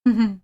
Mhm.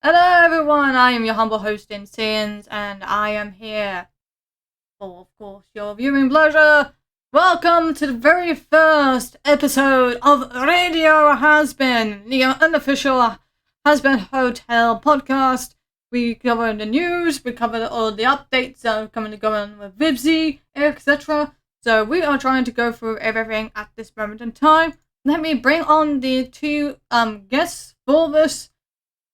Hello everyone, I am your humble host Insane, and I am here for, of course, your viewing pleasure. Welcome to the very first episode of Radio Hazbin, the unofficial Hazbin Hotel podcast. We cover the news, we cover all the updates that are coming to go on with Vivziepop, etc. So we are trying to go through everything at this moment in time. Let me bring on the two guests for this.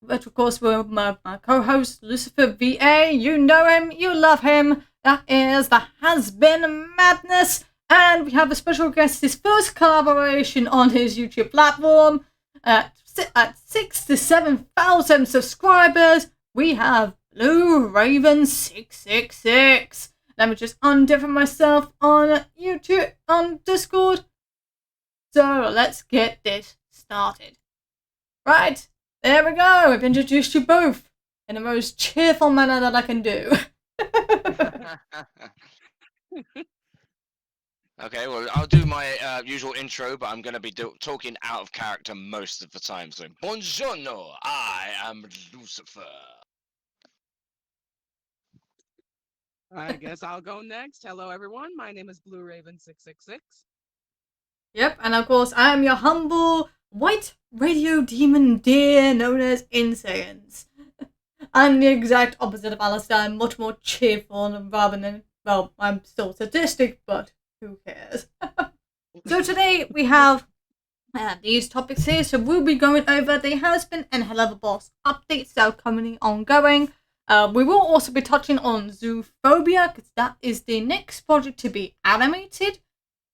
But of course, we're my co-host, Lucifer VA. You know him, you love him. That is the Hazbin Madness. And we have a special guest, his first collaboration on his YouTube platform. At 6,000 to 7,000 subscribers, we have Blue Raven 666. Let me just undiffer myself on YouTube, on Discord. So let's get this started. Right. There we go, I've introduced you both in the most cheerful manner that I can do. Okay, well, I'll do my usual intro, but I'm going to be talking out of character most of the time. So, buongiorno, I am Lucifer. I guess I'll go next. Hello, everyone. My name is Blue Raven 666. Yep, and of course, I am your humble white radio demon deer known as Insane. I'm the exact opposite of Alistair. I'm much more cheerful and rather than, well, I'm still sadistic, but who cares? So today we have these topics here. So we'll be going over the Hazbin and Hello Boss updates that are currently ongoing. We will also be touching on Zoophobia, because that is the next project to be animated.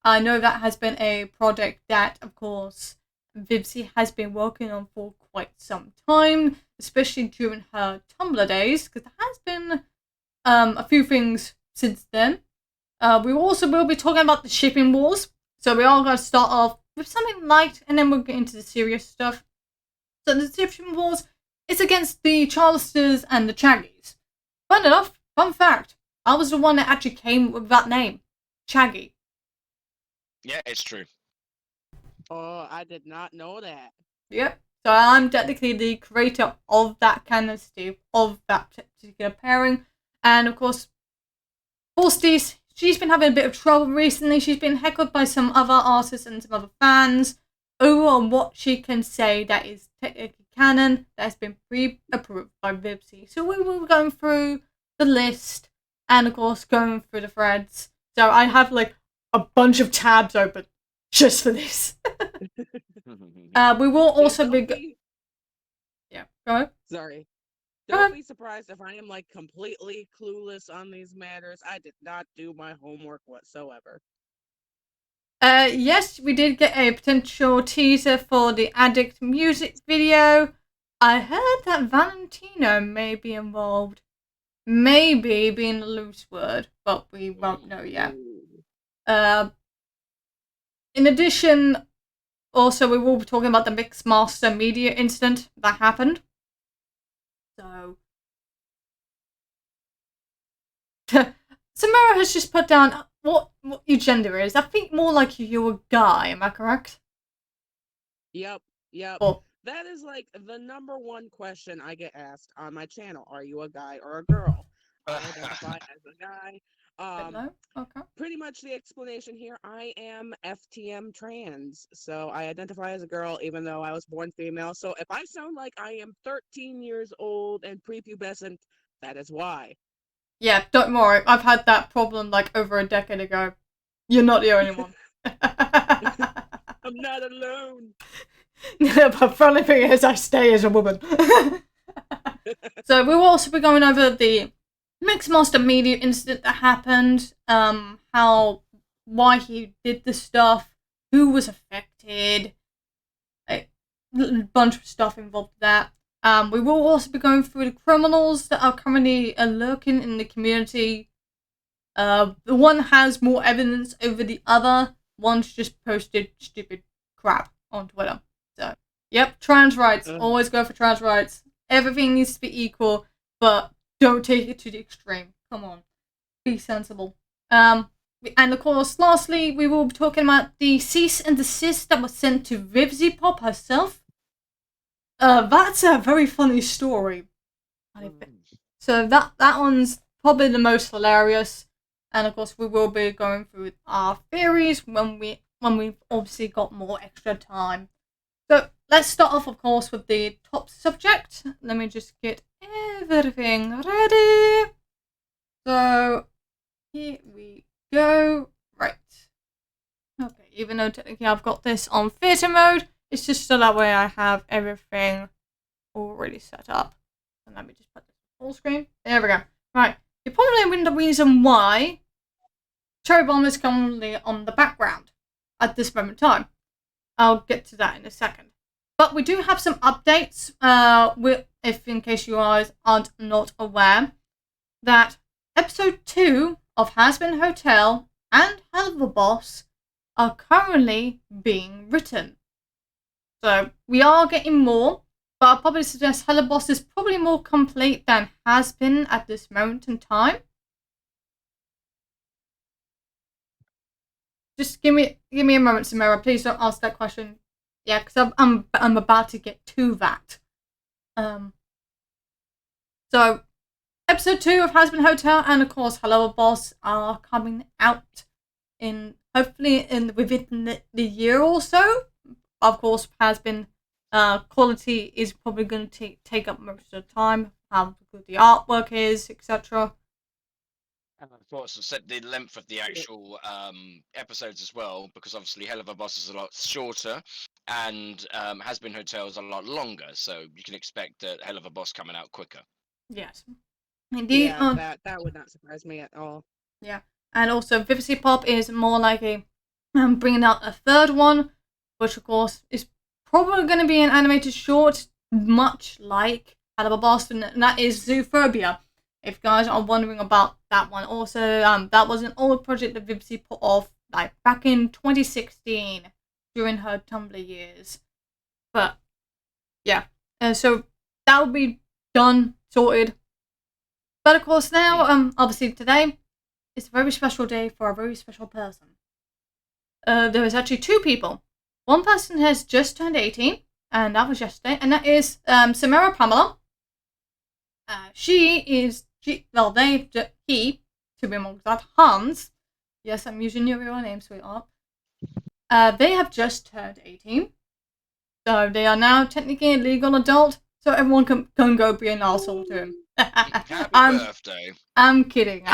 I know that has been a project that, of course, Vivzi has been working on for quite some time, especially during her Tumblr days, because there has been a few things since then. We also will be talking about the shipping wars, so we are going to start off with something light, and then we'll get into the serious stuff. So the shipping wars is against the Charlesters and the Chaggies. Fun enough, fun fact, I was the one that actually came with that name, Chaggy. Yeah, it's true. Oh, I did not know that. Yep. So I'm technically the creator of that canon of that particular pairing. And of course, Forsties, she's been having a bit of trouble recently. She's been heckled by some other artists and some other fans over on what she can say that is technically canon, that has been pre-approved by Vivzi. So we will be going through the list and of course going through the threads. So I have like a bunch of tabs open just for this. We will also be... Yeah, go ahead. Sorry. Don't be surprised if I am like completely clueless on these matters. I did not do my homework whatsoever. Yes, we did get a potential teaser for the Addict music video. I heard that Valentino may be involved. Maybe being a loose word, but we won't know yet. In addition, also we will be talking about the Mixmaster Media incident that happened. So, Samara has just put down what your gender is. I think more like you're a guy. Am I correct? Yep. Oh. That is like the number one question I get asked on my channel. Are you a guy or a girl? I identify as a guy. No? Okay. Pretty much the explanation here, I am FTM trans, so I identify as a girl even though I was born female. So if I sound like I am 13 years old and prepubescent, that is why. Yeah, don't worry. I've had that problem like over a decade ago. You're not the only one. I'm not alone. But funny thing is, I stay as a woman. So we will also be going over the Mixmaster Media incident that happened, why he did the stuff, who was affected, a bunch of stuff involved with that. We will also be going through the criminals that are currently lurking in the community. The one has more evidence over the other. One's just posted stupid crap on Twitter. So, yep, trans rights. Always go for trans rights. Everything needs to be equal, but don't take it to the extreme. Come on. Be sensible. And of course, lastly, we will be talking about the cease and desist that was sent to Vivziepop herself. That's a very funny story. So that one's probably the most hilarious, and of course we will be going through our theories when we've obviously got more extra time. So let's start off, of course, with the top subject. Let me just get everything ready. So here we go. Right. Okay, even though technically I've got this on theatre mode, it's just so that way I have everything already set up. And let me just put this on full screen. There we go. Right. You're probably wondering the reason why Cherry Bomb is currently on the background at this moment in time. I'll get to that in a second. But we do have some updates, if in case you guys aren't not aware, that episode 2 of Hazbin Hotel and Hell of a Boss are currently being written. So we are getting more, but I'll probably suggest Hell of a Boss is probably more complete than Hazbin at this moment in time. Just give me a moment, Samira. Please don't ask that question. Yeah, because I'm about to get to that. So episode 2 of Hazbin Hotel and of course Hello Boss are coming out hopefully within the year or so. Of course, Hazbin quality is probably going to take up most of the time. How good the artwork is, etc. And of course, set the length of the actual episodes as well, because obviously Hell of a Boss is a lot shorter, and Hazbin Hotel is a lot longer. So you can expect Hell of a Boss coming out quicker. Yes, indeed. Yeah, that would not surprise me at all. Yeah, and also Vivziepop is more like a bringing out a third one, which of course is probably going to be an animated short, much like Hell of a Boss, and that is Zoophobia. If you guys are wondering about that one, also that was an old project that Vivzie put off like back in 2016 during her Tumblr years. But yeah, so that will be done, sorted. But of course now, obviously today, it's a very special day for a very special person. There is actually 2 people. One person has just turned 18, and that was yesterday, and that is Samara Pamela. He, to be more exact, Hans. Yes, I'm using your real name, sweetheart. They have just turned 18. So they are now technically a legal adult, so everyone can go be an arsehole to him. Happy birthday. I'm kidding,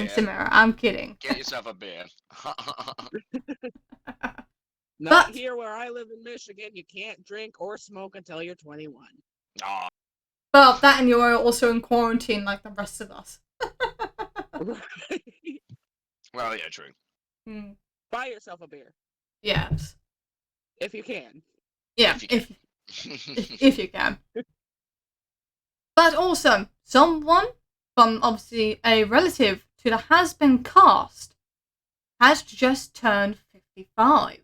Samara. I'm kidding. Get yourself a beer. Not here where I live in Michigan. You can't drink or smoke until you're 21. Oh. Well, that and you're also in quarantine like the rest of us. Well, yeah, true. Buy yourself a beer. Yes. If you can. Yeah, if you can. But also, someone from obviously a relative to the Hazbin cast has just turned 55.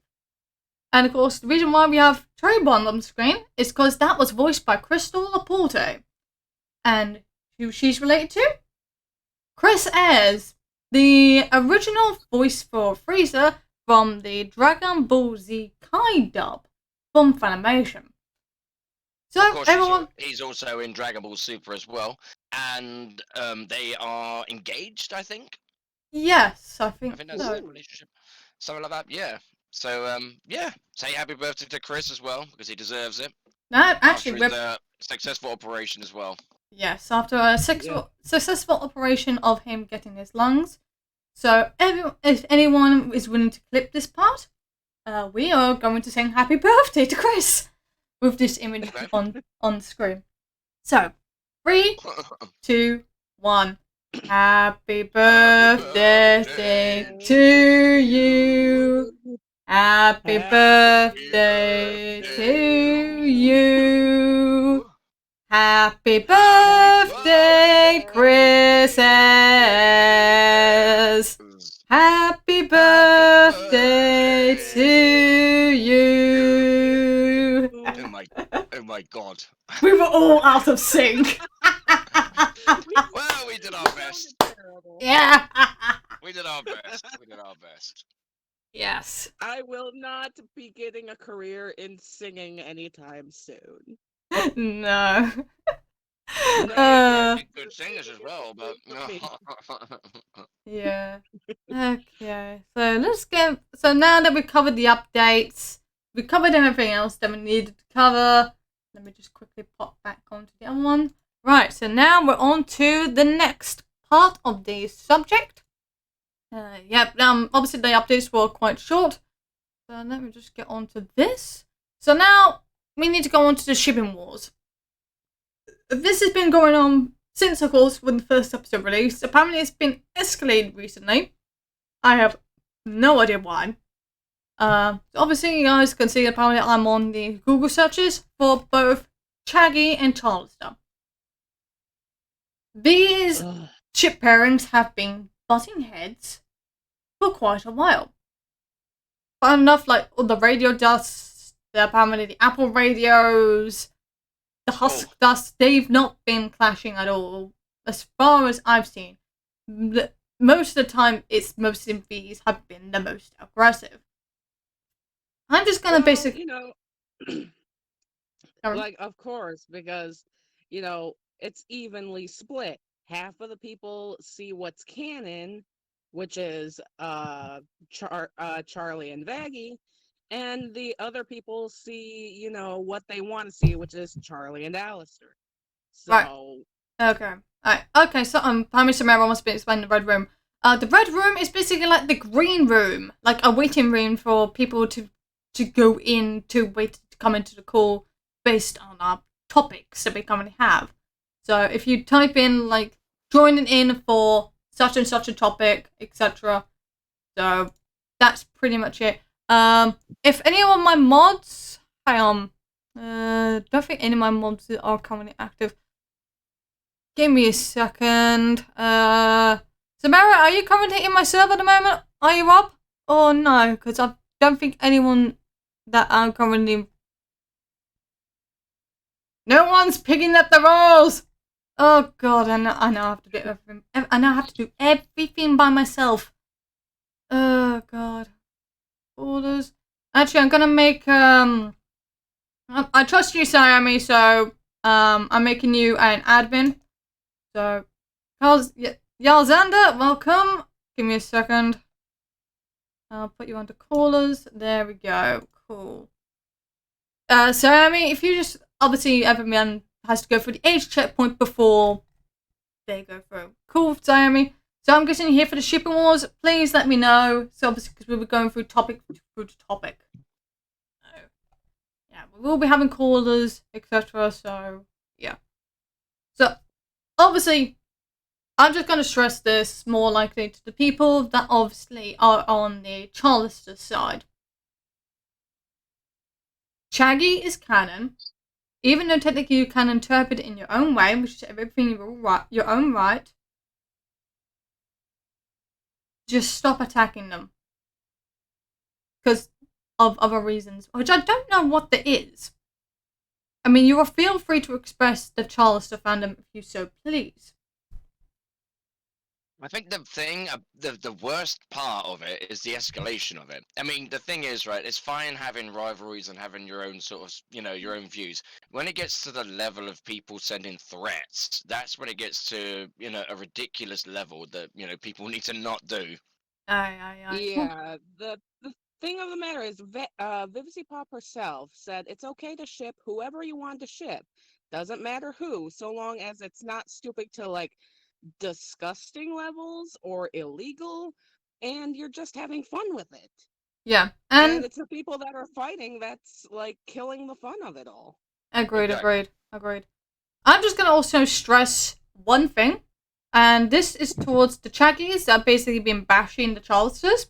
And of course, the reason why we have Cherry Bomb on the screen is because that was voiced by Crystal Laporte. And who she's related to? Chris Ayres, the original voice for Frieza from the Dragon Ball Z Kai dub from Funimation. So of course, everyone, he's also in Dragon Ball Super as well, and they are engaged, I think. Yes, I think that's so. a relationship, something like that. Yeah. So yeah, say happy birthday to Chris as well, because he deserves it. Actually, after his successful operation as well. Yes, after a successful operation of him getting his lungs. So if anyone is willing to clip this part, we are going to sing happy birthday to Chris with this image on the screen. So 3, 2, 1. Happy birthday to you. Happy birthday to you. Happy birthday, Chris. Happy birthday to you. Oh my god. We were all out of sync. Well, we did our best. Yeah. We did our best. Yes. I will not be getting a career in singing anytime soon. No. No, Good singers as well, but Yeah. Okay. So let's get. So now that we covered the updates, we covered everything else that we needed to cover. Let me just quickly pop back onto the other one. Right. So now we're on to the next part of the subject. Yep. Obviously the updates were quite short. So let me just get on to this. So now we need to go on to the shipping wars. This has been going on since, of course, when the first episode released. Apparently, it's been escalated recently. I have no idea why. Obviously, you guys can see apparently I'm on the Google searches for both Chaggy and Charlister. These ship pairings have been butting heads for quite a while. But enough, like all the radio dust, apparently the Apple radios, the Husk dust, they've not been clashing at all, as far as I've seen. Most of the time, it's mostly these have been the most aggressive. I'm just gonna basically, like, of course, because it's evenly split. Half of the people see what's canon, which is Charlie and Vaggie, and the other people see what they want to see, which is Charlie and Alistair. So right. Okay. Alright. Okay, so Prime Samara wants to explain the Red Room. The Red Room is basically like the green room, like a waiting room for people to go in to wait to come into the call based on our topics that we currently have. So if you type in like joining in for such and such a topic, etc. So that's pretty much it. If any of my mods, hang on, don't think any of my mods are currently active. Give me a second. Samara, are you currently in my server at the moment? Are you up? Or no? Because I don't think anyone that I'm currently... No one's picking up the rolls! Oh god, I know I have to do everything. I now have to do everything by myself. Oh god. Orders. Actually, I'm gonna make, I trust you, Sayami, so, I'm making you an admin. So, Yalzander, welcome. Give me a second. I'll put you onto callers. There we go. Cool. Sammy, if you just obviously everyone has to go through the age checkpoint before they go through. Cool, Sammy. So I'm guessing here for the shipping wars. Please let me know. So obviously because we were going through topic to topic. So, yeah, we will be having callers, etc. So yeah. So obviously, I'm just going to stress this more likely to the people that obviously are on the Charlister side. Chaggy is canon, even though technically you can interpret it in your own way, which is everything your own right. Just stop attacking them. Because of other reasons, which I don't know what that is. I mean, you will feel free to express the Charlister fandom if you so please. I think the thing, the worst part of it is the escalation of it. I mean, the thing is, right, it's fine having rivalries and having your own sort of, your own views. When it gets to the level of people sending threats, that's when it gets to, a ridiculous level that, people need to not do. Yeah, the thing of the matter is, Vivziepop herself said it's okay to ship whoever you want to ship. Doesn't matter who, so long as it's not stupid to like disgusting levels or illegal, and you're just having fun with it. Yeah, and it's the people that are fighting that's like killing the fun of it all. Agreed. I'm just gonna also stress one thing, and this is towards the Chaggies that have basically been bashing the Charlesters.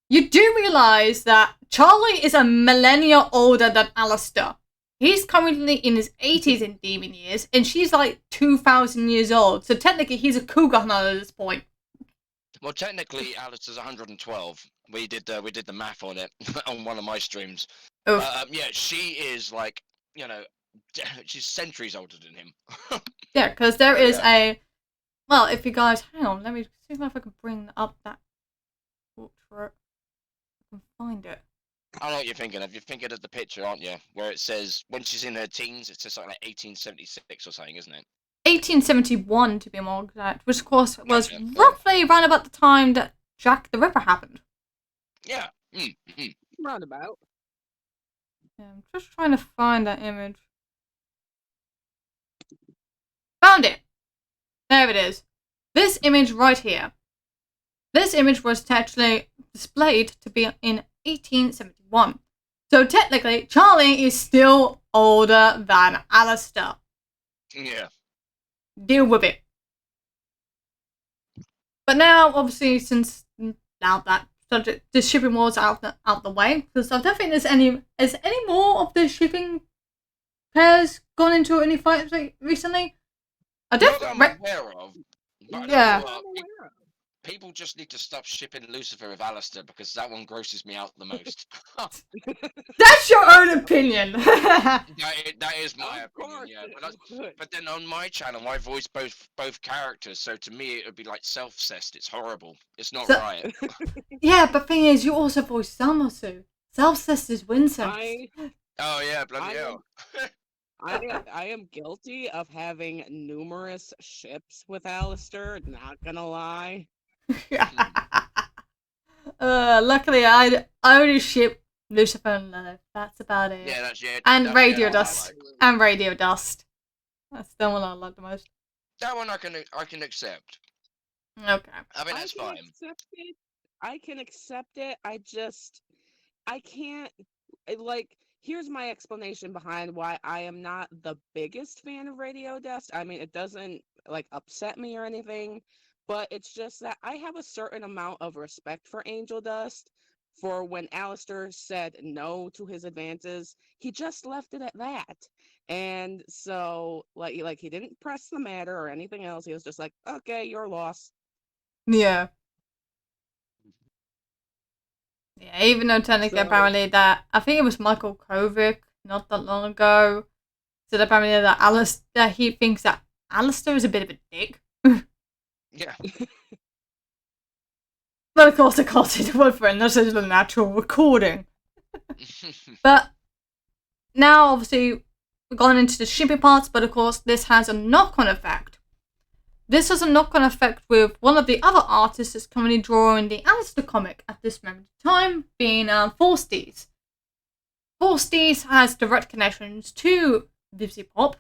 You do realize that Charlie is a millennia older than Alistair. He's currently in his 80s in demon years, and she's like 2,000 years old. So technically, he's a cougar now at this point. Well, technically, Alistair's 112. We did the math on it on one of my streams. Yeah, she is like, she's centuries older than him. Yeah, because there is a... Well, if you guys... Hang on, let me see if I can bring up that portrait. I can find it. I know what you're thinking of. You're thinking of the picture, aren't you? Where it says when she's in her teens, it says something like 1876 or something, isn't it? 1871 to be more exact, which of course was Gotcha. roughly around about the time that Jack the Ripper happened. Yeah. Mm. Roundabout. Yeah, I'm just trying to find that image. Found it! There it is. This image right here. This image was actually displayed to be in 1871. So technically, Charlie is still older than Alistair. Yeah. Deal with it. But now, obviously, since now that subject, the shipping wars out the way, because I don't think there's any more of the shipping pairs gone into any fights recently. I Not that I'm don't. aware of. But Yeah. people just need to stop shipping Lucifer with Alistair because that one grosses me out the most. That's your own opinion. that is my Of opinion, course yeah. it would. But then on my channel, I voice both characters, so to me it would be like self-cessed. It's horrible. It's not right. Yeah, but thing is, you also voice Samasu. Self-cessed is Winston. Oh yeah, bloody hell. I am guilty of having numerous ships with Alistair, not gonna lie. Luckily, I only ship Lucifer and Lilith. That's about it. Yeah, that's it. And That's Radio it, Dust. like. And Radio Dust. That's the one I like the most. That one I can accept. Okay. I mean that's fine. I can accept it. I can't like here's my explanation behind why I am not the biggest fan of Radio Dust. I mean, it doesn't like upset me or anything, but it's just that I have a certain amount of respect for Angel Dust. For when Alistair said no to his advances, he just left it at that. And so like he didn't press the matter or anything else. He was just like, "Okay, your loss." Yeah. Yeah, even though technically apparently that I think it was Michael Kovic not that long ago said apparently that he thinks that Alistair is a bit of a dick. Yeah. But of course I can't say the word for it unless it's a natural recording. But now obviously we've gone into the shipping parts, but of course this has a knock-on effect. This has a knock-on effect with one of the other artists that's currently drawing the Alistair comic at this moment in time, being Vivziepop. Vivziepop has direct connections to Vivziepop,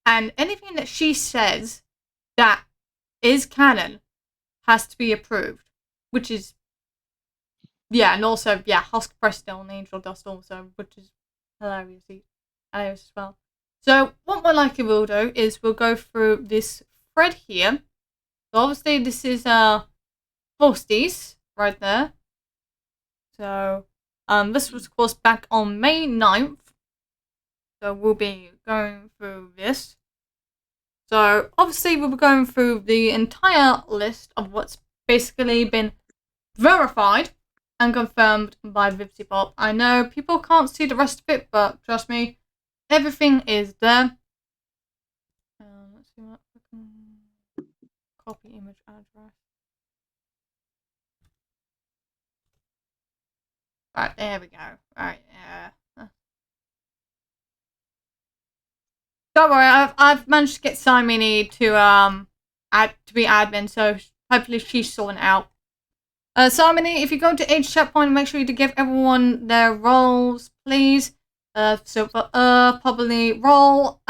and anything that she says that is canon has to be approved, which is, yeah, and also, yeah, Husk Preston and Angel Dust also, which is hilarious as well. So what we likely will do is we'll go through this thread here. So obviously this is Vivziepop right there. So this was of course back on May 9th. So we'll be going through this. So obviously we'll be going through the entire list of what's basically been verified and confirmed by Vivziepop. I know people can't see the rest of it, but trust me, everything is there. Let's see what I can copy image address. Right, there we go. Right, yeah. Don't worry, I've managed to get Simony to be admin, so hopefully she's sorting it out. Simony, if you go to age chat point, make sure you give everyone their roles, please. So for probably role,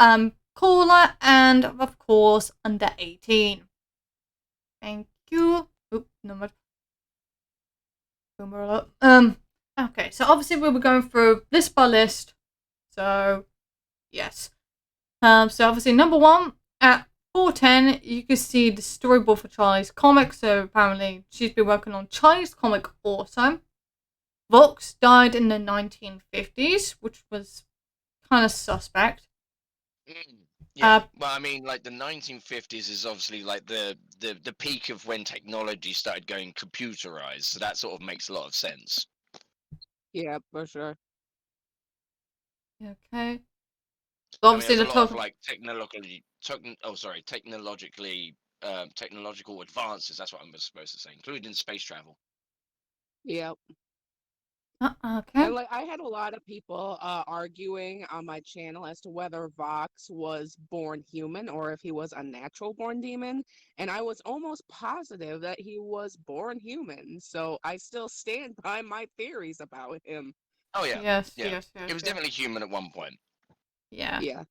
caller, and of course under 18. Thank you. Oop, number. Okay, so obviously we'll be going through list by list. So yes. So obviously number 1 at 410, you can see the storyboard for Charlie's comic. So apparently she's been working on Charlie's comic also. Vox died in the 1950s, which was kind of suspect. Yeah, well, I mean, like the 1950s is obviously like the peak of when technology started going computerized, so that sort of makes a lot of sense. Yeah, for sure. Okay. So obviously, there's a lot of like technological advances. That's what I'm supposed to say, including space travel. Yep. Okay. And like I had a lot of people arguing on my channel as to whether Vox was born human or if he was a natural born demon, and I was almost positive that he was born human. So I still stand by my theories about him. Oh yeah, Yes, yeah. yes, yes, It was yes. definitely human at one point. Yeah. Yeah.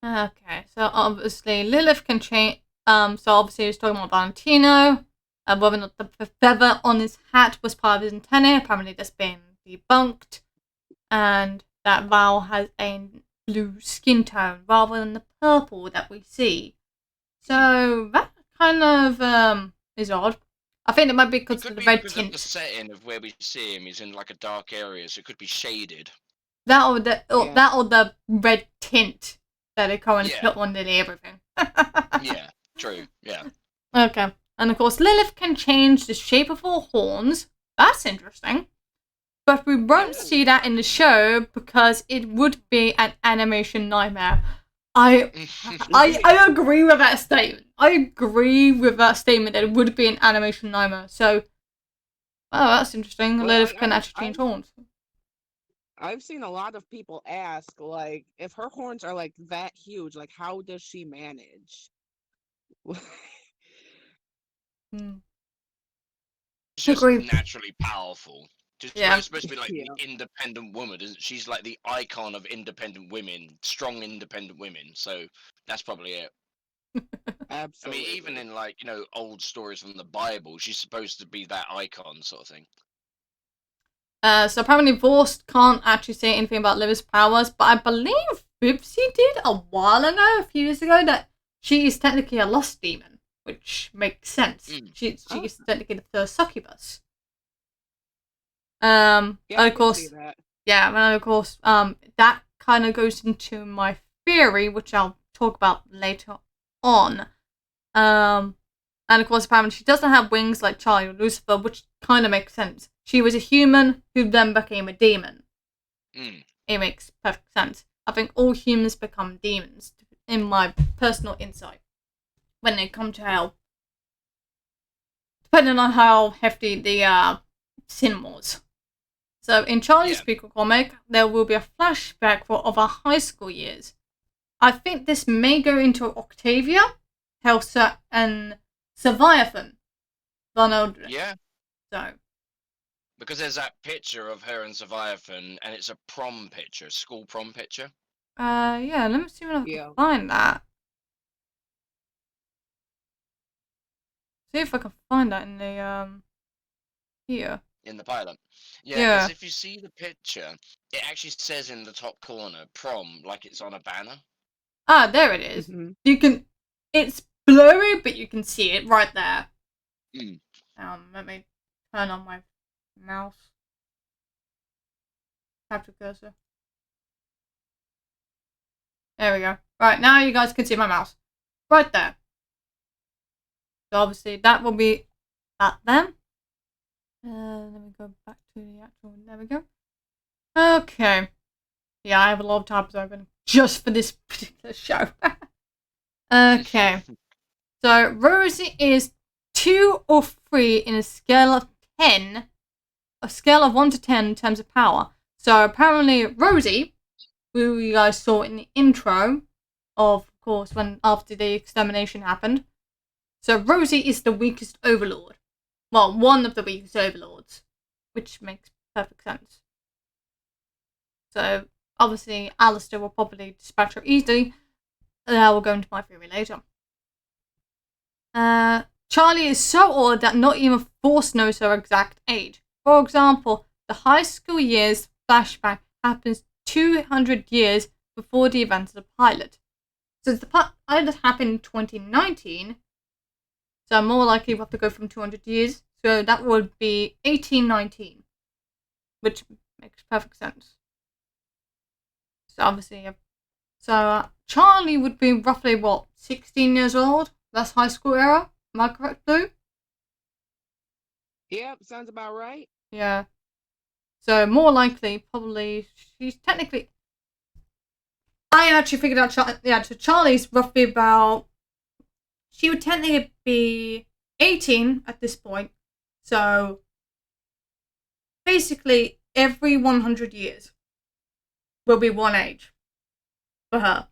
Okay, so obviously Lilith can change. So obviously he was talking about Valentino, whether or not the feather on his hat was part of his antennae. Apparently that's been debunked, and that Val has a blue skin tone rather than the purple that we see. So that kind of is odd. I think it might be It because could of the be red because of the tint. setting of where we see him. He's in like a dark area, so it could be shaded. That or the Yeah. that or the red tint that they currently Yeah. put on nearly everything. Yeah, true. Yeah. Okay. And of course, Lilith can change the shape of her horns. That's interesting. But we won't Oh. see that in the show because it would be an animation nightmare. I agree with that statement. I agree with that statement that it would be an animation nightmare. So, oh, that's interesting. Well, Lilith can actually change horns. I've seen a lot of people ask, like, if her horns are like that huge, like, how does she manage? Hmm. She's just Agree. naturally powerful. She's Yeah. supposed to be like Yeah. the independent woman, isn't she? She's like the icon of independent women, strong independent women. So that's probably it. Absolutely. I mean, even in like, old stories from the Bible, she's supposed to be that icon sort of thing. So apparently Vorst can't actually say anything about Lilith's powers, but I believe Vivzie did a while ago, a few years ago, that she is technically a lost demon, which makes sense. She is technically the first succubus. Yeah, and I of can course, see that. yeah, and of course, that kind of goes into my theory, which I'll talk about later on. And of course, apparently she doesn't have wings like Charlie or Lucifer, which kind of makes sense. She was a human who then became a demon. It makes perfect sense. I think all humans become demons, in my personal insight, when they come to hell. Depending on how hefty the sin was. So in Charlie's prequel comic, there will be a flashback of our high school years. I think this may go into Octavia, Helsa, and Leviathan. Yeah. So. Because there's that picture of her and Leviathan, and it's a prom picture, school prom picture. Yeah, let me see if I can find that. See if I can find that in the, here. In the pilot. Yeah. Because if you see the picture, it actually says in the top corner, prom, like it's on a banner. Ah, there it is. Mm-hmm. You can, it's blurry, but you can see it right there. Let me turn on my mouse. Capture cursor. There we go. Right, now you guys can see my mouse. Right there. So obviously that will be that then. Let me go back to the actual, there we go. Okay. Yeah, I have a lot of tabs open just for this particular show. Okay. So Rosie is 2 or 3 in a scale of 10. A scale of 1 to 10 in terms of power. So apparently Rosie, who you guys saw in the intro, of course, after the extermination happened. So Rosie is the weakest overlord. Well, one of the weakest overlords, which makes perfect sense. So obviously Alistair will probably dispatch her easily. I will go into my theory later. Charlie is so old that not even Force knows her exact age. For example, the high school years flashback happens 200 years before the events of the pilot. So the pilot happened in 2019, so more likely we'll have to go from 200 years. So that would be 1819, which makes perfect sense. So obviously, Charlie would be roughly, 16 years old? That's high school era? Am I correct, Blue? Yep, sounds about right. Yeah. So more likely, probably, she's technically... I actually figured out, so Charlie's roughly about... She would technically be 18 at this point. So basically every 100 years will be one age for her.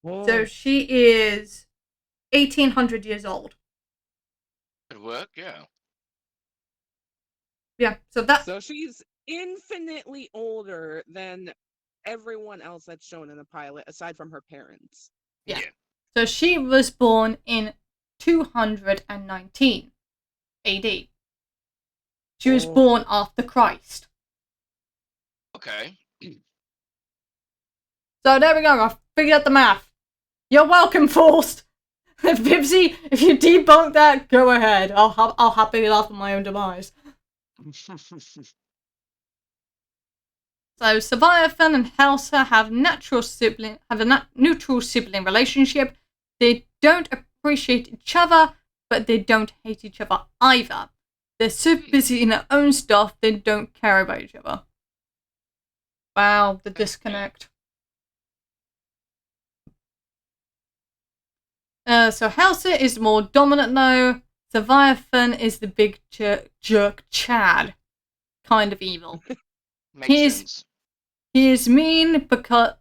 So she is 1800 years old. Could work, yeah. Yeah, So she's infinitely older than everyone else that's shown in the pilot, aside from her parents. Yeah. So she was born in 219 AD. She was born after Christ. Okay. So there we go. I figured out the math. You're welcome, Forced. Vivzie, if you debunk that, go ahead. I'll happily laugh at my own demise. So Leviathan and Helsa have a neutral sibling relationship. They don't appreciate each other, but they don't hate each other either. They're so busy in their own stuff, they don't care about each other. Wow, the disconnect. So Helsa is more dominant though. Leviathan is the big jerk Chad. Kind of evil. Makes sense. He is mean because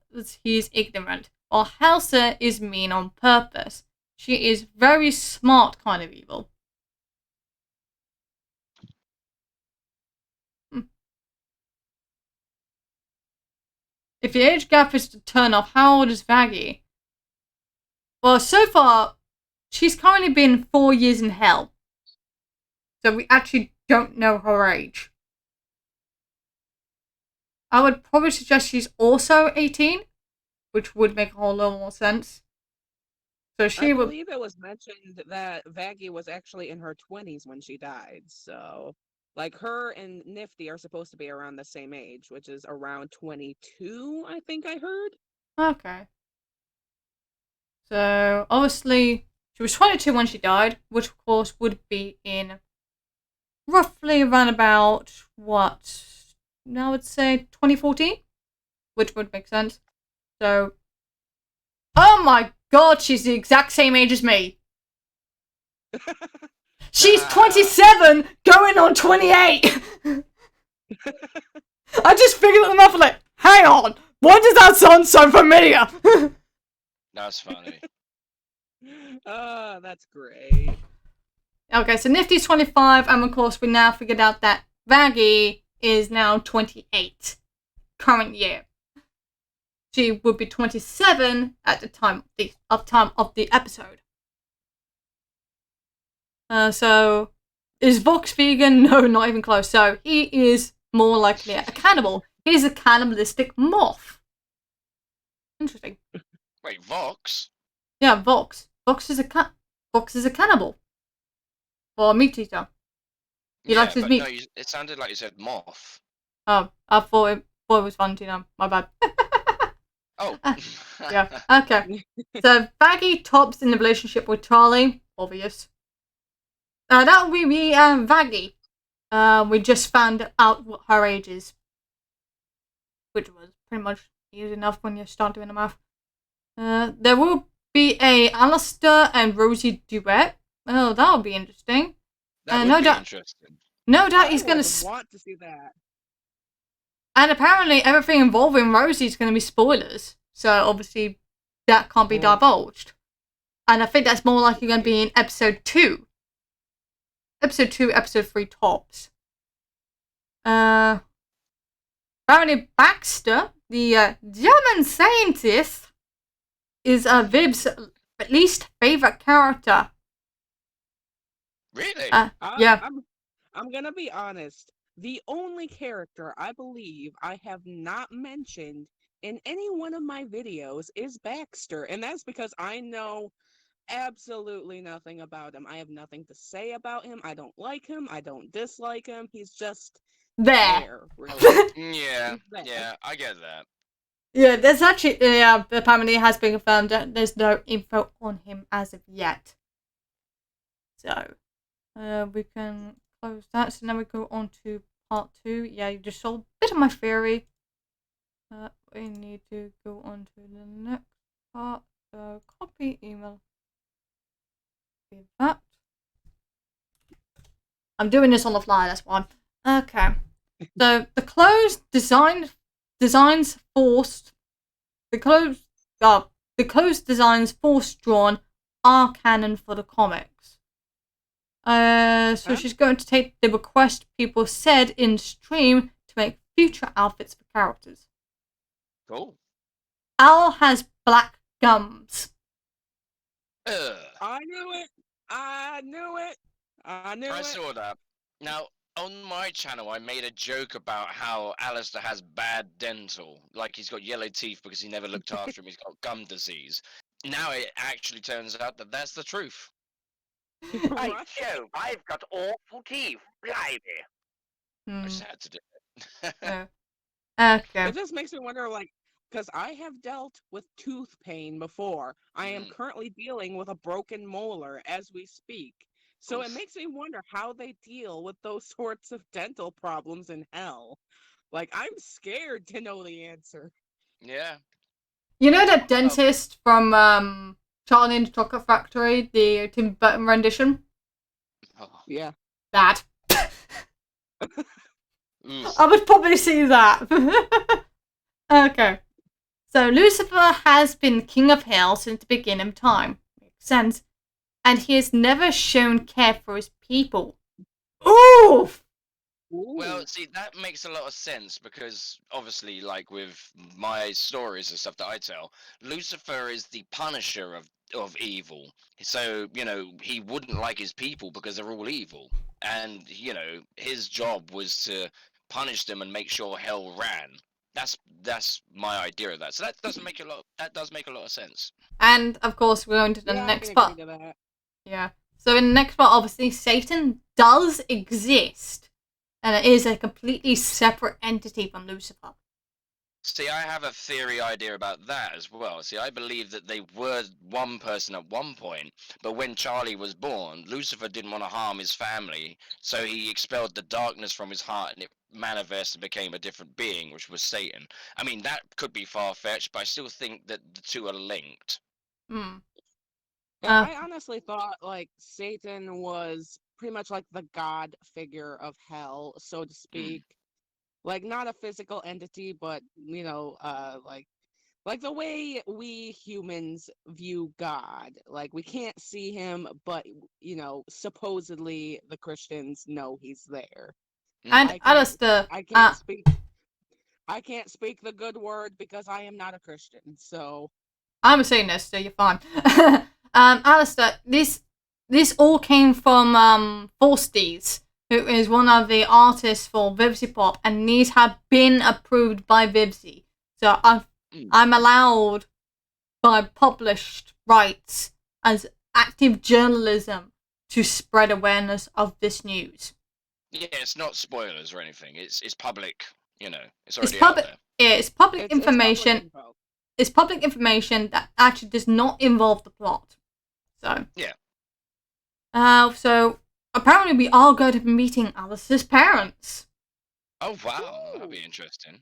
he is ignorant, while Helsa is mean on purpose. She is very smart kind of evil. If the age gap is to turn off, how old is Vaggie? Well, so far, she's currently been 4 years in hell. So we actually don't know her age. I would probably suggest she's also 18, which would make a whole lot more sense. So I believe it was mentioned that Vaggie was actually in her 20s when she died. So, like, her and Nifty are supposed to be around the same age, which is around 22, I think I heard. Okay. So, obviously, she was 22 when she died, which, of course, would be in roughly around about, what, now I would say 2014? Which would make sense. So, oh my god, she's the exact same age as me. She's 27, going on 28. I just figured them out, like, hang on, why does that sound so familiar? That's funny. Oh, that's great. Okay, so Nifty's 25, and of course we now figured out that Vaggie is now 28, current year. She would be 27 at the time of the episode. So, is Vox vegan? No, not even close. So, he is more likely a cannibal. He's a cannibalistic moth. Interesting. Wait, Vox? Yeah, Vox. Vox is a cannibal. Or a meat eater. He likes his meat. No, it sounded like you said moth. Oh, I thought it was fun, my bad. Oh. Yeah, okay. So, Vaggie tops in the relationship with Charlie. Obvious. That would be me and Vaggie. We just found out what her age is. Which was pretty much easy enough when you start doing the math. There will be a Alistair and Rosie duet. Oh, that'll be interesting. That would be interesting. No doubt he's going to want to see that. And apparently everything involving Rosie is going to be spoilers. So obviously that can't be divulged. And I think that's more likely going to be in episode 2. Episode 2, episode 3 tops. Apparently Baxter, the German scientist, is Viv's least favorite character. Really? Yeah. I'm gonna be honest. The only character I believe I have not mentioned in any one of my videos is Baxter, and that's because I know absolutely nothing about him. I have nothing to say about him. I don't like him. I don't dislike him. He's just there really. Yeah, I get that. Yeah, there's actually, apparently it has been confirmed that there's no info on him as of yet. So, we can close that. So now we go on to part 2. Yeah, you just saw a bit of my theory. We need to go on to the next part. So, copy email. That. I'm doing this on the fly, that's why. Okay. So the clothes designs forced the clothes designs forced drawn are canon for the comics. So she's going to take the request people said in stream to make future outfits for characters. Cool. Al has black gums. I knew it. I saw that. Now, on my channel, I made a joke about how Alistair has bad dental. Like, he's got yellow teeth because he never looked after him. He's got gum disease. Now it actually turns out that that's the truth. Right. Joe, I've got awful teeth. Blimey. I just Hmm. had to do it. No. Okay. It just makes me wonder, like, because I have dealt with tooth pain before. I am currently dealing with a broken molar as we speak. So it Oof. makes me wonder how they deal with those sorts of dental problems in hell. Like, I'm scared to know the answer. Yeah. You know that dentist from Charlie and the Chocolate Factory, the Tim Burton rendition? Oh. Yeah. That. Oof. I would probably see that. Okay. So Lucifer has been king of hell since the beginning of time. Makes sense. And he has never shown care for his people. Oof! Well, Ooh. see, that makes a lot of sense because obviously, like with my stories and stuff that I tell, Lucifer is the punisher of evil. So, he wouldn't like his people because they're all evil. And, his job was to punish them and make sure hell ran. That's my idea of that. So that does make a lot of sense. And of course, we're going to the Yeah, I next can part. agree to that. Yeah. So in the next part, obviously, Satan does exist. And it is a completely separate entity from Lucifer. See, I have a theory idea about that as well. See, I believe that they were one person at one point, but when Charlie was born, Lucifer didn't want to harm his family, so he expelled the darkness from his heart and it manifested and became a different being, which was Satan. I mean, that could be far-fetched, but I still think that the two are linked. Hmm. Yeah, I honestly thought like Satan was pretty much like the god figure of hell, so to speak. Like not a physical entity, but like the way we humans view God. Like we can't see him, but supposedly the Christians know he's there. And I can't Alistair, I can't speak I can't speak the good word because I am not a Christian. So I'm a Satanist, so you're fine. Alistair, this all came from Forsties, who is one of the artists for Vivziepop, and these have been approved by Vivzie. So I'm allowed by published rights as active journalism to spread awareness of this news. Yeah, it's not spoilers or anything. It's public, it's It's already out public. there. Yeah, it's public it's public information. info. It's public information that actually does not involve the plot. So Yeah. So apparently we are going to be meeting Alice's parents. Oh, wow. That'll Ooh. be interesting.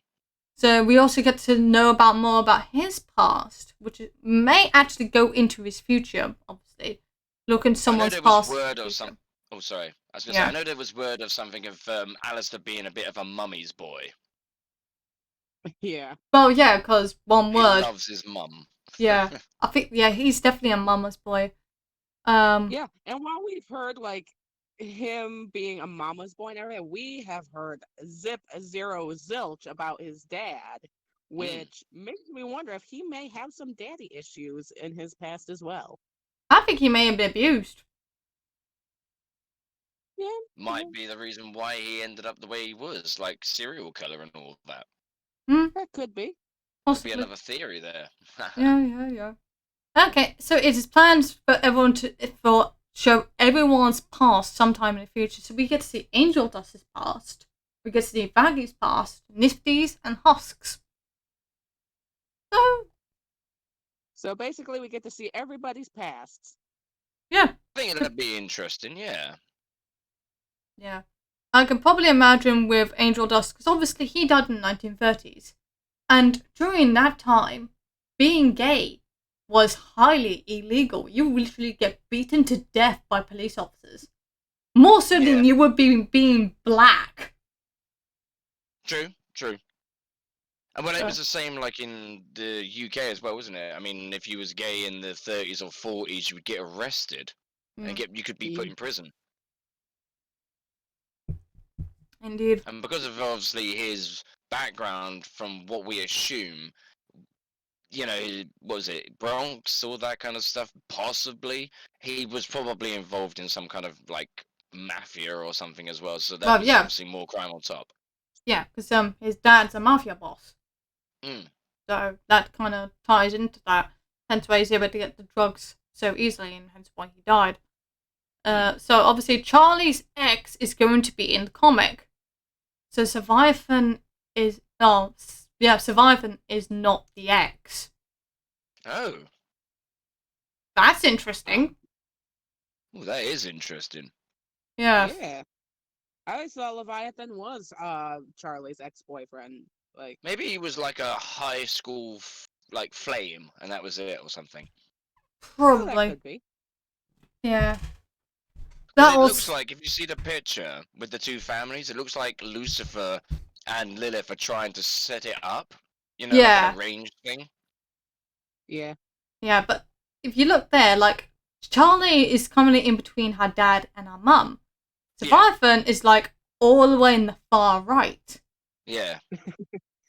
So we also get to know more about his past, which may actually go into his future, obviously. Look into someone's I know there was past. word or something. Oh, sorry. I was going to say, I know there was word of something of Alistair being a bit of a mummy's boy. Yeah. Well, yeah, because one He word. loves his mum. Yeah. I think, he's definitely a mama's boy. Yeah, and while we've heard like him being a mama's boy and everything, we have heard zip zero zilch about his dad, which makes me wonder if he may have some daddy issues in his past as well. I think he may have been abused. Yeah, Might be the reason why he ended up the way he was, like serial killer and all that. that could be. Could be Possibly. another theory there. Yeah. Okay, so it is planned for everyone to show everyone's past sometime in the future. So we get to see Angel Dust's past, we get to see Baggy's past, Nifty's, and Husk's. So basically, we get to see everybody's pasts. Yeah. I think it'd be interesting, yeah. Yeah. I can probably imagine with Angel Dust, because obviously he died in the 1930s. And during that time, being gay was highly illegal. You literally get beaten to death by police officers. More so than you would be being black. True, true. And well, it was the same like in the UK as well, wasn't it? I mean, if you was gay in the 30s or 40s, you would get arrested and you could be put in prison. Indeed. And because of obviously his background, from what we assume, you know, what was it, Bronx, all that kind of stuff, possibly, he was probably involved in some kind of like mafia or something as well. So that was obviously more crime on top. Yeah, because his dad's a mafia boss. Mm. So that kind of ties into that. Hence why he's able to get the drugs so easily, and hence why he died. So obviously Charlie's ex is going to be in the comic. So Survivin is Survivin is not the ex. Oh. That's interesting. Well, that is interesting. Yeah. Yeah. I thought Leviathan was Charlie's ex-boyfriend. Like, maybe he was like a high school like flame, and that was it, or something. Probably. That could be. Yeah. It looks like, if you see the picture with the two families, it looks like Lucifer and Lilith are trying to set it up. You know, like an arranged thing. Yeah. Yeah, but if you look there, like, Charlie is currently in between her dad and her mum. Survivin is like all the way in the far right. Yeah.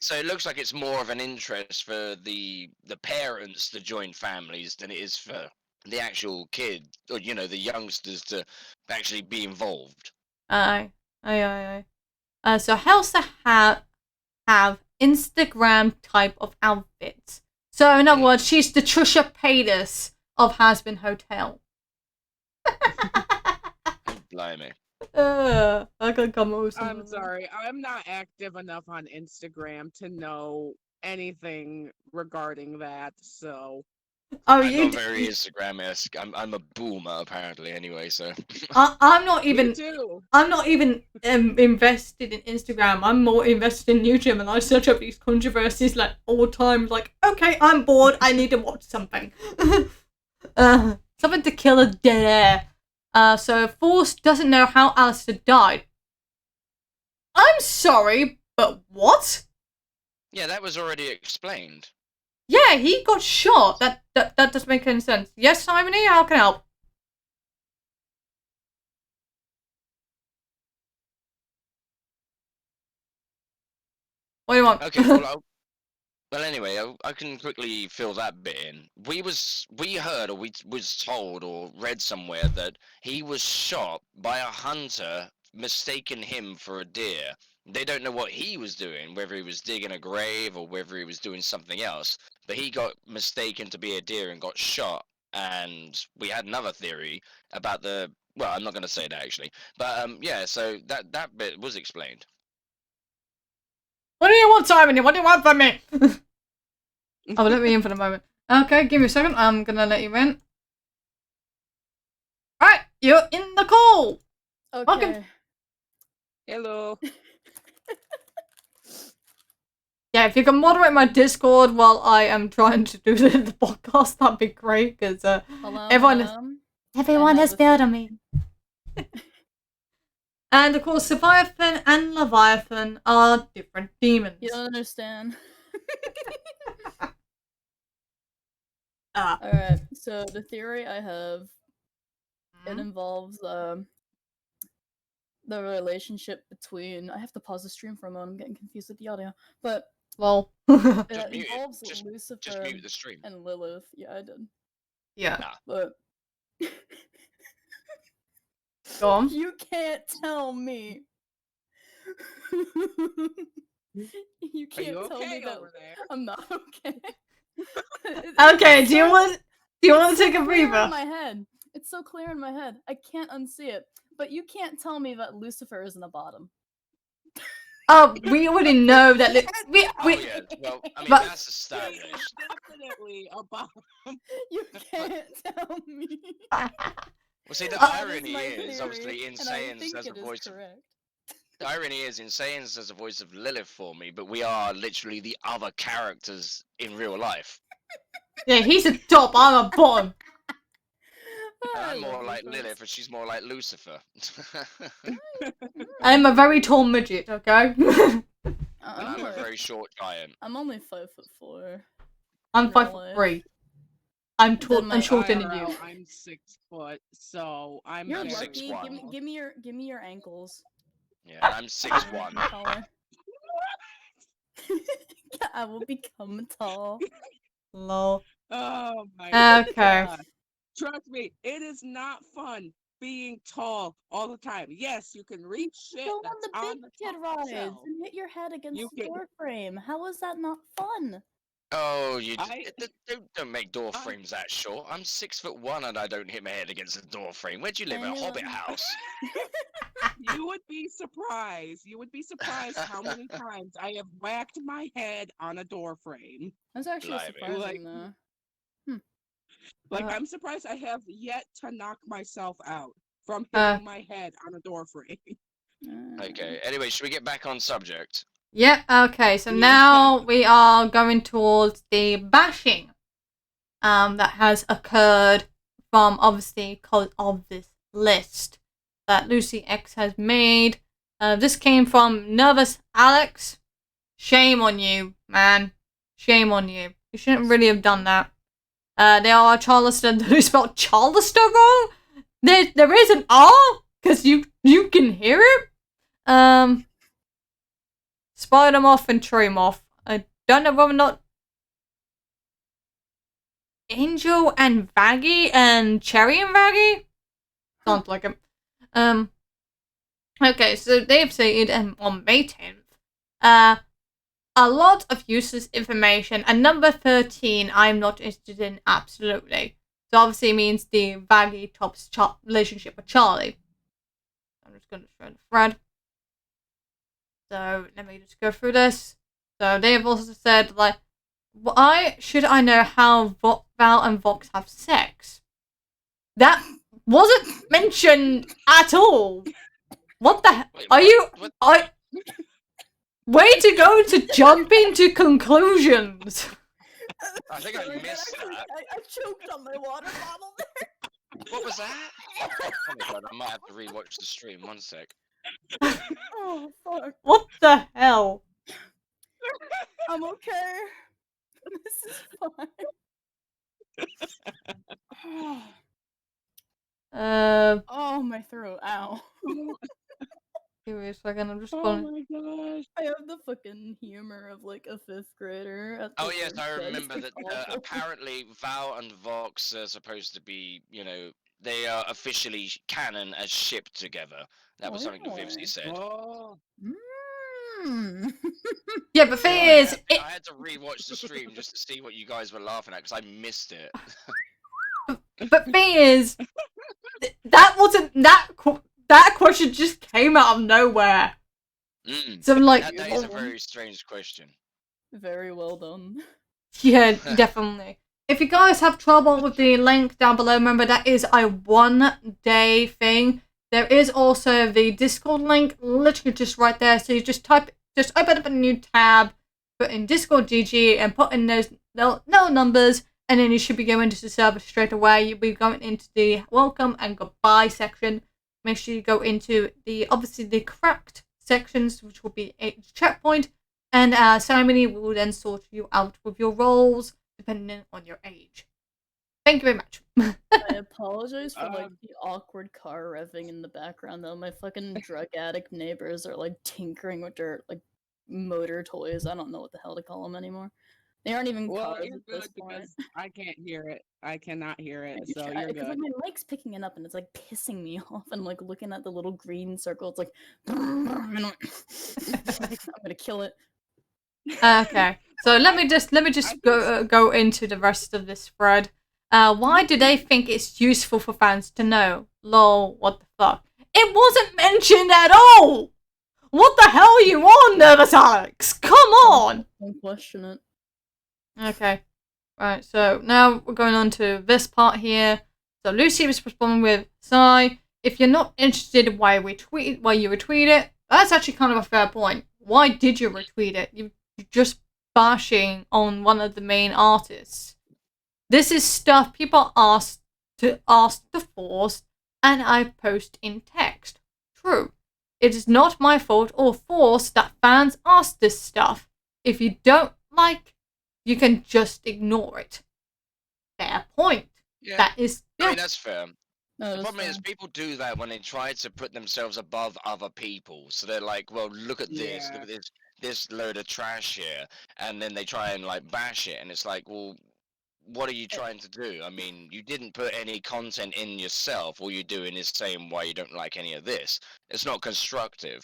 So it looks like it's more of an interest for the parents to join families than it is for the actual kid, or, you know, the youngsters to actually be involved. Aye. So Helsa have Instagram type of outfits. So in other words, she's the Trisha Paytas of Hazbin Hotel. Blimey. I could come over. I'm sorry, I'm not active enough on Instagram to know anything regarding that, so... I'm not very Instagram-esque. I'm a boomer, apparently, anyway, so... I'm not even... I'm not even invested in Instagram. I'm more invested in YouTube, and I search up these controversies, like, all the time. Like, okay, I'm bored, I need to watch something. Something to kill a dead air. So Force doesn't know how Alistair died. I'm sorry, but what? Yeah, that was already explained. Yeah, he got shot. That doesn't make any sense. Yes, Simony, how can I help? What do you want? Okay, well, anyway, I can quickly fill that bit in. We heard, or we was told, or read somewhere that he was shot by a hunter, mistaking him for a deer. They don't know what he was doing, whether he was digging a grave or whether he was doing something else. But he got mistaken to be a deer and got shot. And we had another theory about well, I'm not going to say that actually. But yeah, so that bit was explained. What do you want, Simon? What do you want from me? Oh, let me in for the moment. Okay, give me a second. I'm gonna let you in. Alright, you're in the call. Okay. Welcome. Hello. Yeah, if you can moderate my Discord while I am trying to do the podcast, that'd be great, because everyone has bailed on me. And of course, Survivin and Leviathan are different demons. You don't understand. Ah. Alright, so the theory I have, it involves the relationship between... I have to pause the stream for a moment, I'm getting confused with the audio. But, well, it involves Lucifer just mute the stream. And Lilith. Yeah, I did. Yeah. Nah. But... Go on. You can't tell me. You can't tell me that I'm not okay. Okay, do you want to take a breather? In my head. It's so clear in my head. I can't unsee it. But you can't tell me that Lucifer isn't a bottom. Oh, we already know that. Yeah. Well, I mean, that's established. Definitely a bottom. You can't tell me. Well, see, the irony is, obviously, Insane's as a voice of... The irony is, Insane's as a voice of Lilith for me, but we are literally the other characters in real life. Yeah, he's a top, I'm a bottom. I'm more like Lilith, and she's more like Lucifer. I'm a very tall midget, okay? and I'm a very short giant. I'm only 5'4". I'm Real 5'3". I'm tall. Then I'm my shorter than IRL, you. I'm 6 foot, so I'm You're I'm very lucky. 6'1". tall. Give me your ankles. Yeah, and I'm I'll 6'1". become taller. I will become tall. Lol. Oh my Okay. god. Trust me, it is not fun being tall all the time. Yes, you can reach shit Go on that's the big on the kid top rides shelf. and hit your head against You the can door frame. How is that not fun? Oh, I don't make door I frames that short. I'm 6'1" and I don't hit my head against a door frame. Where do you live? I A know. hobbit house? you would be surprised. You would be surprised how many times I have whacked my head on a door frame. That's actually Blimey. surprising, though. Like Uh, I'm surprised I have yet to knock myself out from Uh, hitting my head on a door frame. Okay. Anyway, should we get back on subject? yeah. Okay. So Yeah. now we are going towards the bashing. That has occurred from obviously because of this list that Lucy X has made. This came from Nervous Alex. Shame on you, man. Shame on you. You shouldn't really have done that. They are Charleston. Who spelled Charleston wrong? There is an R because you can hear it. Spider-Moth and Tree-Moth. I don't know whether or not Angel and Vaggie and Cherry and Vaggie? Sounds like him. Okay, so they've stated on May 10th, a lot of useless information, and number 13 I'm not interested in, absolutely. So obviously it means the Vaggie tops relationship with Charlie. I'm just going to show the thread. So let me just go through this. So they have also said, like, why should I know how Val and Vox have sex? That wasn't mentioned at all. What the hell? Wait, Are you... what? Way to go to jump into conclusions. I think I missed that. I choked on my water bottle there. What was that? Oh my god, I might have to rewatch the stream. 1 sec. Oh, fuck. What the hell? I'm okay. This is fine. Oh, my throat. Ow. Give me a second, I'm just Oh going. my gosh. I have the fucking humor of like a 5th grader. At the Oh yes, worst. I It's remember that. awful. Apparently, Val and Vox are supposed to be, they are officially canon as shipped together. That was something that Vivzie said. Oh. Mm. Yeah, but thing is, I had to rewatch the stream just to see what you guys were laughing at because I missed it. but thing is, that wasn't that question just came out of nowhere. So I'm like, that is a very strange question. Very well done. yeah, definitely. If you guys have trouble with the link down below, remember that is a 1-day thing. There is also the Discord link, literally just right there. So you just open up a new tab, put in Discord GG, and put in those no numbers, and then you should be going to the server straight away. You'll be going into the welcome and goodbye section. Make sure you go into obviously the correct sections, which will be age checkpoint, and Simony will then sort you out with your roles depending on your age. Thank you very much. I apologize for like the awkward car revving in the background though. My fucking drug addict neighbors are like tinkering with their like motor toys. I don't know what the hell to call them anymore. They aren't even cars You're at this good point. because I can't hear it. I cannot hear it, so Because you're good. like, my mic's picking it up and it's like pissing me off. And I'm like looking at the little green circle. It's like, I'm gonna kill it. Okay, so let me just go into the rest of this thread. Why do they think it's useful for fans to know? Lol, what the fuck? It wasn't mentioned at all! What the hell are you on, Nervous Alex? Come on! Don't question it. Okay, right, so now we're going on to this part here. So Lucy was responding with, Sigh, if you're not interested in why you retweet it, that's actually kind of a fair point. Why did you retweet it? You're just bashing on one of the main artists. This is stuff people ask to force, and I post in text. True. It is not my fault or force that fans ask this stuff. If you don't like, you can just ignore it. Fair point. Yeah. That is, I yeah. mean, that's fair. No, The that's problem is fine. people do that when they try to put themselves above other people. So they're like, well, look at this, look Yeah. at this load of trash here. And then they try and like bash it. And it's like, well, what are you trying to do? I mean, you didn't put any content in yourself. All you're doing is saying why you don't like any of this. It's not constructive.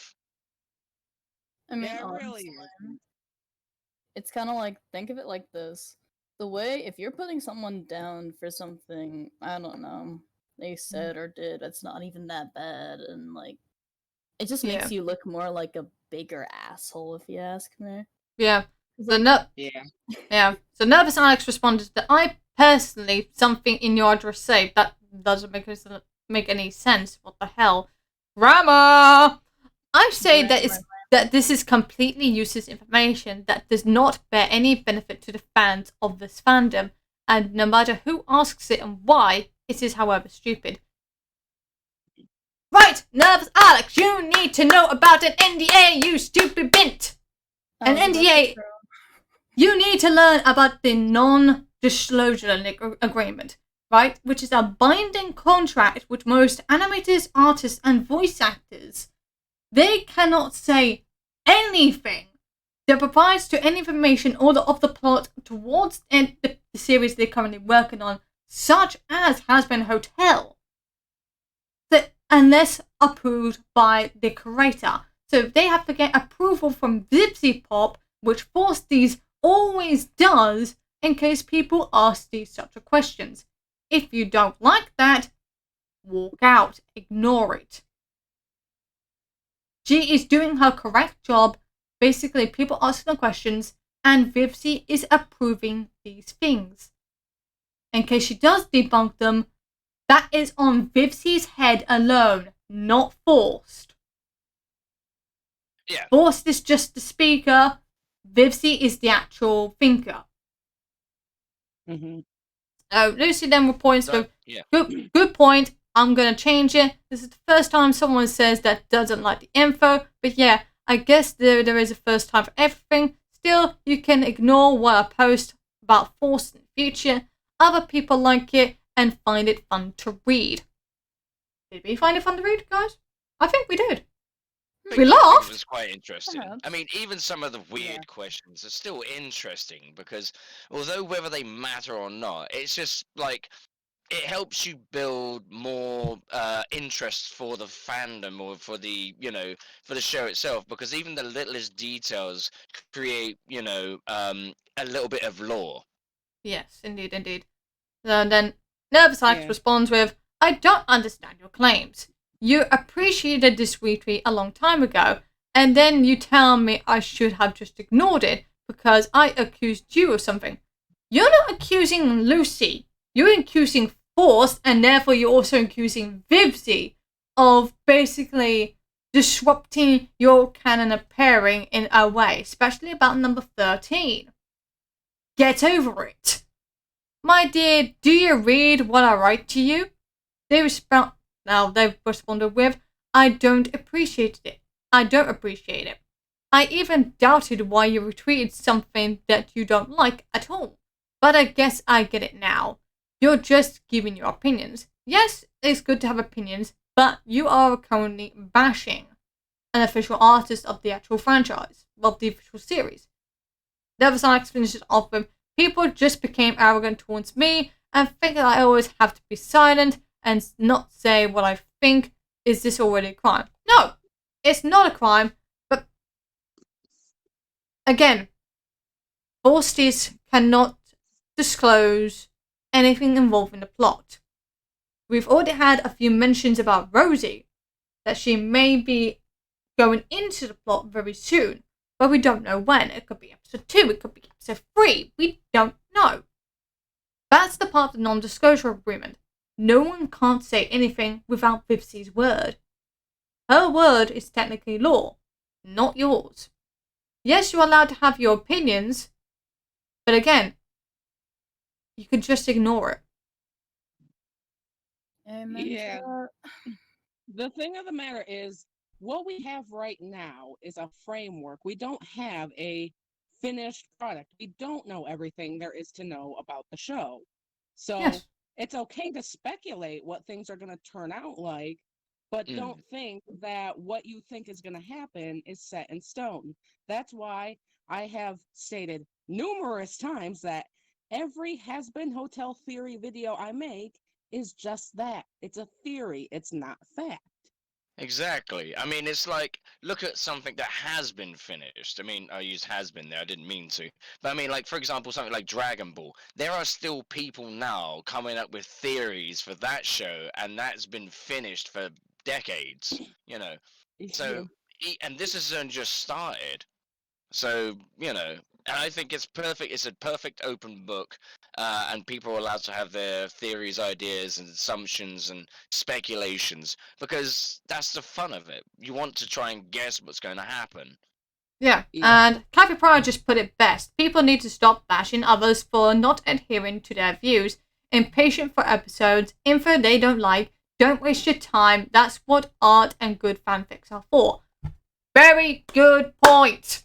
I mean, Yeah, it really honestly, is. it's kind of like, think of it like this. The way, if you're putting someone down for something, I don't know, they said or did, it's not even that bad, and like, it just Yeah. makes you look more like a bigger asshole, if you ask me. Yeah. It's like, Yeah. Yeah. So Nervous Alex responded that I personally, something in your address say that doesn't make any sense. What the hell? Grammar! I say that this is completely useless information that does not bear any benefit to the fans of this fandom, and no matter who asks it and why, it is however stupid. Right, Nervous Alex, you need to know about an NDA, you stupid bint! An NDA, you need to learn about the non-disclosure agreement, right? Which is a binding contract with most animators, artists, and voice actors. They cannot say anything that provides to any information or of the plot towards the series they're currently working on, such as Hazbin Hotel, unless approved by the creator. So they have to get approval from Vivziepop, which Force These always does in case people ask these such questions. If you don't like that, walk out, ignore it. She is doing her correct job. Basically, people asking the questions, and Vivzie is approving these things. In case she does debunk them, that is on Vivzie's head alone, not Forced. Yeah. Forced is just the speaker. Vivzie is the actual thinker. Mm-hmm. Lucy then points to, yeah. good point. I'm going to change it. This is the first time someone says that doesn't like the info. But yeah, I guess there is a first time for everything. Still, you can ignore what I post about Force in the future. Other people like it and find it fun to read. Did we find it fun to read, guys? I think we did. We laughed. It was quite interesting. Perhaps. I mean, even some of the weird questions are still interesting because although whether they matter or not, it's just like it helps you build more interest for the fandom or for the for the show itself, because even the littlest details create a little bit of lore. Yes, indeed. And then Nervous Alex responds with, I don't understand your claims. You appreciated this retweet a long time ago, and then you tell me I should have just ignored it because I accused you of something. You're not accusing Lucy. You're accusing Force, and therefore you're also accusing Vivzie of basically disrupting your canon of pairing in a way, especially about number 13. Get over it. My dear, do you read what I write to you? They've responded with, I don't appreciate it. I don't appreciate it. I even doubted why you retweeted something that you don't like at all. But I guess I get it now. You're just giving your opinions. Yes, it's good to have opinions, but you are currently bashing an official artist of the actual franchise, of the official series. Nervous Alex finishes off with, people just became arrogant towards me and think that I always have to be silent and not say what I think. Is this already a crime? No, it's not a crime, but again, Vorstis cannot disclose anything involving the plot. We've already had a few mentions about Rosie, that she may be going into the plot very soon, but we don't know when. It could be episode 2, it could be episode 3, we don't know. That's the part of the non-disclosure agreement. No one can't say anything without Vivzie's word. Her word is technically law, not yours. Yes, you're allowed to have your opinions, but again, you can just ignore it. Amen. Yeah. The thing of the matter is, what we have right now is a framework. We don't have a finished product. We don't know everything there is to know about the show. So Yes. it's okay to speculate what things are going to turn out like, but Mm. don't think that what you think is going to happen is set in stone. That's why I have stated numerous times that every Hazbin Hotel theory video I make is just that. It's a theory, it's not fact. Exactly. I mean, it's like, look at something that has been finished. I mean, I used has been there, I didn't mean to. But I mean, like, for example, something like Dragon Ball. There are still people now coming up with theories for that show, and that's been finished for decades, you know. Yeah. So, and this has only just started. So, and I think it's perfect. It's a perfect open book, and people are allowed to have their theories, ideas, and assumptions and speculations because that's the fun of it. You want to try and guess what's going to happen. Yeah, Yeah. and Kathy Pryor just put it best. People need to stop bashing others for not adhering to their views. Impatient for episodes, info they don't like. Don't waste your time. That's what art and good fanfics are for. Very good point.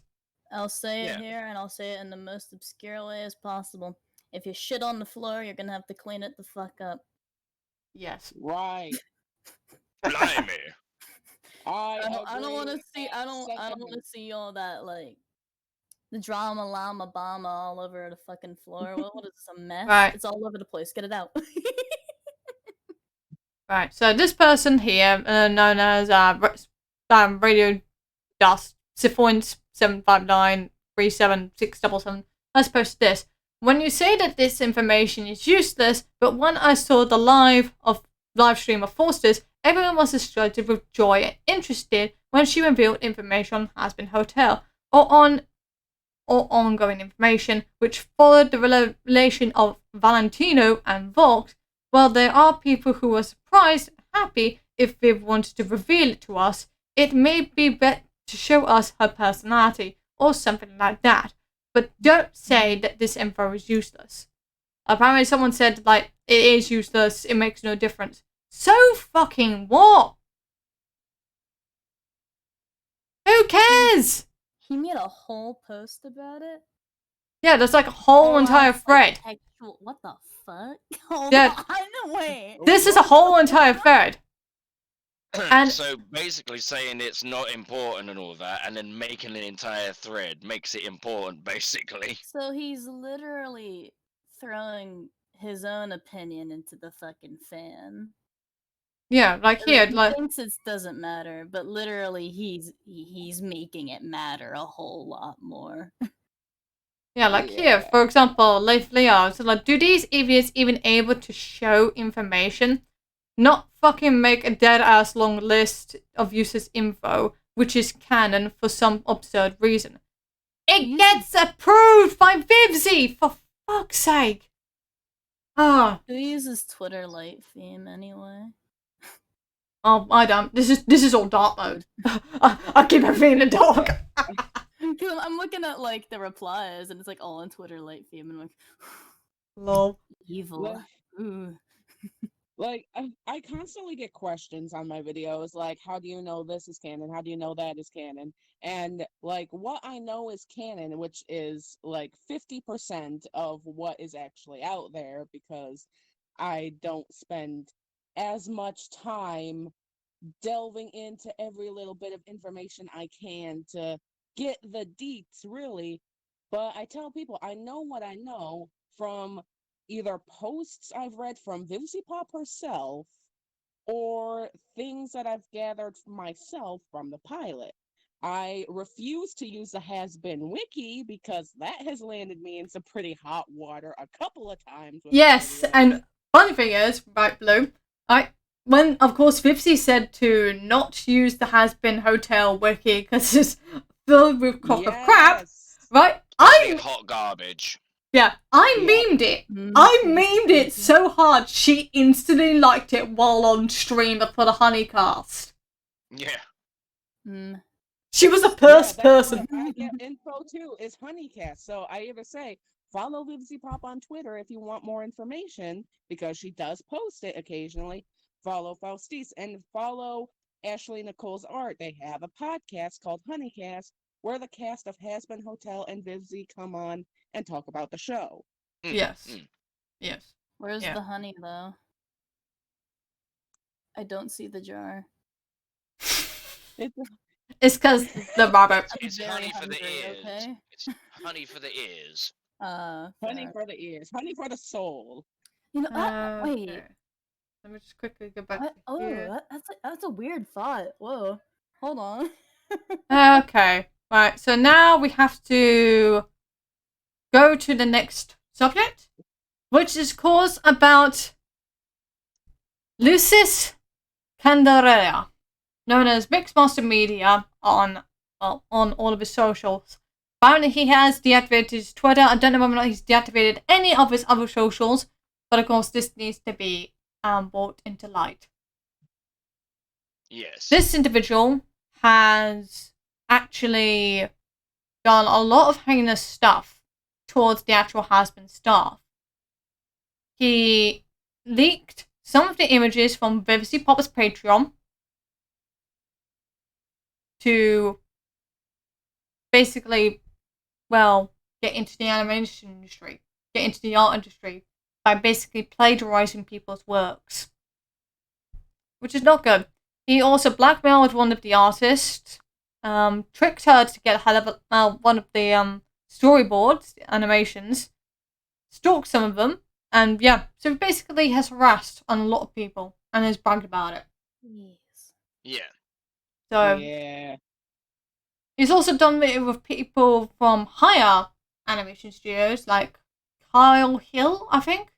I'll say it Yeah. here, and I'll say it in the most obscure way as possible. If you shit on the floor, you're gonna have to clean it the fuck up. Yes. Right. Blimey. I don't want to agree see. I don't want secondly. to see all that like the drama llama bomba all over the fucking floor. What is this, a mess? Right. It's all over the place. Get it out. Right, so this person here, known as Radio Dust, Sifoint 759-37677, has posted this. When you say that this information is useless, but when I saw the live stream of Forster's, everyone was distracted with joy and interested when she revealed information on Hazbin Hotel, or ongoing information, which followed the revelation of Valentino and Vox. While there are people who were surprised and happy if Viv wanted to reveal it to us, it may be better to show us her personality or something like that. But don't say that this info is useless. Apparently someone said, like, it is useless, it makes no difference. So fucking what? Who cares? He made a whole post about it. Yeah, there's like a whole entire that's, thread. Like, what the fuck? Hold Yeah. on, wait. This is a whole entire thread. And so basically saying it's not important and all that, and then making an entire thread makes it important, basically. So he's literally throwing his own opinion into the fucking fan. yeah, like here, He like thinks it doesn't matter, but literally he's making it matter a whole lot more. yeah, like Yeah. here, for example, Leif Leo. So like, do these idiots even able to show information? Not fucking make a dead ass long list of useless info, which is canon for some absurd reason. It gets approved by Vivzie, for fuck's sake. Ah, Who uses Twitter Lite theme anyway? oh, I don't. This is all dark mode. I keep everything in the dark. Because I'm looking at like the replies and it's like all in Twitter Lite theme and I'm like, Lol. evil. Like, Ooh. like I constantly get questions on my videos like, how do you know this is canon? How do you know that is canon? And like what I know is canon, which is like 50% of what is actually out there, because I don't spend as much time delving into every little bit of information I can to get the deets, really. But I tell people I know what I know from either posts I've read from Vivziepop herself or things that I've gathered myself from the pilot. I refuse to use the Has-Been Wiki because that has landed me in some pretty hot water a couple of times. With Yes, videos. and funny thing is, right, Blue, when, of course, Vivzie said to not use the Has-Been Hotel wiki because it's filled with crock of crap, Yes. right? Complete hot garbage. Yeah, I Yeah. memed it. I memed it so hard, she instantly liked it while on stream for the Honeycast. Yeah. Mm. She was a Yeah, first that's person. what I get info too is Honeycast. So I either say follow Vivziepop on Twitter if you want more information because she does post it occasionally. Follow Faustis and follow Ashley Nicole's art. They have a podcast called Honeycast, where the cast of Hazbin Hotel and Vivzie come on and talk about the show. Yes. Yes. Where's Yeah. the honey, though? I don't see the jar. It's because the rabbit. It's very honey for the hungry, ears. okay? It's honey for the ears. Honey for the ears, honey for the soul. You know, wait. Okay. Let me just quickly go back What? to here. That's a weird thought. Whoa. Hold on. Okay. Right. So now we have to go to the next subject, which is course about Lucis Candarella, known as Mixmaster Media on all of his socials. Apparently he has deactivated his Twitter. I don't know whether or not he's deactivated any of his other socials, but of course this needs to be brought into light. Yes. This individual has actually done a lot of heinous stuff towards the actual Hazbin staff. He leaked some of the images from Vivziepop's Patreon to basically, well, get into the animation industry, get into the art industry by basically plagiarizing people's works, which is not good. He also blackmailed one of the artists, tricked her to get one of the storyboards, the animations, stalked some of them, and yeah, so he basically has harassed on a lot of people and has bragged about it. Yes. Yeah. So Yeah. he's also done it with people from higher animation studios, like Kyle Hill, I think.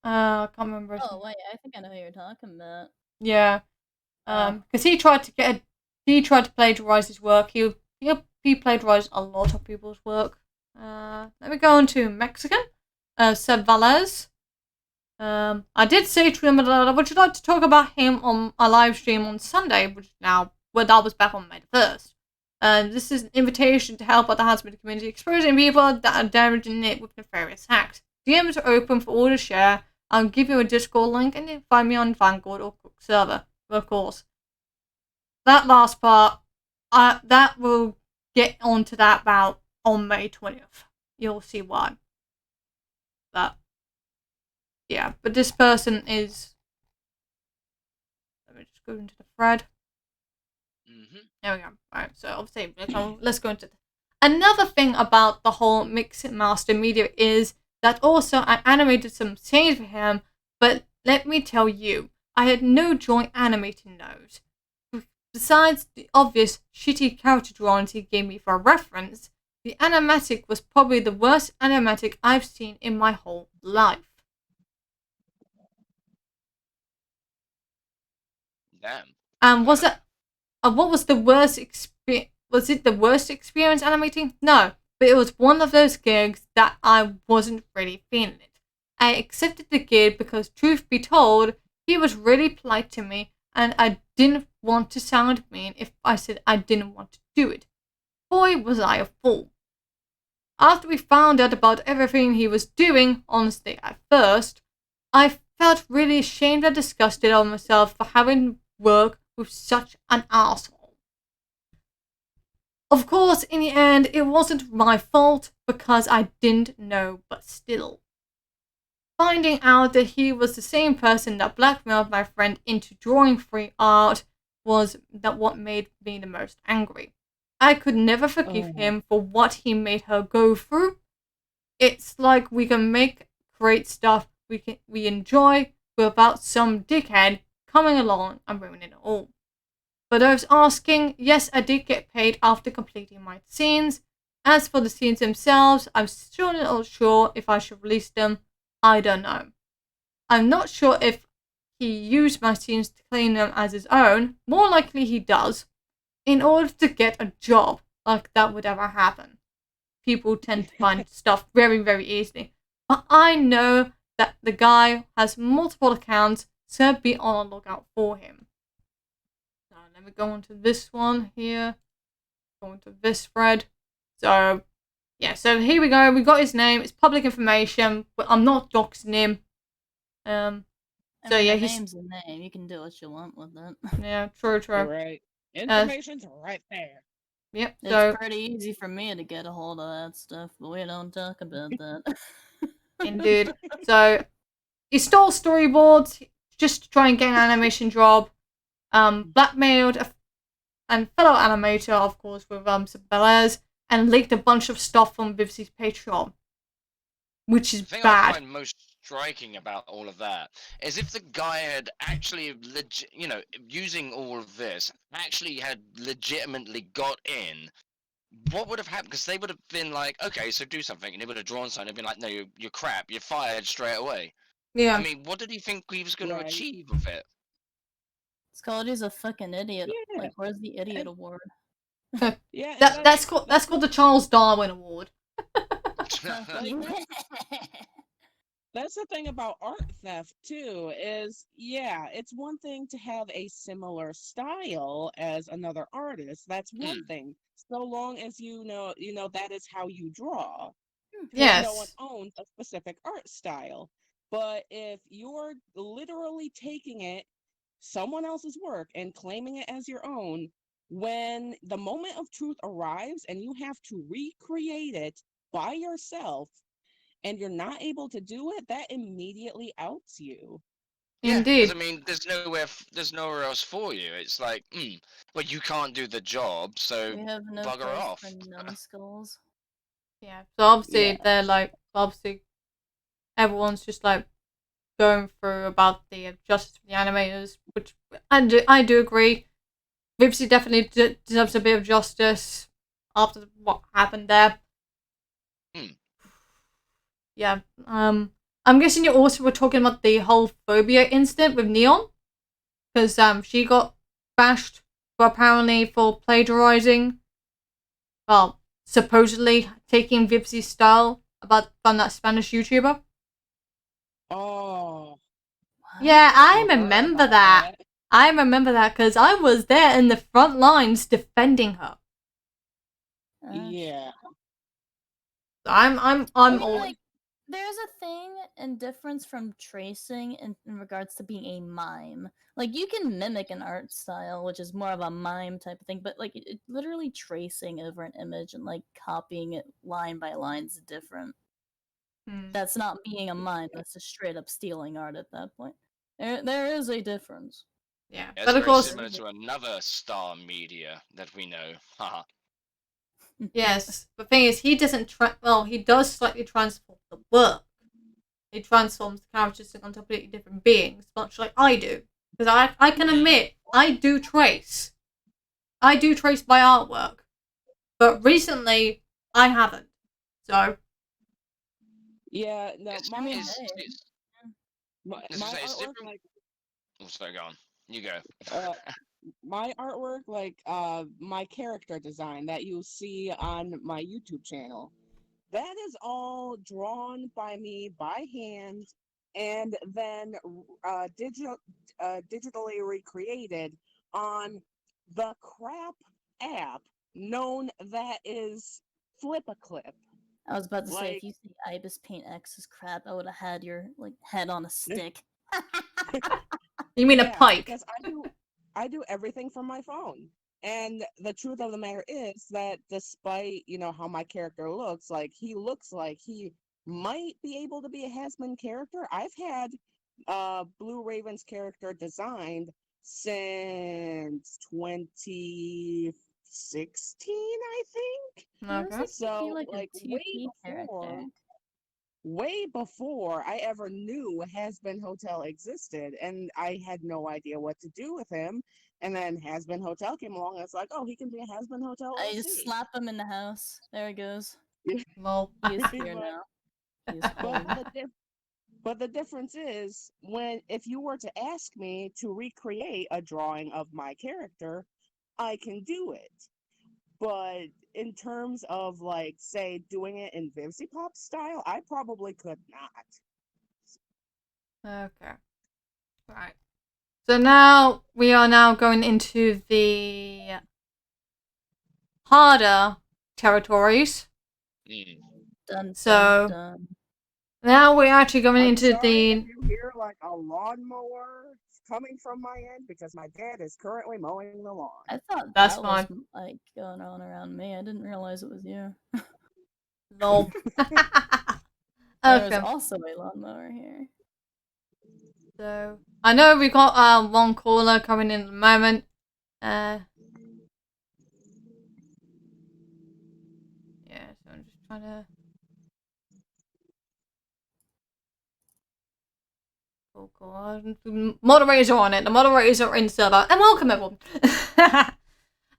I can't remember his name. Oh wait, I think I know who you're talking about. Yeah. Because he tried to plagiarize his work. He plagiarized a lot of people's work. Let me go on to Mexican. Seb Valles. I did say to him that I would like to talk about him on a live stream on Sunday, that was back on May 1st. This is an invitation to help out the Hazbin community, exposing people that are damaging it with nefarious hacks. DMs are open for all to share. I'll give you a Discord link and you find me on Vanguard or Cook server. Of course. That last part, that will get onto that about on May 20th. You'll see why. But yeah, but this person is. Let me just go into the thread. There we go. Alright, so obviously, let's go into this. Another thing about the whole Mixmaster Media is that also I animated some scenes for him, but let me tell you, I had no joy animating those. Besides the obvious shitty character drawings he gave me for reference, the animatic was probably the worst animatic I've seen in my whole life. Damn. And was it? What was the worst experience? Was it the worst experience animating? No, but it was one of those gigs that I wasn't really feeling it. I accepted the gig because, truth be told, he was really polite to me, and I didn't want to sound mean if I said I didn't want to do it. Boy, was I a fool. After we found out about everything he was doing, honestly, at first, I felt really ashamed and disgusted of myself for having work with such an asshole. Of course, in the end, it wasn't my fault because I didn't know, but still. Finding out that he was the same person that blackmailed my friend into drawing free art was what made me the most angry. I could never forgive him for what he made her go through. It's like we can make great stuff we enjoy without some dickhead coming along and ruining it all. But I was asking, yes, I did get paid after completing my scenes. As for the scenes themselves, I'm still not sure if I should release them. I don't know. I'm not sure if he used my scenes to claim them as his own. More likely he does. In order to get a job, like that would ever happen. People tend to find stuff very, very easily. But I know that the guy has multiple accounts, so be on the lookout for him. Now, let me go on to this one here. Go into this thread. So, yeah, so here we go. We got his name. It's public information, but I'm not doxing him. I So mean, yeah, a he's name's a name. You can do what you want with it. yeah, true. You're right. Information's right there. Yep. It's So pretty easy for me to get a hold of that stuff, but we don't talk about that. indeed. So he stole storyboards just to try and get an animation job. Blackmailed and fellow animator, of course, with some Belair's, and leaked a bunch of stuff from Vivzi's Patreon, which is The thing I bad. find most striking about all of that is if the guy had actually using all of this, actually had legitimately got in, what would have happened? Because they would have been like, okay, so do something, and he would have drawn something and been like, no, you're crap, you're fired straight away. Yeah. I mean, what did he think he was going to Right. achieve with it? It's called he's a fucking idiot. Yeah. Like, where's the idiot award? Yeah, and That's called the Charles Darwin Award. that's the thing about art theft too, is it's one thing to have a similar style as another artist. That's one thing. So long as you know that is how you draw. Because no one Yes. owns a specific art style. But if you're literally taking it, someone else's work, and claiming it as your own, when the moment of truth arrives and you have to recreate it by yourself and you're not able to do it, that immediately outs you. Yeah, because I Indeed. mean, there's nowhere else for you. It's like, well, you can't do the job, so We have no bugger place off. for numbskulls. Yeah. So obviously Yeah. they're like everyone's just like going through about the justice for the animators, which I do agree. Vivzi definitely deserves a bit of justice after what happened there. Yeah. I'm guessing you also were talking about the whole phobia incident with Neon, because she got bashed for apparently for plagiarizing. Well, supposedly taking Vivzi's style from that Spanish YouTuber. Oh, Yeah, I I heard remember about that. that. I remember that because I was there in the front lines defending her. Yeah. So I'm I mean, all. like, there's a thing and difference from tracing in regards to being a mime. Like, you can mimic an art style, which is more of a mime type of thing, but like, literally tracing over an image and like copying it line by line is different. That's not being a mime. That's just straight up stealing art at that point. There is a difference. Yeah, It's but of very course, similar to another star media that we know. Haha. yes. The thing is, he doesn't. He does slightly transform the work. He transforms the characters into completely different beings, much like I do. Because I can admit, I do trace. I do trace my artwork, but recently I haven't. So Yeah, no, It's, my it's, artwork, it's, my, it's, my it's artwork, different. like, Oh, sorry, go on. You go. uh, my artwork, like, my character design that you see on my YouTube channel, that is all drawn by me by hand, and then digitally recreated on the crap app known that is Flip a Clip. I was about to say, if Like, you see Ibis Paint X's crap, I would have had your like head on a stick. you mean a yeah, pike? because I do everything from my phone. And the truth of the matter is that despite, how my character looks like he might be able to be a Hazbin character. I've had Blue Raven's character designed since 2016, I think. He looks Okay. like he'd be So, like like, a 2P character. way before I ever knew Hazbin Hotel existed, and I had no idea what to do with him. And then Hazbin Hotel came along, and it's like, oh, he can be a Hazbin Hotel I OC. just slap him in the house. There he goes. Well, He is Pretty here much. now. He is But home. but the difference is if you were to ask me to recreate a drawing of my character, I can do it. But in terms of, like, say, doing it in Vivziepop style, I probably could not. okay. Right. So now we are now going into the harder territories. Mm. Dun, So- dun, dun. now we're actually going I'm into sorry the. if you hear like a lawnmower coming from my end because my dad is currently mowing the lawn. I thought That's that was fine. like going on around me. I didn't realize it was you. Lol. There's Okay. also a lawnmower here. So I know we got one caller coming in at the moment. Yeah, so I'm just trying to. Oh god, the moderators are on it. The moderators are in the server, and welcome everyone.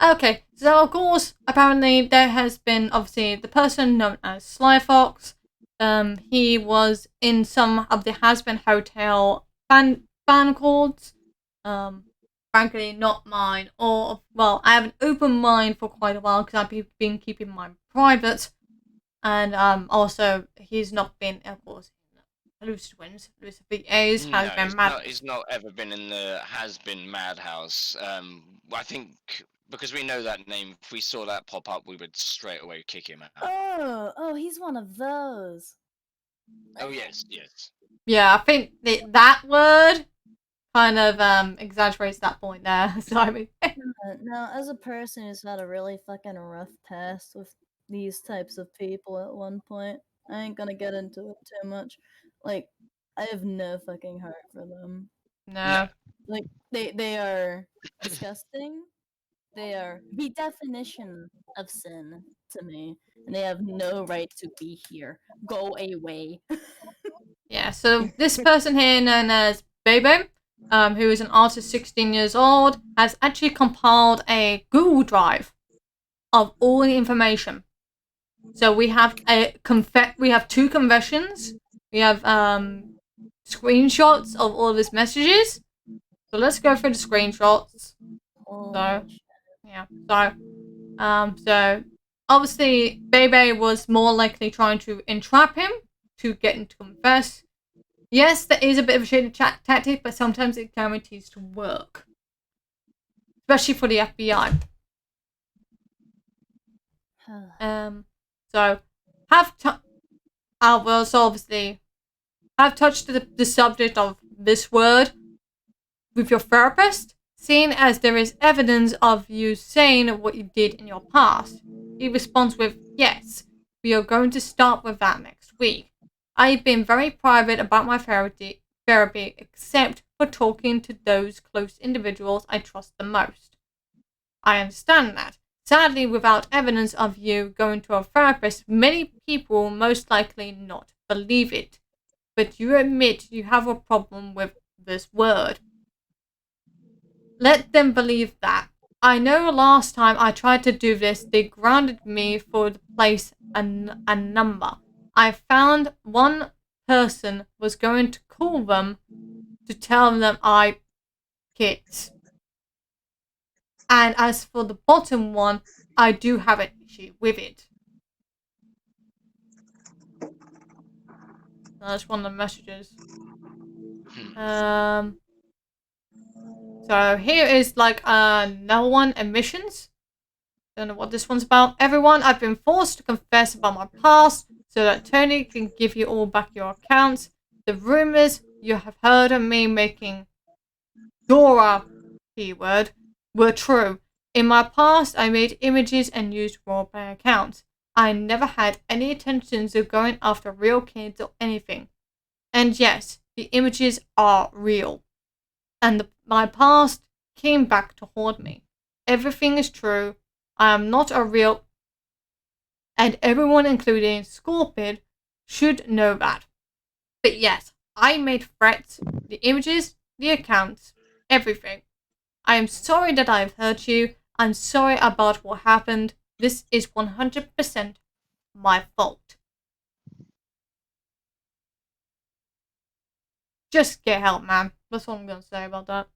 Okay, so of course, apparently there has been obviously the person known as Sly Fox. He was in some of the Hazbin Hotel fan calls. Frankly, not mine. Or well, I have an open mind for quite a while because I've been keeping mine private, and also he's not been, of course, Lucid Wins, Lucid VAs No, has been mad. he's not ever been in the has-been madhouse. I think because we know that name, if we saw that pop up, we would straight away kick him out. Oh, he's one of those. Oh yes. Yeah, I think that word kind of exaggerates that point there. Sorry. Now, as a person who's had a really fucking rough past with these types of people at one point, I ain't gonna get into it too much. Like, I have no fucking heart for them. No. Like, they are disgusting. They are the definition of sin to me, and they have no right to be here. Go away. Yeah, so this person here, known as Bebe, who is an artist 16 years old, has actually compiled a Google Drive of all the information. So we have we have 2 confessions. We have screenshots of all of his messages. So let's go through the screenshots. So yeah, so obviously Bebe was more likely trying to entrap him to get him to confess. Yes, there is a bit of a shady tactic, but sometimes it guarantees to work. Especially for the FBI. So obviously have touched the subject of this word with your therapist, seeing as there is evidence of you saying what you did in your past. He responds with, yes, we are going to start with that next week. I've been very private about my therapy, except for talking to those close individuals I trust the most. I understand that. Sadly, without evidence of you going to a therapist, many people will most likely not believe it. But you admit you have a problem with this word. Let them believe that. I know last time I tried to do this, they grounded me for the place a number. I found one person was going to call them to tell them I kids. And as for the bottom one, I do have an issue with it. That's one of the messages. So here is like another one, admissions. Don't know what this one's about. Everyone, I've been forced to confess about my past so that Tony can give you all back your accounts. The rumors you have heard of me making Dora keyword were true. In my past, I made images and used roleplay accounts. I never had any intentions of going after real kids or anything. And yes, the images are real. And my past came back to haunt me. Everything is true. I am not a real... And everyone, including Scorpion, should know that. But yes, I made threats, the images, the accounts, everything. I am sorry that I have hurt you. I'm sorry about what happened. This is 100% my fault. Just get help, man. That's all I'm going to say about that.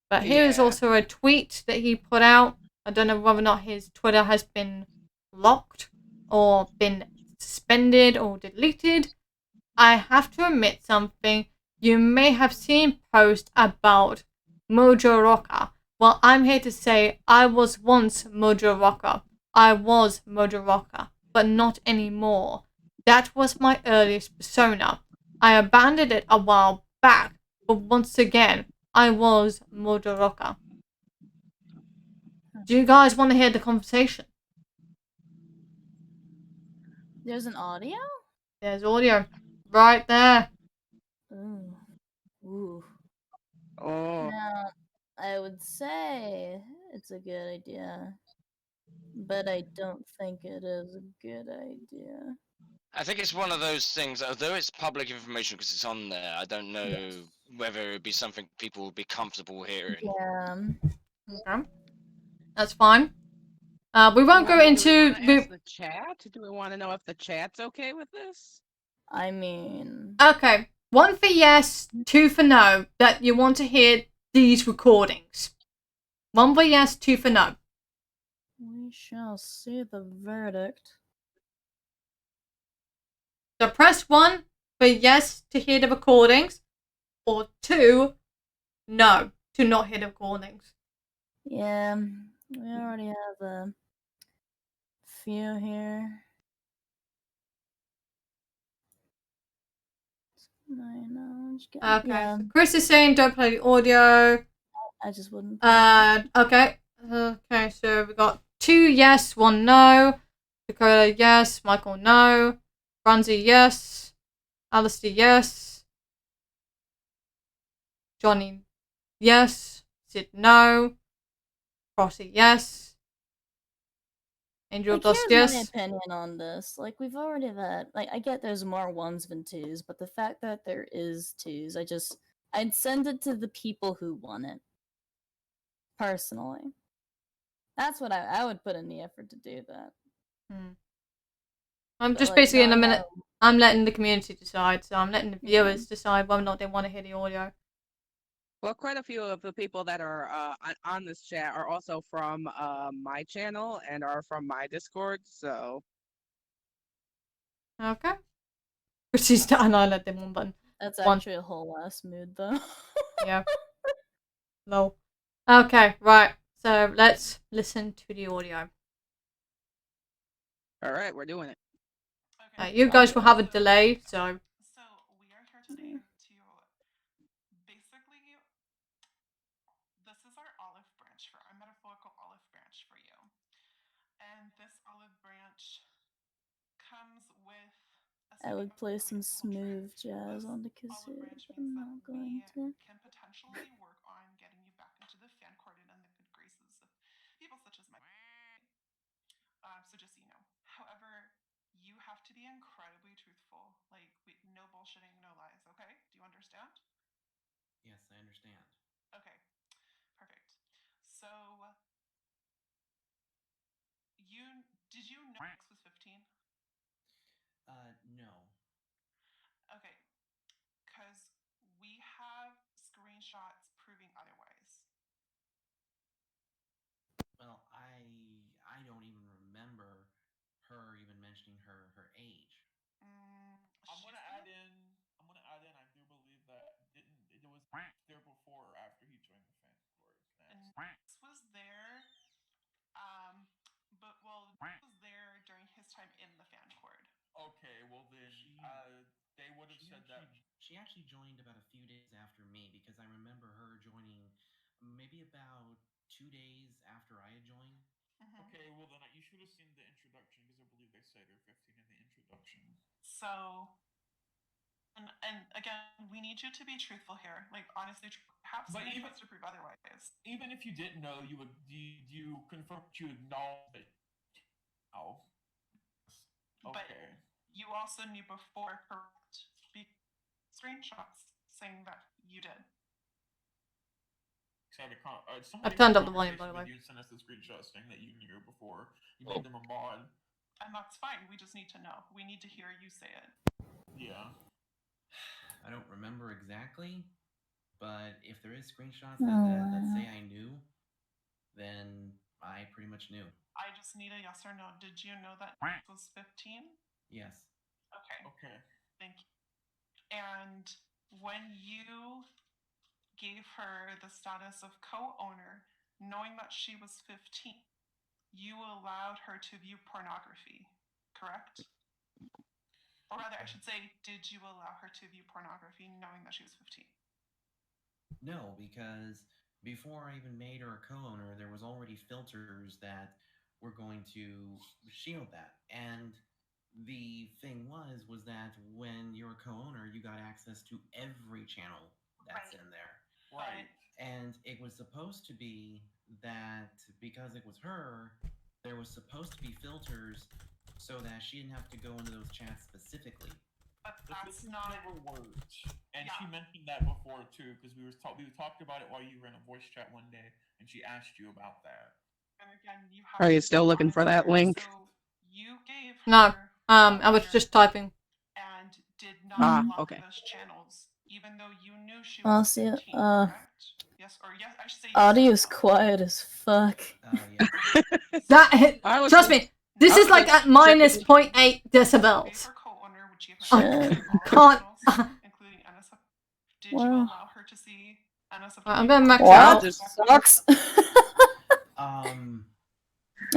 But here is also a tweet that he put out. I don't know whether or not his Twitter has been locked or been suspended or deleted. I have to admit something. You may have seen posts about Mojo Rocker. Well, I'm here to say I was once Mojo Rocker. I was Mojo Rocker, but not anymore. That was my earliest persona. I abandoned it a while back, but once again, I was Modoroka. Do you guys want to hear the conversation? There's an audio? There's audio right there. Ooh. Ooh. Oh. Now, I would say it's a good idea, but I don't think it is a good idea. I think it's one of those things, although it's public information because it's on there, I don't know whether it would be something people would be comfortable hearing. Yeah. Okay. That's fine. We won't go Do we into... want to ask the chat? Do we want to know if the chat's okay with this? I mean, Okay. 1 for yes, 2 for no, that you want to hear these recordings. 1 for yes, 2 for no. we shall see the verdict. So press 1 for yes to hear the recordings, or 2, no, to not hear the recordings. Yeah, we already have a few here. I know. Okay. Yeah, So Chris is saying don't play the audio. I just wouldn't. Okay. Okay, so we got 2 yes, 1 no. Dakota yes, Michael no. Franzi yes. Alistair yes. Johnny yes. Sid no. Frosty yes. Angel Like, Dust here's my yes. opinion on this. Like, we've already had, like, I get there's more ones than twos, but the fact that there is twos, I'd send it to the people who won it. Personally. That's what I would put in the effort to do that. I'm But, just like, basically in a no, minute. I'm letting the community decide, so I'm letting the Yeah. viewers decide whether or not they want to hear the audio. Well, quite a few of the people that are on this chat are also from my channel and are from my Discord, so... Okay. Chrissy's done. I let them one button. That's One. actually a whole ass mood, though. Yeah. No. Okay, right. So let's listen to the audio. All right, we're doing it. You guys will have a delay, so... So we are here today to basically, this is our olive branch, for our metaphorical olive branch for you. And this olive branch comes with a I would play some useful trick. smooth jazz This on the olive cassette, branch but means I'm that not going we to. can potentially work on getting you back into the fan court and in the good graces of people such as my. So just so you know. However, you have to be incredibly truthful. Like, no bullshitting, no lies. Okay? Do you understand? Yes, I understand. Okay, perfect. So, did you know X was 15? No. Okay, because we have screenshots proving otherwise. Well, I don't even remember her even mentioning her age. I'm gonna add in. I do believe that it was there before or after he joined the fan court. And X was there, but X was there during his time in the fan court. Okay, well then, they would have said that. She actually joined about a few days after me because I remember her joining maybe about 2 days after I had joined. Okay, well then you should have seen the introduction because I believe they said they're 15 in the introduction. So, and again, we need you to be truthful here. Like, honestly, have screenshots to prove otherwise. Even if you didn't know, you confirm that you acknowledge that. Oh. Okay. But you also knew before, correct? Screenshots saying that you did. I've turned up the volume, by the way. You sent us the screenshot saying that you knew before you made them a mod. And that's fine. We just need to know. We need to hear you say it. Yeah. I don't remember exactly, but if there is screenshots that say I knew, then I pretty much knew. I just need a yes or no. Did you know that X was 15? Yes. Okay. Okay. Thank you. And when you gave her the status of co-owner, knowing that she was 15, you allowed her to view pornography, correct? Or rather, I should say, did you allow her to view pornography knowing that she was 15? No, because before I even made her a co-owner, there was already filters that were going to shield that. And the thing was that when you're a co-owner, you got access to every channel that's in there. Right. And it was supposed to be that because it was her, there was supposed to be filters so that she didn't have to go into those chats specifically. But The that's filters not. never worked, and Yeah. she mentioned that before too, because we talked about it while you were in a voice chat one day, and she asked you about that. And again, you have. Are you to still be looking for honest that here. link? So you gave No. her I was just typing. and did not Ah, unlock okay. those channels, even though you knew she I'll was see it. 15, correct? Yes, or yes, I should say. Audio's quiet as fuck. Yeah. That I was trust just- me, this I is was like just at minus checking. 0.8 decibels. For co-owner, which you I can't. including NSF. Did Wow. you allow her to see NSF? I'm gonna max Wow. out. Just- Sucks. I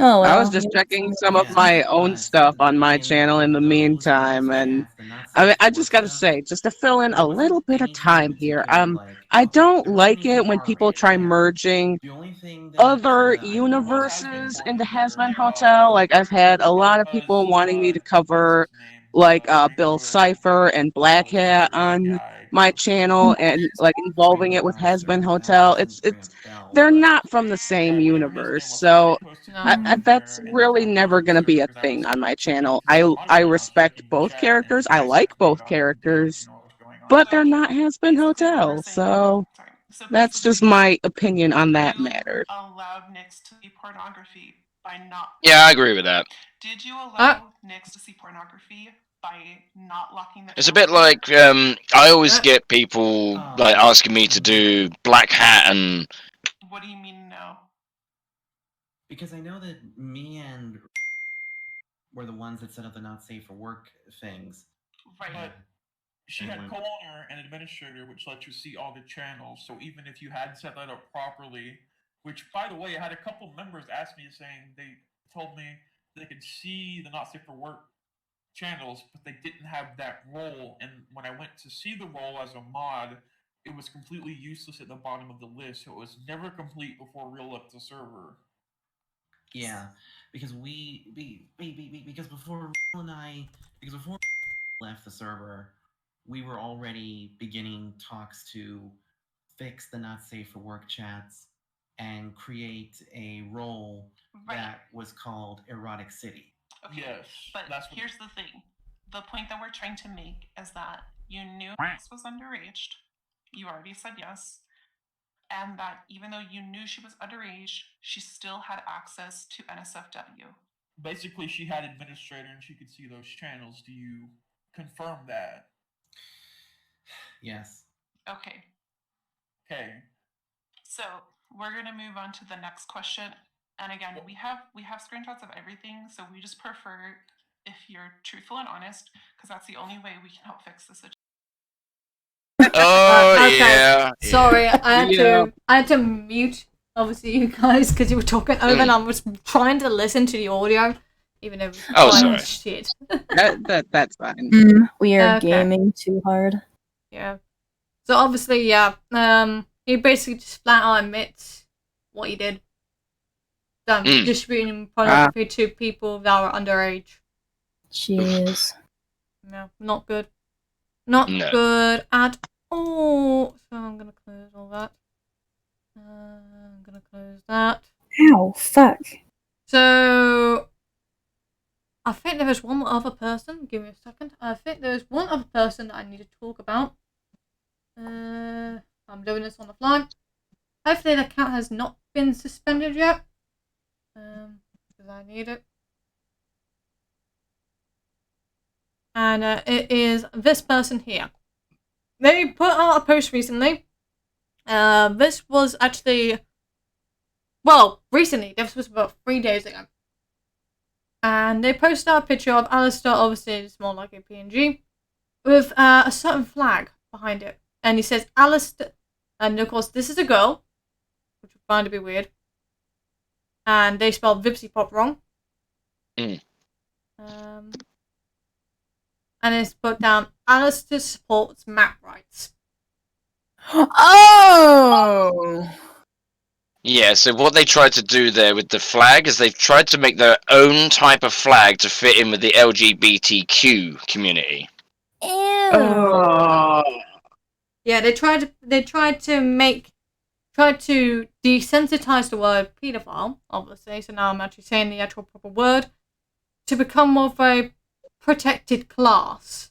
Oh well. was just checking some of Yeah, my own but stuff on my in channel in the those meantime, and chats, the not I mean, safe I for just work got to stuff, say, just to fill in there a wasn't little bit of anything time in here. particular, like, I don't there wasn't like it anything when people R-rated try in there. merging The only thing that other I universes Hazbin into told me Hazbin there, Hotel. Like, I've had a lot of because, people wanting me to what's cover, his name? like, Frank Bill Miller Cipher and Black was such a Hat great on guy my for channel, and like involving it with Remaster. Hazbin That Hotel. doesn't ring a bell, They're but not from the same Yeah, whatever his universe, name was. so Somebody posted No. his name that's there in the really forum never post gonna too, be a because I thing was on my checking, channel. because I on my channel I was respect checking the both chat, and characters. you I guys like texted me both about it and didn't characters, know what was going on. but they're not Hazbin Hotel. So that's just my opinion on that matter. Allowed Nix to see pornography by not. Yeah, I agree with that. Did you allow Nix to see pornography by not locking the? It's a bit like I always get people like asking me to do Black Hat and. What do you mean no? because I know that me and were the ones that set up the not safe for work things. Right. But she had co-owner and administrator, which lets you see all the channels. So even if you had set that up properly, which by the way, I had a couple members ask me saying they told me they could see the not safe for work channels, but they didn't have that role. And when I went to see the role as a mod, it was completely useless at the bottom of the list. So it was never complete before Real left the server. Yeah, because because before left the server, we were already beginning talks to fix the not safe for work chats and create a role that was called Erotic City. Okay. Yes, but here's the thing. The point that we're trying to make is that you knew Nix was underage. You already said yes. And that even though you knew she was underage, she still had access to NSFW. Basically, she had administrator and she could see those channels. Do you confirm that? Yes. Okay. Okay. So we're gonna move on to the next question. And again, we have screenshots of everything, so we just prefer if you're truthful and honest, because that's the only way we can help fix this situation. Oh Okay. yeah. Sorry, yeah. I had to mute obviously you guys because you were talking over and I was trying to listen to the audio, even though it was sorry. shit. That's fine. We are Okay. gaming too hard. Yeah. So obviously, yeah. He basically just flat out admits what he did. Distributing pornography to people that were underage. Jeez. No, not good. Not good at all. So I'm gonna close all that. I'm gonna close that. Ow, fuck. So I think there is one other person. Give me a second. I think there is one other person that I need to talk about. I'm doing this on the fly. Hopefully the account has not been suspended yet. Because I need it. And it is this person here. They put out a post recently. This was actually, well, recently. This was about 3 days ago. And they posted out a picture of Alistair, obviously it's more like a PNG, with a certain flag behind it. And he says Alistair, and of course this is a girl, which I find to be weird. And they spelled Vivziepop wrong. and it's put down Alistair supports map rights. Oh! Yeah, so what they tried to do there with the flag is they've tried to make their own type of flag to fit in with the LGBTQ community. Ew! Yeah, they tried to desensitize the word paedophile, obviously, so now I'm actually saying the actual proper word, to become more of a protected class.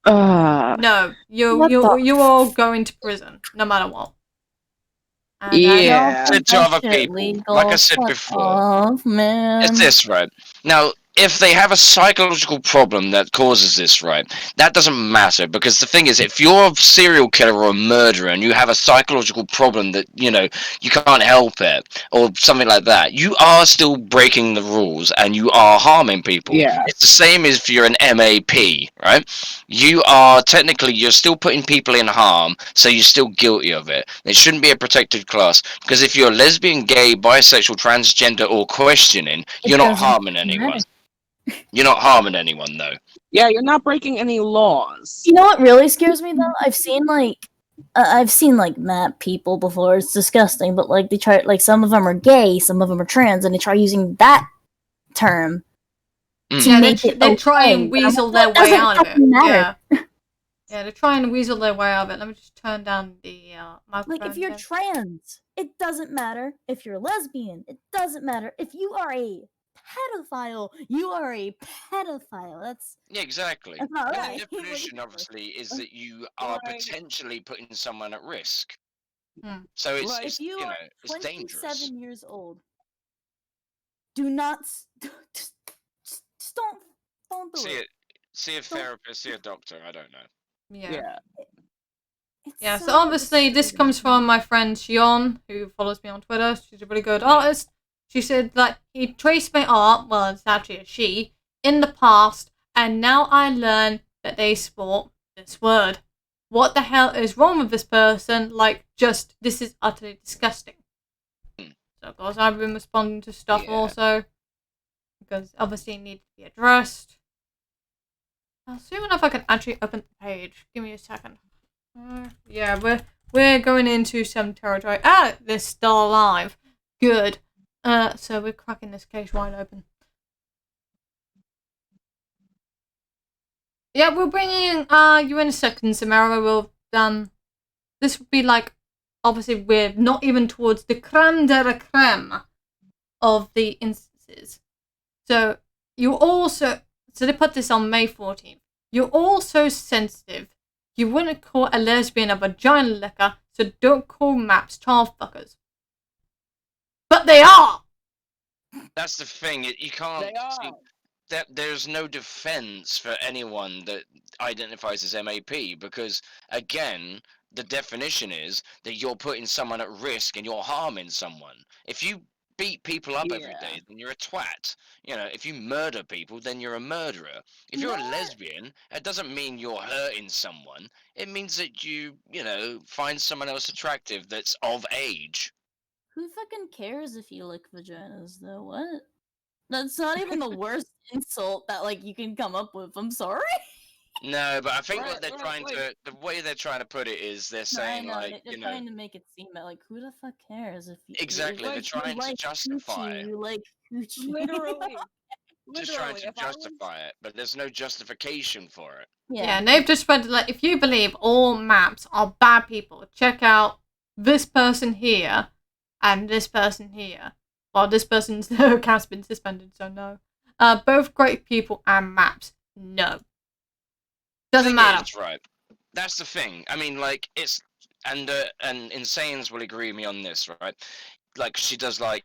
No, you're all going to prison, no matter what. And, Yeah. Said to other people, like I said before, it's this, right? Now, if they have a psychological problem that causes this, right, that doesn't matter, because the thing is, if you're a serial killer or a murderer and you have a psychological problem that, you know, you can't help it, or something like that, you are still breaking the rules and you are harming people. Yeah. It's the same as if you're an MAP, right? You are technically, you're still putting people in harm, so you're still guilty of it. It shouldn't be a protected class, because if you're lesbian, gay, bisexual, transgender, or questioning, you're not harming anyone. You're not harming anyone, though. Yeah, you're not breaking any laws. You know what really scares me though? I've seen map people before. It's disgusting, but like they try, like some of them are gay, some of them are trans, and they try using that term to yeah, make it they try and okay. weasel their way out of it. Yeah. Yeah, they're trying to weasel their way out of it. Let me just turn down the microphone. Like if you're trans, it doesn't matter. If you're lesbian, it doesn't matter. If you are a pedophile, you are a pedophile. That's Yeah, exactly. that's not And right. the definition, obviously, is that you are potentially putting someone at risk. So it's, Like, it's if you know, are it's dangerous. 27 years old, do not just don't do it. See a therapist, see a doctor. I don't know. Yeah. It's Yeah, so obviously this comes from my friend Shion, who follows me on Twitter. She's a really good artist. She said that he traced my art, well, it's actually a she, in the past, and now I learn that they sport this word. What the hell is wrong with this person? Like, just, this is utterly disgusting. So, of course, I've been responding to stuff also, because obviously it needs to be addressed. I'll see if I can actually open the page. Give me a second. Yeah, we're going into some territory. Ah, they're still alive. Good. So we're cracking this case wide open. Yeah, we'll bring in you in a second, Samara. We'll this would be like, obviously we're not even towards the creme de la creme of the instances. So they put this on May 14th. You're all so sensitive. You wouldn't call a lesbian a vagina licker, so don't call maps child fuckers. But they are! That's the thing. You can't see that there's no defense for anyone that identifies as MAP, because again, the definition is that you're putting someone at risk and you're harming someone. If you beat people up every day, then you're a twat. You know, if you murder people, then you're a murderer. If you're a lesbian, it doesn't mean you're hurting someone. It means that you know, find someone else attractive that's of age. Who fucking cares if you lick vaginas, though? What? That's not even the worst insult that, like, you can come up with. I'm sorry. No, but I think what they're the way they're trying to put it is they're saying, they're trying to make it seem that, like, who the fuck cares if you exactly, they're trying to justify it. You like coochie. Literally. Just trying to justify it, but there's no justification for it. Yeah, and they've just spread, like, if you believe all maps are bad people, check out this person here and this person here. Well, this person's account's been suspended, so no. Both great people and maps, no. Doesn't matter. That's right. That's the thing. I mean, like, it's and Insanes will agree with me on this, right? Like, she does like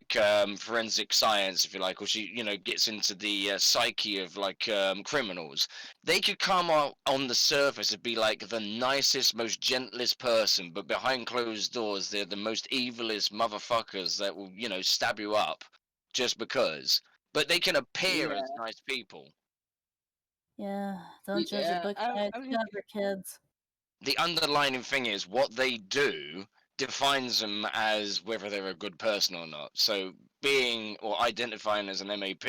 forensic science, if you like, or she, you know, gets into the psyche of like criminals. They could come out on the surface and be like the nicest, most gentlest person, but behind closed doors, they're the most evilest motherfuckers that will, you know, stab you up just because. But they can appear as nice people. Yeah, don't judge a book by its cover, kids. The underlining thing is what they do defines them as whether they're a good person or not. So being or identifying as an MAP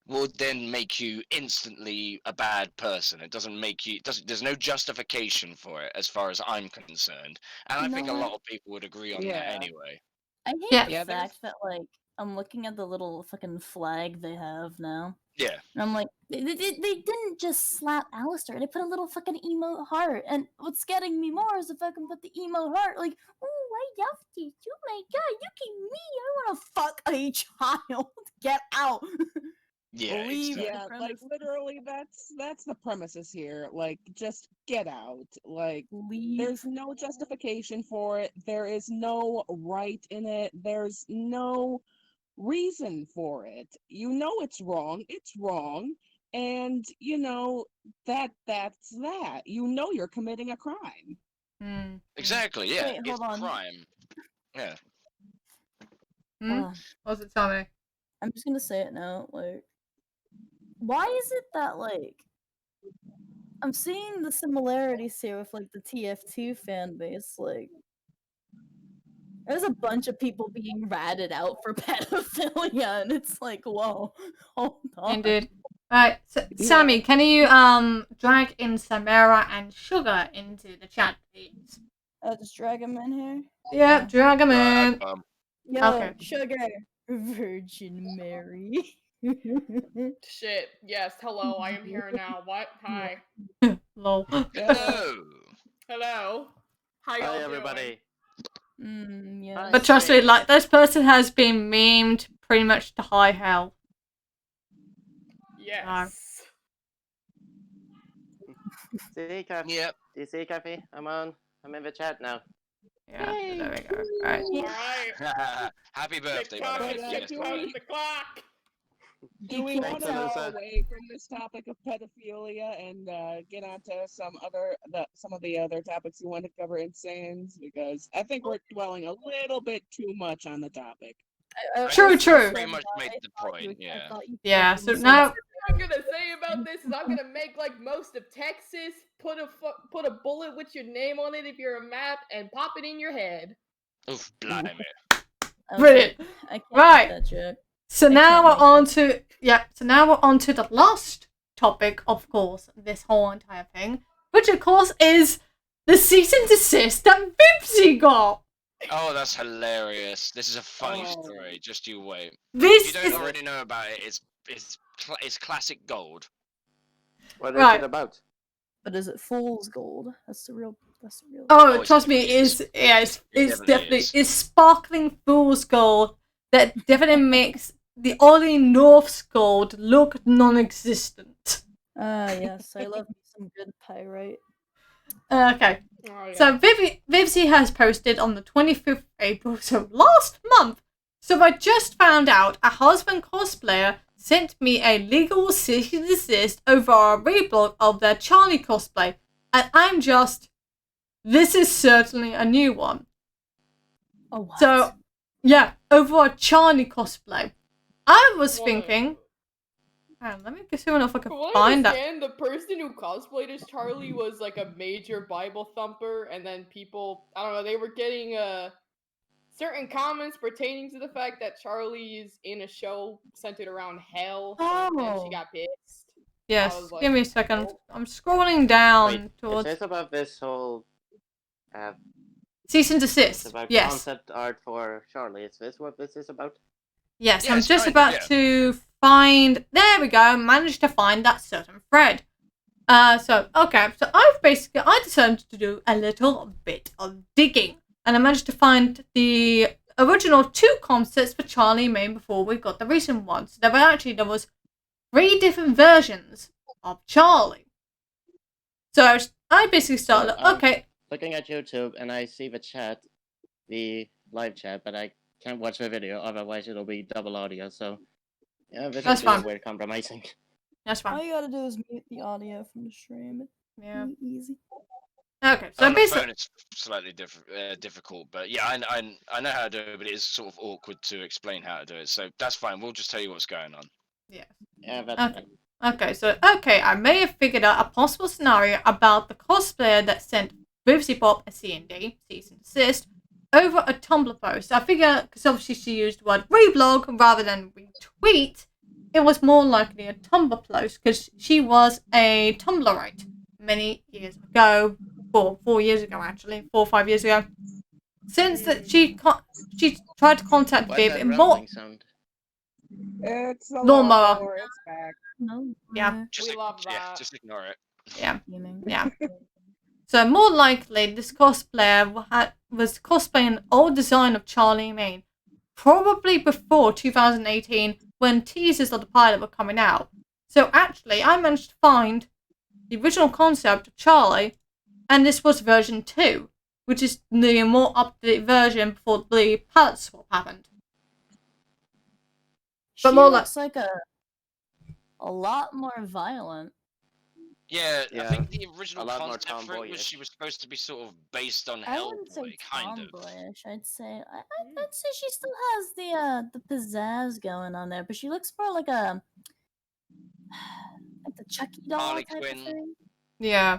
will then make you instantly a bad person. It doesn't make you. There's no justification for it, as far as I'm concerned. And I You know think a lot what? of people would agree on that Yeah. anyway. I hate Yeah. the Yeah, fact that, like, I'm looking at the little fucking flag they have now. Yeah. And I'm like, they didn't just slap Alistair. They put a little fucking emote heart. And what's getting me more is if I can put the emote heart, like, oh, I love this. Oh my god, look at me. I want to fuck a child. Get out. Yeah. Leave Exactly. the yeah, like premise. literally, that's the premises here. Like, just get out. Like, Leave. there's no justification for it. There is no right in it. There's no reason for it. You know it's wrong. It's wrong. And you know that's that. You know you're committing a crime. Mm. Exactly. Yeah. Wait, It's hold on. crime. Yeah. Mm. What's it, Tommy? I'm just gonna say it now. Like, why is it that, like, I'm seeing the similarities here with, like, the TF2 fan base. Like, there's a bunch of people being ratted out for pedophilia, and it's like, whoa, hold on. Indeed. Right, so, Yeah. Sammy, can you drag in Samara and Sugar into the chat, please? Just drag him in here. Yep, drag them in. Yo, Okay. Sugar, Virgin Mary. Shit. Yes. Hello. I am here now. What? Hi. Lol. Hello. Hello. How y'all Hi doing? everybody. Yeah. But trust me, like, this person has been memed pretty much to high hell. Yes. See, Kathy? Yep. Do you see, Kathy? I'm in the chat now. Yeah, so there we go. Right. All right. Happy birthday, by TikTok the way. is But, Yes, do TikTok we- is the clock. Do we keep want to it go inside. away from this topic of pedophilia and get onto some of the other topics you want to cover in Sans? Because I think we're dwelling a little bit too much on the topic. True, true. Pretty much made the point, yeah. Yeah, so now... What I'm gonna say about this is I'm gonna make like most of Texas. Put a bullet with your name on it if you're a map, and pop it in your head. Oof, blimey. Brilliant. I can't Right. make that joke. So I now can't we're make on that. to so now we're on to the last topic, of course, this whole entire thing, which of course is the cease and desist that Vivzie got. Oh, that's hilarious. This is a funny Oh. story. Just you wait. This If you is don't already know about it, it's classic gold. What is Right. it about? But is it fool's gold? That's the real. oh, it trust me, definitely is. it's It definitely definitely is. it's sparkling fool's gold that definitely makes the Ollie North's gold look non-existent. Ah, yes, I love me some good pyrite. Okay. Oh, yeah. So Vivzie has posted on the 25th of April, so last month. So I just found out a Hazbin cosplayer sent me a legal cease and desist over a reblog of their Charlie cosplay. And I'm just, this is certainly a new one. Oh, what? So, yeah, over a Charlie cosplay. I was Well, thinking, let me see if I can From what I find that. understand, the person who cosplayed as Charlie was like a major Bible thumper, and then people, I don't know, they were getting certain comments pertaining to the fact that Charlie is in a show centered around hell, and Oh. she got pissed. Yes, was like, give me a second. oh. I'm scrolling down Wait, is towards this about this whole cease and it's desist. about Yes. concept art for Charlie? Is this what this is about? Yes, I'm Yes, just kind of, about yeah. to find. There we go. Managed to find that certain thread. So I decided to do a little bit of digging, and I managed to find the original 2 concepts for Charlie made before we got the recent ones. There was 3 different versions of Charlie. So I basically started. I'm Okay, looking at YouTube and I see the chat, the live chat, but I can't watch the video, otherwise it'll be double audio. So yeah, this That's is really fine. weird compromising. that's All fine. you gotta do is mute the audio from the stream. It's Yeah. really easy. Okay, so On the basically. phone, it's slightly difficult, but yeah, I know how to do it, but it is sort of awkward to explain how to do it. So that's fine. We'll just tell you what's going on. Yeah, that's Okay. fine. Okay, I may have figured out a possible scenario about the cosplayer that sent Vivziepop a C&D, cease and desist, over a Tumblr post. I figure, because obviously she used the word reblog rather than retweet, it was more likely a Tumblr post, because she was a Tumblrite many years ago. 4 years ago, actually. 4 or 5 years ago. Since that she tried to contact What's Viv that in more rumbling sound? It's a lawnmower. lawnmower. It's back. No. Yeah. We love that. Just ignore it. Yeah. Fuming. Yeah. So more likely, this cosplayer was cosplaying an old design of Charlie Main, probably before 2018, when teasers of the pilot were coming out. So actually, I managed to find the original concept of Charlie, and this was version 2, which is the more up-to-date version before the palette swap happened. She more looks like a lot more violent. Yeah, I Yeah, think the a original lot more concept for it was tomboyish. she was supposed to be sort of based on I wouldn't say Hellboy, kind of. tomboyish. I'd say she still has the pizzazz going on there, but she looks more like a like the Chucky doll Harley type Quinn. of thing. Yeah.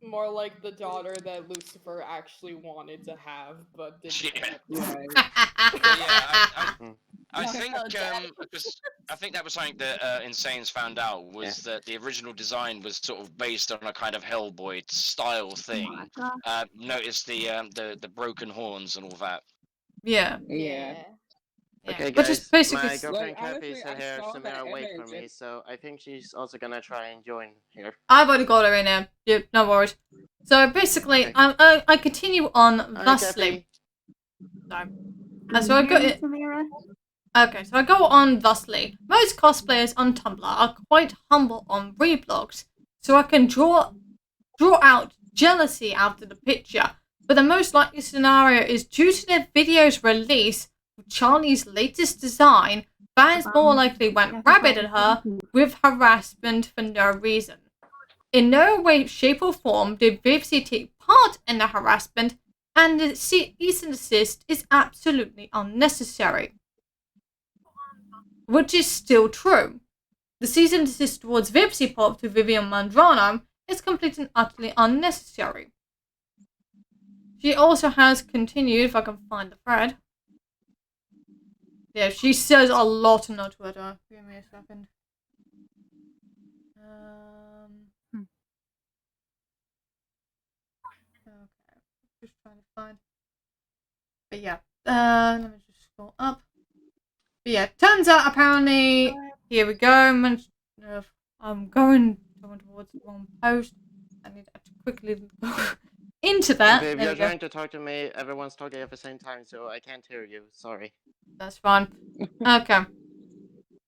More like the daughter that Lucifer actually wanted to have, but didn't. Yeah. Right. Yeah, I Talk think about that. because I think that was something that Insane's found out was that the original design was sort of based on a kind of Hellboy style thing. Notice the broken horns and all that. Yeah. Yeah. Okay, But just guys, basically, my girlfriend Like, honestly, Kathy said I here, saw that Samira, wait for image me, and- so I think she's also gonna try and join here. I've already got her in there. Yeah, no worries. So basically, Okay. I continue on Hi, thusly. Kathy. So I go. Okay, so I go on thusly. Most cosplayers on Tumblr are quite humble on reblogs, so I can draw out jealousy after the picture. But the most likely scenario is due to the video's release of Charlie's latest design, fans more likely went rabid at her with harassment for no reason. In no way, shape, or form did Vivzie take part in the harassment, and the cease and desist is absolutely unnecessary. Which is still true. The cease and desist towards Vivziepop to Vivian Mandrano is completely and utterly unnecessary. She also has continued, if I can find the thread. Yeah, she says a lot on her Twitter. Give me a second. Okay, just trying to find. But yeah, let me just scroll up. But yeah, turns out apparently, here we go. I'm going towards the wrong post. I need to quickly go into that. Okay, if There you're we go. trying to talk to me, everyone's talking at the same time, so I can't hear you. Sorry. That's fine. Okay.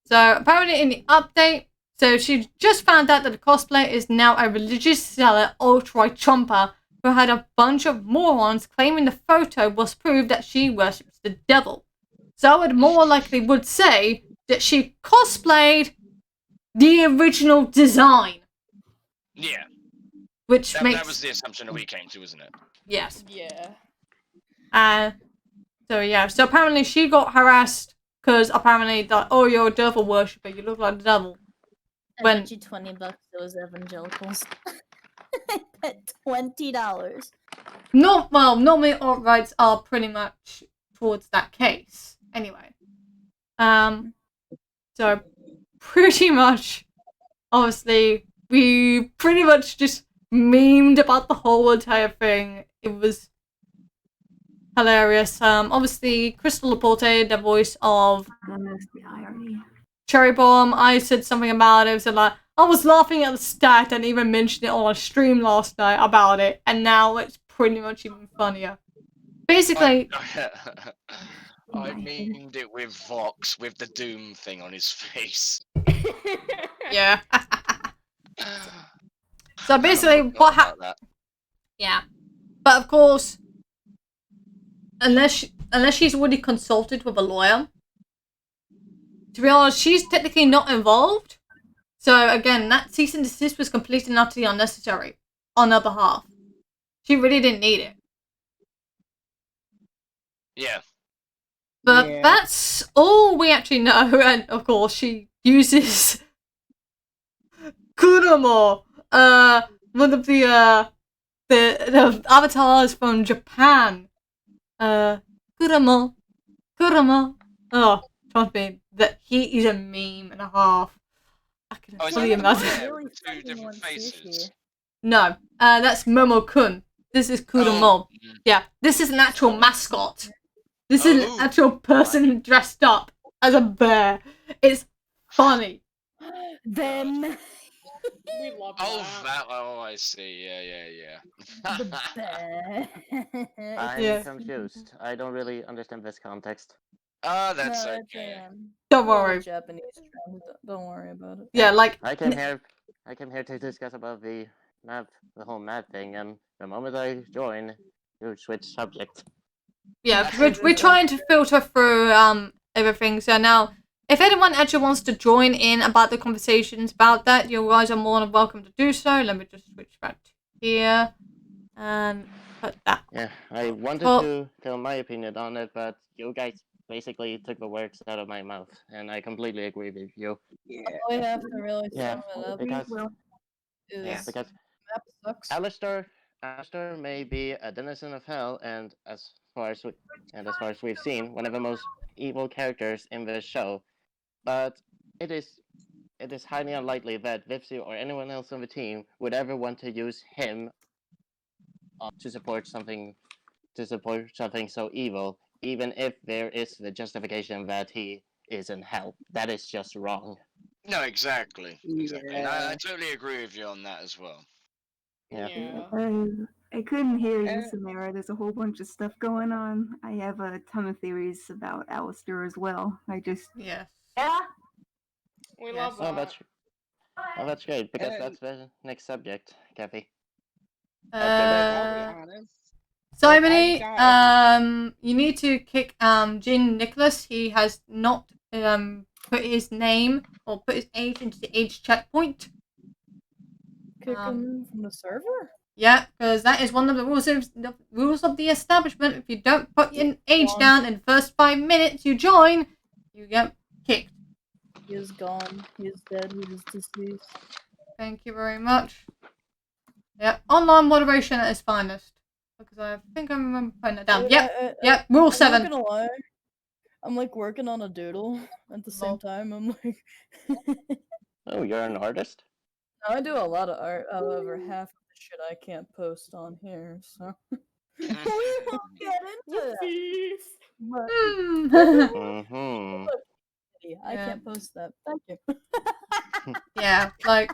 So apparently in the update, so she just found out that the cosplayer is now a religious zealot alt-right chomper who had a bunch of morons claiming the photo was proof that she worships the devil. So I would more likely would say that she cosplayed the original design. Yeah. Which That makes... was the assumption that we came to, wasn't it? Yes. Yeah. So yeah, so apparently she got harassed because apparently that, oh, you're a devil worshipper, you look like the devil. I When bet you $20 those evangelicals. I bet $20. Normally alt-rights are pretty much towards that case. Anyway. So pretty much, obviously, we pretty much just memed about the whole entire thing. It was hilarious. Obviously, Crystal Laporte, the voice of Cherry Bomb, I said something about it. So like, I was laughing at the stat and even mentioned it on a stream last night about it, and now it's pretty much even funnier. Basically, I memed it with Vox with the Doom thing on his face. yeah. So basically, what happened? Yeah, but of course, unless she's already consulted with a lawyer, to be honest, she's technically not involved. So again, that cease and desist was completely and utterly unnecessary on her behalf. She really didn't need it. Yeah. But that's all we actually know, and of course, she uses Kuromo, one of the avatars from Japan, Kurama. Oh, trust me, that he is a meme and a half. I can Oh, is fully that the imagine. bear Really with two fucking different want faces? sushi. No, that's Momo-kun. This is Kurama. Oh, Yeah, this is an actual mascot. This is an Oh. actual person dressed up as a bear. It's funny. Then We love Oh, that. that. Oh, I see. Yeah. the bear. I'm Yeah. confused. I don't really understand this context. Oh, that's No, okay. Don't little worry. Japanese trend. Don't worry about it. Yeah, like I came here to discuss about the whole map thing, and the moment I join, you switch subject. yeah, we're trying to filter through everything. So now, if anyone actually wants to join in about the conversations about that, you guys are more than welcome to do so. Let me just switch back to here and put that. Yeah, I wanted Well- to tell my opinion on it, but you guys basically took the words out of my mouth, and I completely agree with you. All we have to really Yeah, sum it up because is Yeah. because map sucks. Alistair may be a denizen of hell, and as far as we've seen, one of the most evil characters in this show. But it is highly unlikely that Vivzi or anyone else on the team would ever want to use him to support something so evil, even if there is the justification that he is in hell. That is just wrong. No, exactly. And I Yeah. totally agree with you on that as well. Yeah. I couldn't hear you, Eh. Samara. There's a whole bunch of stuff going on. I have a ton of theories about Alistair as well. Yes. We Yes. love that. That's great, because And- that's the next subject, Kathy. But I'll be Uh, honest. Simony, I got- you need to kick Jin Nicholas. He has not put his name or put his age into the age checkpoint. Kick him from the server? Yeah, because that is one of the rules of the establishment. If you don't put your age Gone. down in the first 5 minutes you join, you get kicked. He is gone. He is dead. He is deceased. Thank you very much. Yeah, online moderation at its finest. Because I think I remember putting it down. Yep, rule I'm 7. not gonna lie. I'm like working on a doodle at the same time. I'm like, Oh, you're an artist? I do a lot of art. However, half of the shit I can't post on here, so we won't get into that. Whoopsies. But Mm-hmm. I Yeah. can't post that. Thank you. Yeah, like,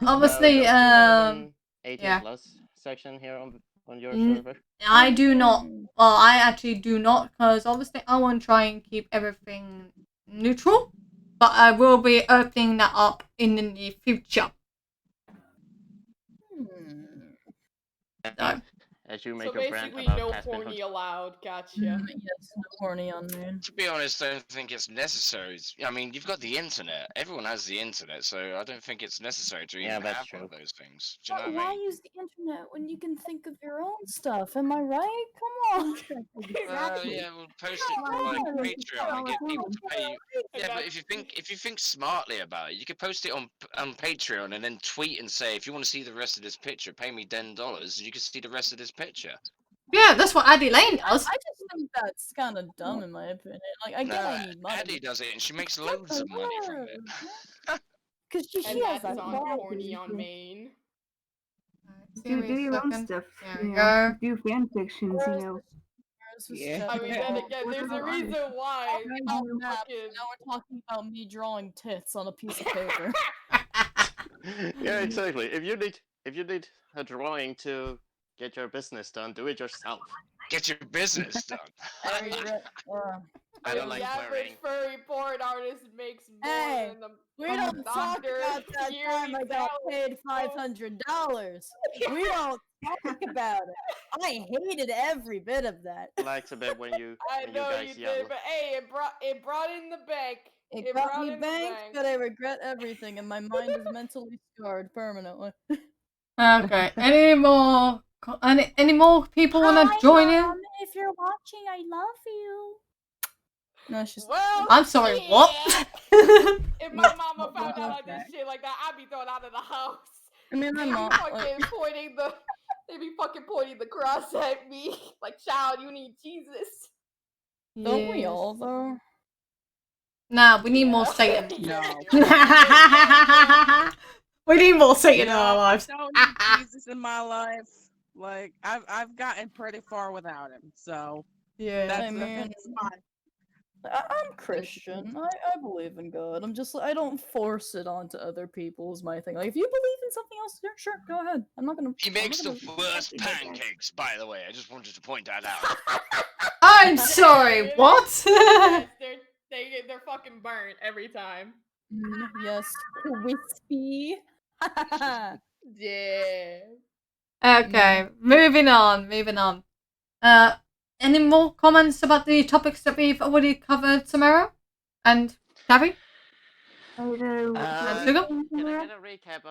obviously, So, don't you have an 18 yeah. plus section here on your Mm. server? I do not. Well, I actually do not, because obviously I want to try and keep everything neutral. But I will be opening that up in the near future. So, As you make So your brand basically, about no Hazbin horny Hotel. allowed. Gotcha. Yes, no horny on man. To be honest, I don't think it's necessary. I mean, you've got the internet. Everyone has the internet, so I don't think it's necessary to Yeah, even that's have one true. of those things. Do you know But what I why mean? use the internet when you can think of your own stuff? Am I right? Come on. Yeah, we'll post it Come to like on. Patreon and get people to pay you. Yeah, but That's- if you think smartly about it, you could post it on Patreon and then tweet and say, if you want to see the rest of this picture, pay me $10. You can see the rest of this picture. yeah, that's what Addie Lane does. I just think that's kind of dumb in my opinion. Like, I get I need money. Addie does it and she makes loads of money from it. Because she And has that's that on quality. horny on main. Do your own stuff. There You we know, go. do fan fictions. You know. Yeah. I mean, then again, there's a reason why. Now we're talking about me drawing tits on a piece of paper. Yeah, exactly. If you need a drawing to get your business done, do it yourself. Get your business done. I regret. I don't The like average wearing. furry porn artist makes more Hey, than the We don't talk doctor about that yearly time I got salary. paid $500. We don't talk about it. I hated every bit of that. Likes a bit when you I know you guys yell. did, but hey, it brought in the bank. It brought me bank, but I regret everything, and my mind is mentally scarred permanently. Okay, any more people want to join in? If you're watching, I love you. No, she's. Well, I'm sorry, what? If my mama found out I did shit like that, I'd be thrown out of the house. I mean, my You mom. fucking pointing the They be fucking pointing the cross at me. Like, child, you need Jesus. Don't we all though? Nah, we need more Satan. No. We need more Satan in No, our I lives. don't need Jesus in my life. Like I've gotten pretty far without him. So Yeah. that's, I mean, that's fine. I'm Christian. I believe in God. I don't force it onto other people is my thing. Like, if you believe in something else, yeah, sure, go ahead. I'm not gonna. He makes the worst pancakes, by the way. I just wanted to point that out. I'm sorry, what? Yes, they're fucking burnt every time. Yes, crispy. Yeah. Okay, moving on. Any more comments about the topics that we've already covered, Samara? And Gabby? Can Sugar? I get a recap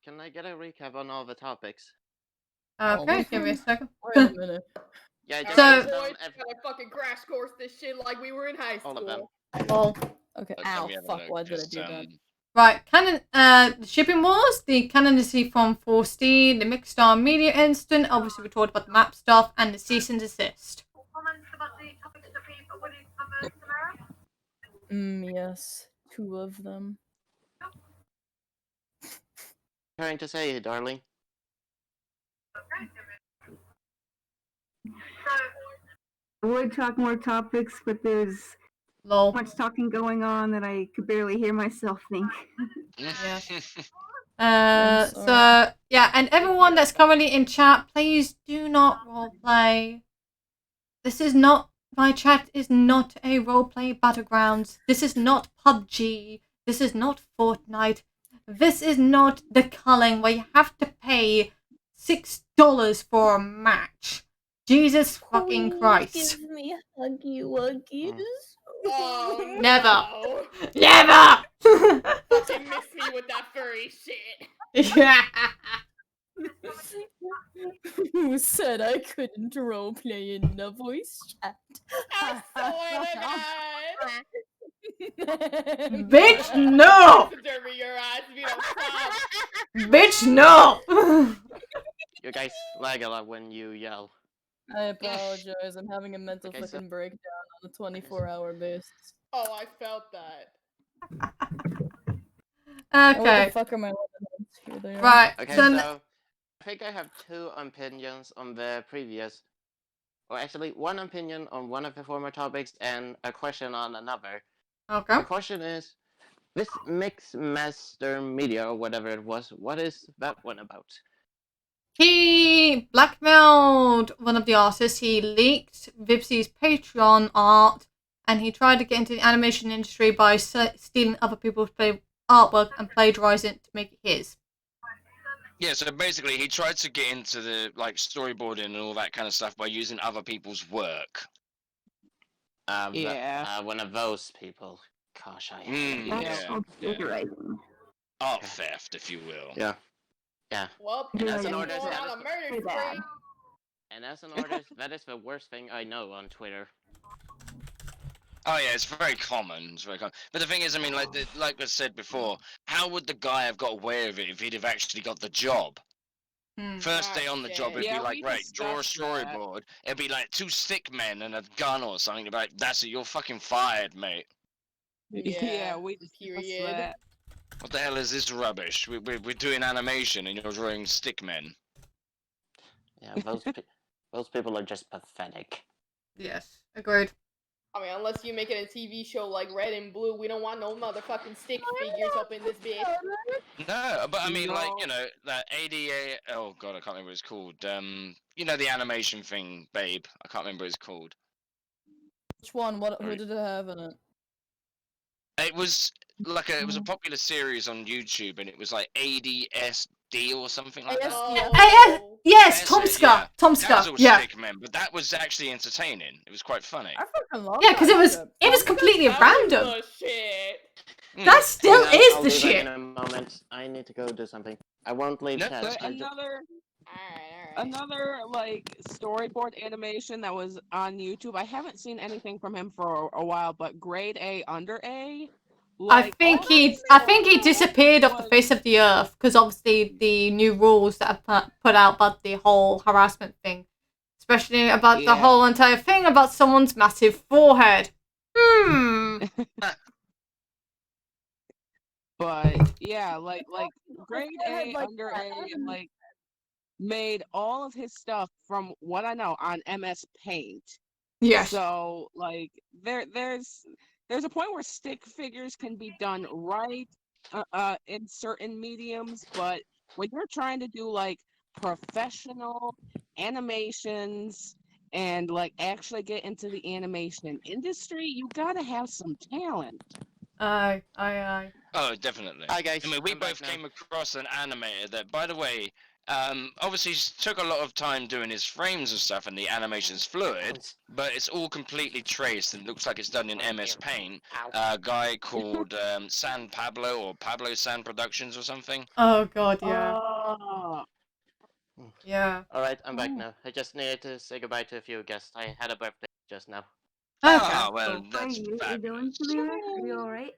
can I get a recap on all the topics? Okay, give me a second. Wait a minute. Yeah, just So- list Boys, down gotta fucking crash course this shit like we were in high school. all of them. Well, Okay. Let Ow, me have a fuck, look, why did I just, do that? right, Canon, the shipping wars, the canonicy from 4C, the Mixmaster Media incident, obviously we talked about the map stuff, and the cease and desist. Yes, 2 of them. Trying to say, darling. I would talk more topics, but there's Lol. much talking going on that I could barely hear myself think. Yeah. I'm So, yeah, and everyone that's currently in chat, please do not roleplay. This is not, my chat is not a roleplay battlegrounds. This is not PUBG. This is not Fortnite. This is not the culling where you have to pay $6 for a match. Jesus fucking Christ. Give me huggy wuggies. Oh, Never. no. Never! Fucking miss me with that furry shit. Yeah. Who said I couldn't roleplay in the voice chat? I swear to God. Bitch, no! Taxidermy your ass if you don't stop. Bitch, no! You guys lag a lot when you yell. I apologize. I'm having a mental Okay, so- fucking breakdown on a 24-hour basis. Oh, I felt that. Oh, what Okay, the fuck are my weapons? Here they are. right. Okay, So, so I think I have 2 opinions on the previous, or actually 1 opinion on one of the former topics and a question on another. okay. The question is, this Mixmaster Media or whatever it was, what is that one about? He blackmailed one of the artists. He leaked Vivziepop's Patreon art, and he tried to get into the animation industry by stealing other people's artwork and plagiarizing it to make it his. Yeah, so basically he tried to get into the like storyboarding and all that kind of stuff by using other people's work. Yeah. One of those people. Gosh, I That's Yeah. called plagiarizing. Art theft, if you will. Yeah. Yeah. Well, And as an I'm artist, going that on a is- murder Pretty bad. spree. And as an artist, that is the worst thing I know on Twitter. Oh yeah, it's very common. It's very common. But the thing is, I mean, like like I said before, how would the guy have got away with it if he'd have actually got the job? First day on the job, it'd Yeah, be like, we right, draw a discussed that. storyboard. It'd be like 2 stick men and a gun or something. It'd be like, that's it, you're fucking fired, mate. Yeah, we discussed period. that. What the hell is this rubbish? We're doing animation and you're drawing stick men. Yeah, those people are just pathetic. Yes, agreed. I mean, unless you make it a TV show like Red and Blue, we don't want no motherfucking stick figures up in this bitch. No, but I mean, like, No. you know, that ADA. Oh god, I can't remember what it's called. You know, the animation thing, babe. I can't remember what it's called. Which one? Who Alright. did it have in it? It was like it was a popular series on YouTube, and it was like ADSD or something like that. Oh. Yes, That's it, Tomska. yeah. That was Tomska. all Yeah. stick men, but that was actually entertaining. It was quite funny. I fucking love Yeah, because that it was shit. completely That was random. the shit. That still Hang on, is I'll the be back shit. in a moment. I need to go do something. I won't leave No, chat. But I ju- another Alright. another like storyboard animation that was on YouTube. I haven't seen anything from him for a while, but Grade A Under A. Like, all I think he was- disappeared off the was- face of the earth because obviously the new rules that are put out about the whole harassment thing, especially about the Yeah. whole entire thing about someone's massive forehead. But yeah, like grade forehead A, like under that. A, like made all of his stuff from what I know on MS Paint. Yes. So like there's a point where stick figures can be done right in certain mediums, but when you're trying to do like professional animations and like actually get into the animation industry, you gotta have some talent. Aye. Oh, definitely. Hi guys. I mean, we I'm back both now. came across an animator that, by the way, obviously took a lot of time doing his frames and stuff, and the animation's fluid, but it's all completely traced and looks like it's done in MS Paint. A guy called San Pablo or Pablo San Productions or something. Oh god, yeah. Oh, Yeah. Alright, I'm back now. I just needed to say goodbye to a few guests. I had a birthday just now. Ah, well, Hi, that's you doing, fabulous. Samira? Are you alright?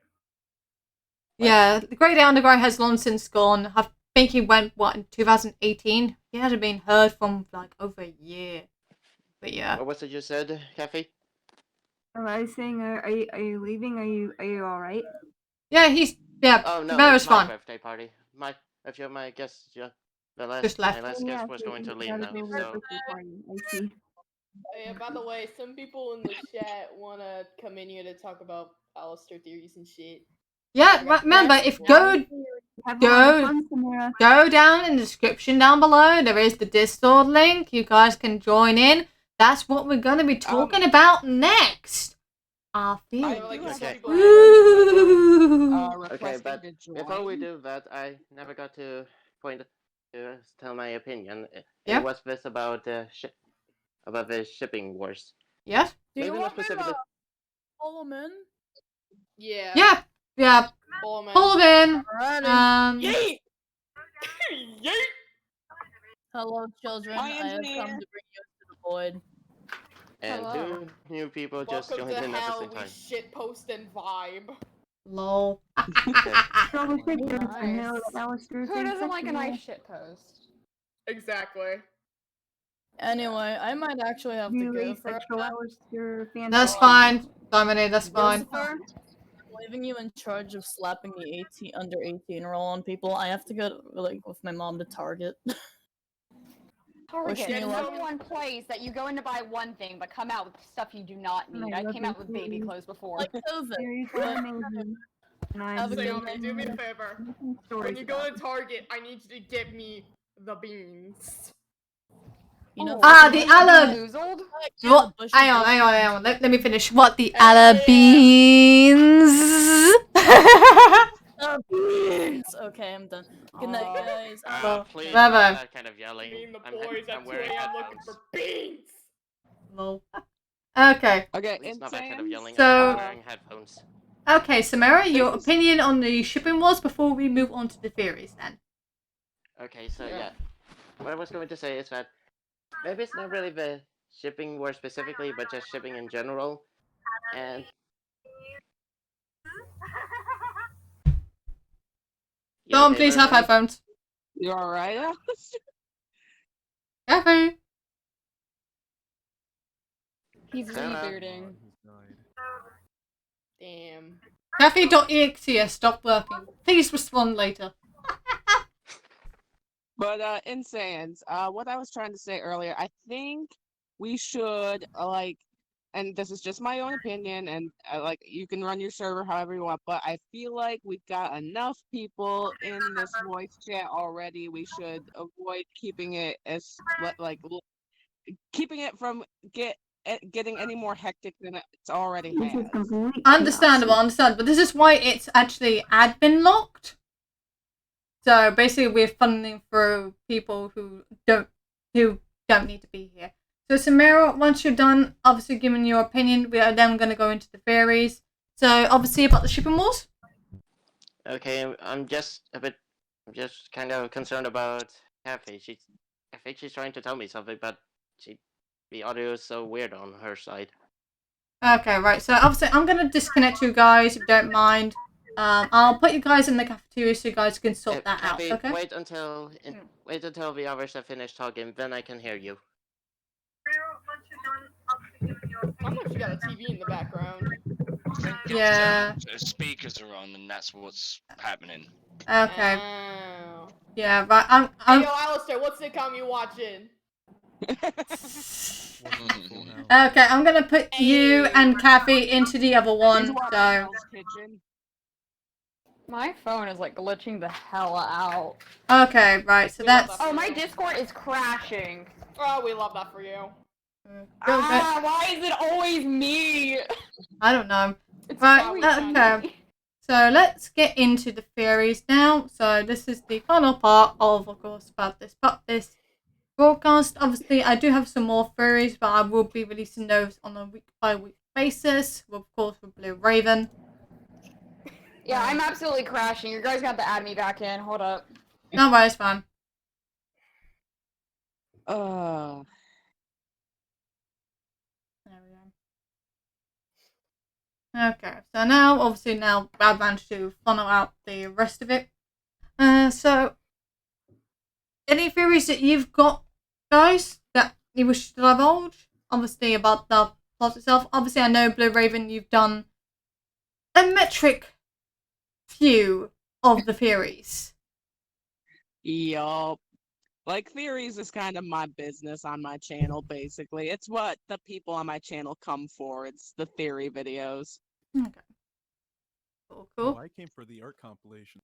Yeah, the Great Underground has long since gone. I think he went, what, in 2018? He hasn't been heard from, like, over a year. But yeah. What was it you said, Kathy? Oh, I was saying, are you leaving? Are you alright? Yeah, yeah, Oh no, Samara's it's my fine. birthday party. A few of my guests just Just left. my last guest was going to leave now, so I see. Yeah, by the way, some people in the chat wanna come in here to talk about Alistair theories and shit. Yeah, remember, Have a lot of fun, Samira. go down in the description down below. There is the Discord link. You guys can join in. That's what we're going to be talking about next. Our theory. Okay. Okay, but before we do that, I never got to tell my opinion. Yeah. It was this about the shipping wars. Yes. Do you Maybe not want me to specifically. pull him in? Yeah. Yeah. Pull him in. Pull him in. Alrighty. Yeet! Yeet! Hello, children. Hi, I have come engineer. to bring you to the void. And Hello. 2 new people just Welcome joined to in at the hell, same we time. shitpost and vibe. Lol. So the thing is, I know that Alistair Who doesn't like a nice shit post? Exactly. Anyway, I might actually have to You go rate for sexual Alistair fan. That's fine. Dominic, that's fine. Lucifer, I'm leaving you in charge of slapping the under 18 roll on people. I have to go with my mom to Target. Target. Wish me There's luck. only one place that you go in to buy one thing, but come out with stuff you do not need. I came out with baby clothes before. Like COVID. Seriously amazing. And I'm Naomi, do me a favor. When you go to Target, I need you to get me the beans. You know, The ala. What? Hang on. Let me finish. What, the ala beans? beans. Okay, I'm done. Good night, guys. Please Bye not bye. that kind of yelling. Me and the I'm boys at 2 wearing a.m. looking headphones. for beans. Lol. Okay. Okay, Please not that kind of yelling. So- I'm wearing headphones. Okay, Samara, your opinion on the shipping wars before we move on to the theories then. Okay, so yeah. What I was going to say is that maybe it's not really the shipping war specifically, but just shipping in general. And Don't please have headphones. You alright, Alistair? Kathy. He's Sarah. rebooting. Damn. Kathy.exe stop working. Please respond later. But in Sans, what I was trying to say earlier, I think we should and this is just my own opinion, and you can run your server however you want, but I feel like we've got enough people in this voice chat already. We should avoid keeping it as keeping it from getting any more hectic than it's already This has. is completely Understandable. But this is why it's actually admin locked. So basically, we're funneling through people who don't need to be here. So Samira, once you're done, obviously giving your opinion, we are then going to go into the theories. So obviously about the shipping wars. Okay, I'm just kind of concerned about Kathy. I think she's trying to tell me something, but the audio is so weird on her side. Okay, right. So obviously, I'm going to disconnect you guys if you don't mind. I'll put you guys in the cafeteria so you guys can sort that out. Cappy, Okay. wait until the others have finished talking, then I can hear you. I'm sure she got a TV in the background. I think it's, Yeah. speakers are on, and that's what's happening. Okay. Oh. Yeah. Right. Hey, I'm. yo, Alistair, what sitcom you watching? Okay. I'm gonna put you Hey. and Kathy into the other He's one. watching So. Hell's Kitchen. My phone is like glitching the hell out. Okay. Right. So We love that's. that. Oh, my Discord is crashing. Oh, we love that for you. Why is it always me? I don't know. It's Right. probably fun. Okay. So let's get into the theories now. So this is the final part of course, about this broadcast. Obviously, I do have some more theories, but I will be releasing those on a week-by-week basis. Of course, with Blue Raven. Yeah, I'm absolutely crashing. You guys got to add me back in. Hold up. No worries, fine. Uh, There we go. Okay, so now, obviously, I've managed to funnel out the rest of it. So, any theories that you've got, guys, that you wish to divulge? Obviously, about the plot itself. Obviously, I know, Blue Raven, you've done a metric few of the theories. yup. Like, theories is kind of my business on my channel, basically. It's what the people on my channel come for. It's the theory videos. Okay. Cool, cool. Oh, I came for the art compilation.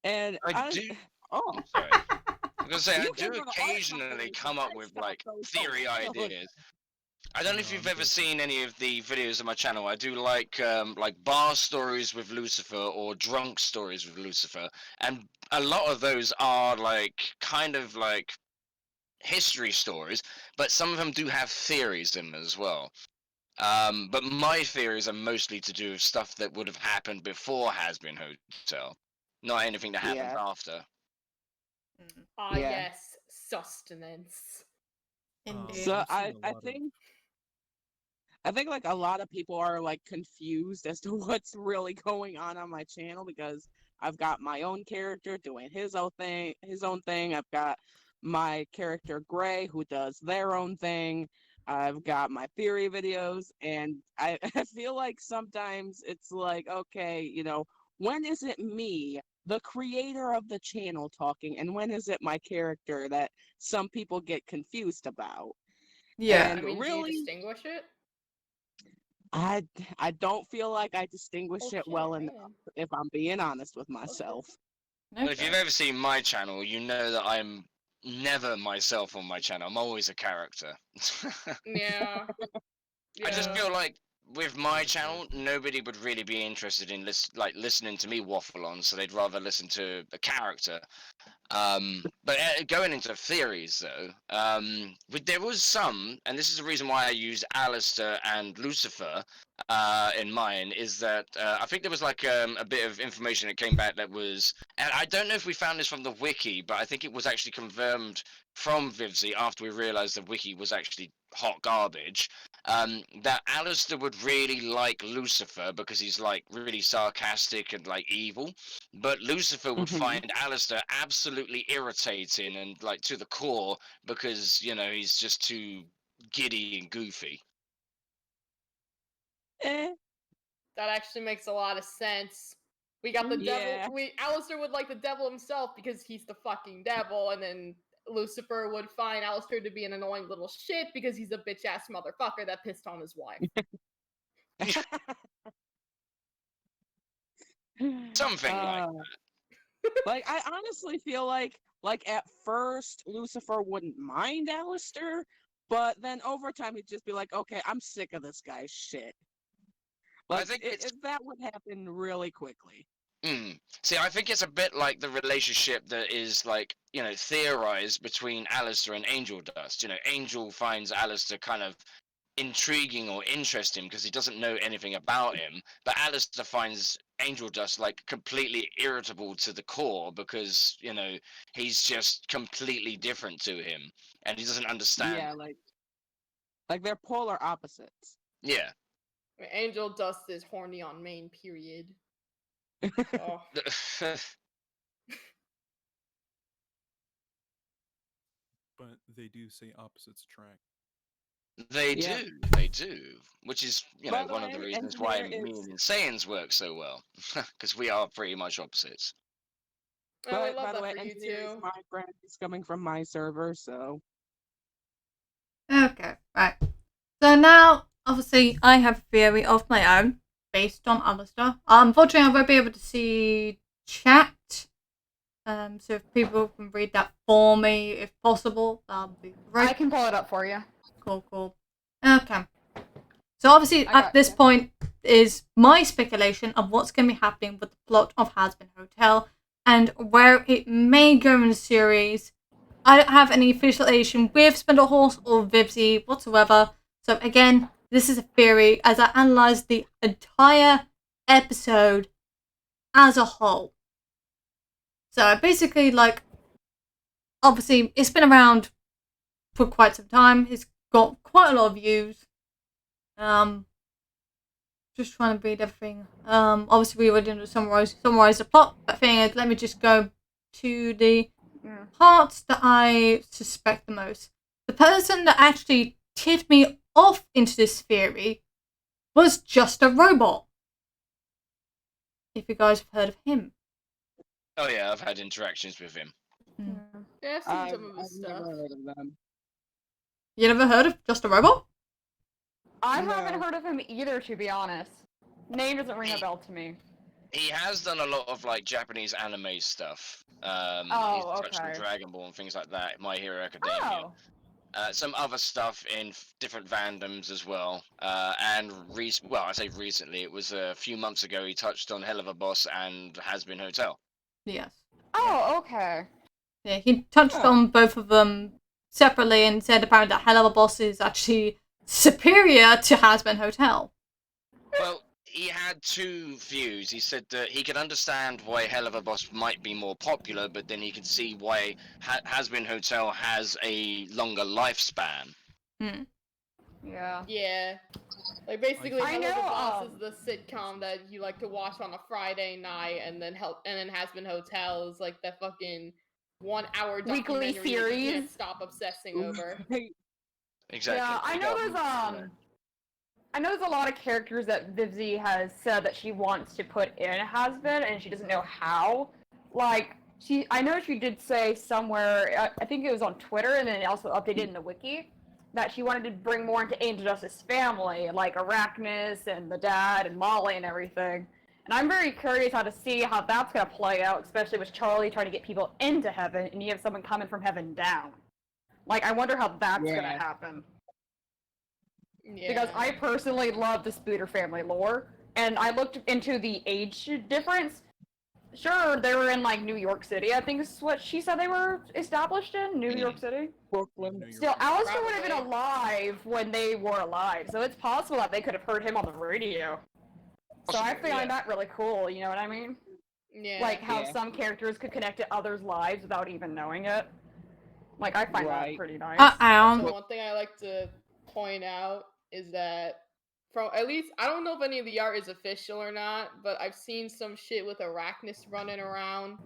And I do. Oh. Sorry. I was gonna say, I You do came for the art occasionally compilation. come up with like theory ideas. I don't know if you've ever seen any of the videos on my channel. I do like bar stories with Lucifer or drunk stories with Lucifer, and a lot of those are like kind of like history stories, but some of them do have theories in them as well. But my theories are mostly to do with stuff that would have happened before Hazbin Hotel, not anything that happens after. Ah, Yeah. yes, sustenance. Indeed. So I think like a lot of people are like confused as to what's really going on my channel, because I've got my own character doing his own thing. I've got my character Gray who does their own thing. I've got my theory videos, and I feel like sometimes it's like, okay, when is it me, the creator of the channel, talking, and when is it my character that some people get confused about? Yeah. And I mean, really, do you distinguish it? I don't feel like I distinguish Oh, it shit, well man. enough, if I'm being honest with myself. Well, if you've ever seen my channel, you know that I'm never myself on my channel. I'm always a character. Yeah. I just feel like with my channel, nobody would really be interested in listening to me waffle on, so they'd rather listen to a character. But going into theories, though, there was some, and this is the reason why I used Alistair and Lucifer in mine, is that I think there was like a bit of information that came back that was, and I don't know if we found this from the wiki, but I think it was actually confirmed from Vivzi after we realized the wiki was actually hot garbage, that Alistair would really like Lucifer because he's like really sarcastic and like evil, but Lucifer would find Alistair absolutely irritating and like to the core because he's just too giddy and goofy. Eh. That actually makes a lot of sense. We got the devil. Alistair would like the devil himself because he's the fucking devil, and then Lucifer would find Alistair to be an annoying little shit because he's a bitch ass motherfucker that pissed on his wife. Something like that. Like, I honestly feel like at first Lucifer wouldn't mind Alistair, but then over time he'd just be like, okay, I'm sick of this guy's shit. Like, I think that would happen really quickly. See, I think it's a bit like the relationship that is like, theorized between Alistair and Angel Dust. Angel finds Alistair kind of intriguing or interesting because he doesn't know anything about him, but Alistair finds Angel Dust like completely irritable to the core because, he's just completely different to him and he doesn't understand. Yeah, like they're polar opposites. Yeah. Angel Dust is horny on main, period. Oh. But they do say opposites attract. They Yeah. do, which is, By the one of the way, reasons why engineer me is. and Saiyans work so well, because we are pretty much opposites. Oh, we But love by the that way, for you engineer is too. my friend. He's coming from my server, so. Okay, right. So now, obviously, I have a theory of my own based on other stuff. Unfortunately, I won't be able to see chat. So if people can read that for me, if possible, that would be great. I can pull it up for you. Cool. Okay. So obviously, at this point is my speculation of what's going to be happening with the plot of Hazbin Hotel and where it may go in the series. I don't have any affiliation with Spindlehorse or Vivzie whatsoever. So again, this is a theory as I analyze the entire episode as a whole. So basically, obviously, it's been around for quite some time. It's got quite a lot of views. Just trying to read everything. Obviously, we were going to summarize the plot. But thing is, let me just go to the parts that I suspect the most. The person that actually tipped me off into this theory was Just a Robot. If you guys have heard of him. Oh yeah, I've had interactions with him. Yeah, I've seen some of his stuff. Never heard of them. You never heard of Just a Robot? I haven't heard of him either, to be honest. Name doesn't ring a bell to me. He has done a lot of Japanese anime stuff. He's touched on Dragon Ball and things like that. My Hero Academia. Some other stuff in different fandoms as well. And I say recently, it was a few months ago. He touched on Hell of a Boss and Hazbin Hotel. Yes. Oh, okay. Yeah, he touched on both of them separately and said apparently that Hell of a Boss is actually superior to Hazbin Hotel. Well, he had two views. He said that he could understand why Hell of a Boss might be more popular, but then he could see why Hazbin Hotel has a longer lifespan. Yeah. Yeah. Like basically, I Hell of a know, Boss is the sitcom that you like to watch on a Friday night, and then Hazbin Hotel is like the fucking 1 hour Weekly documentary that you series. can't stop obsessing over. Exactly. Yeah, I know there's a lot of characters that Vivzie has said that she wants to put in Hazbin, and she doesn't know how. I know she did say somewhere, I think it was on Twitter, and then also updated in the wiki, that she wanted to bring more into Angel Justice family, like Arachnus and the dad and Molly and everything. And I'm very curious how to see how that's going to play out, especially with Charlie trying to get people into heaven, and you have someone coming from heaven down. I wonder how that's going to happen. Yeah. Because I personally love the Spooter family lore, and I looked into the age difference. Sure, they were in New York City. I think is what she said they were established in New York City. Brooklyn. Still, Alistair would have been alive when they were alive, so it's possible that they could have heard him on the radio. So I find that really cool. You know what I mean? Yeah. How some characters could connect to others' lives without even knowing it. I find that pretty nice. Also, one thing I like to point out is that at least I don't know if any of the art is official or not, but I've seen some shit with Arachnus running around,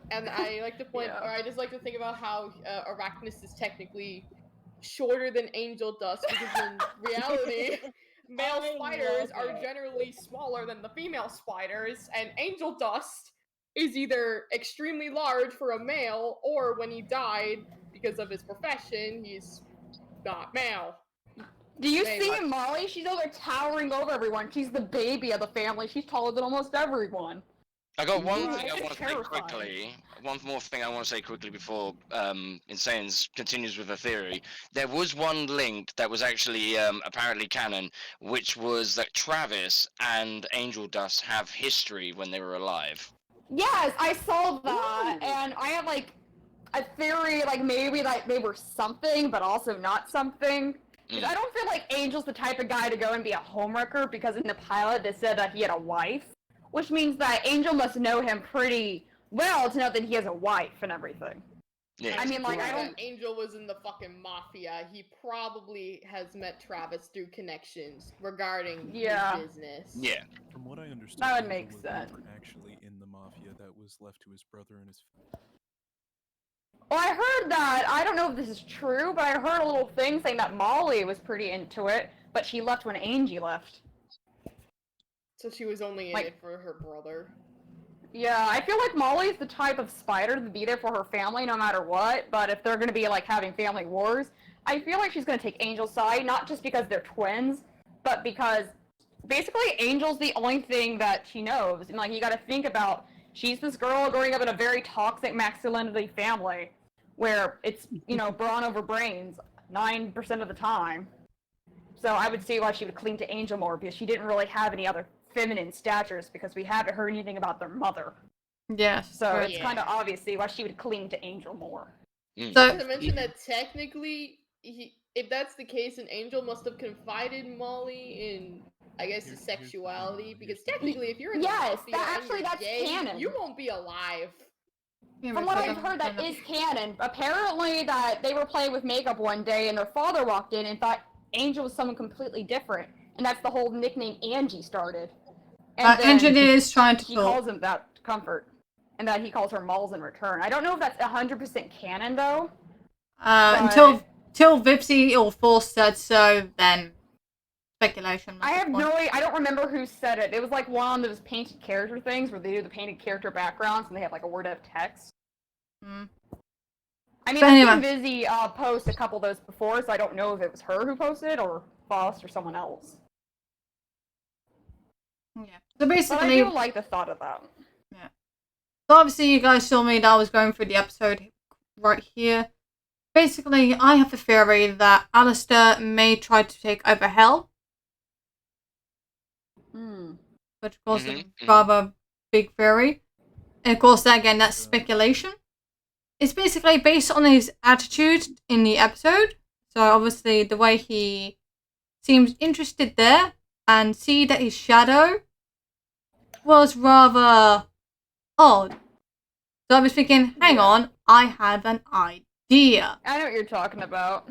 and I like to point, or I just like to think about how Arachnus is technically shorter than Angel Dust, because in reality, male spiders are generally smaller than the female spiders, and Angel Dust is either extremely large for a male, or when he died because of his profession, he's not male. Do you see Molly? She's over there towering over everyone. She's the baby of the family. She's taller than almost everyone. I got one thing I want to say quickly. One more thing I want to say quickly before Insane's continues with her theory. There was one link that was actually apparently canon, which was that Travis and Angel Dust have history when they were alive. Yes, I saw that, and I have a theory, maybe they were something, but also not something. I don't feel like Angel's the type of guy to go and be a homewrecker, because in the pilot they said that he had a wife, which means that Angel must know him pretty well to know that he has a wife and everything. Yeah. I mean, I don't. Angel was in the fucking mafia. He probably has met Travis through connections regarding his business. Yeah. From what I understand, that would make sense. Actually was left to his brother and his family. Well, I heard that, I don't know if this is true, but I heard a little thing saying that Molly was pretty into it, but she left when Angie left. So she was only in it for her brother. Yeah, I feel like Molly's the type of spider to be there for her family no matter what, but if they're gonna be, like, having family wars, I feel like she's gonna take Angel's side, not just because they're twins, but because basically Angel's the only thing that she knows. And, like, you gotta think about, she's this girl growing up in a very toxic masculinity family, where it's, you know, brawn over brains 9% of the time. So I would see why she would cling to Angel more, because she didn't really have any other feminine statures, because we haven't heard anything about their mother. Yes. So it's kind of obvious why she would cling to Angel more. Mm. So, Not to mention that technically, if that's the case, an Angel must have confided Molly in, I guess, his sexuality, because technically, if you're in the mafia and you're gay, canon. you won't be alive. From what I've heard, that is canon. Apparently, that they were playing with makeup one day, and their father walked in and thought Angel was someone completely different, and that's the whole nickname Angie started. And Engineer is trying to he talk. calls him that to comfort, and that he calls her Malls in return. I don't know if that's 100% canon though. Until Vivzie or Force said so, then speculation. I have no idea. I don't remember who said it. It was like one of those painted character things where they do the painted character backgrounds and they have like a word of text. Mm. I mean, But I've anyway. seen Vivzie post a couple of those before, so I don't know if it was her who posted it or Foss or someone else. Yeah. So basically, but I do like the thought of that. Yeah. So obviously, you guys saw me that I was going through the episode right here. Basically, I have a theory that Alistair may try to take over Hell. Which of course is a rather big theory. And of course, again, that's speculation. It's basically based on his attitude in the episode. So obviously, the way he seems interested there, and see that his shadow was rather odd. So I was thinking, hang on, I have an idea. I know what you're talking about.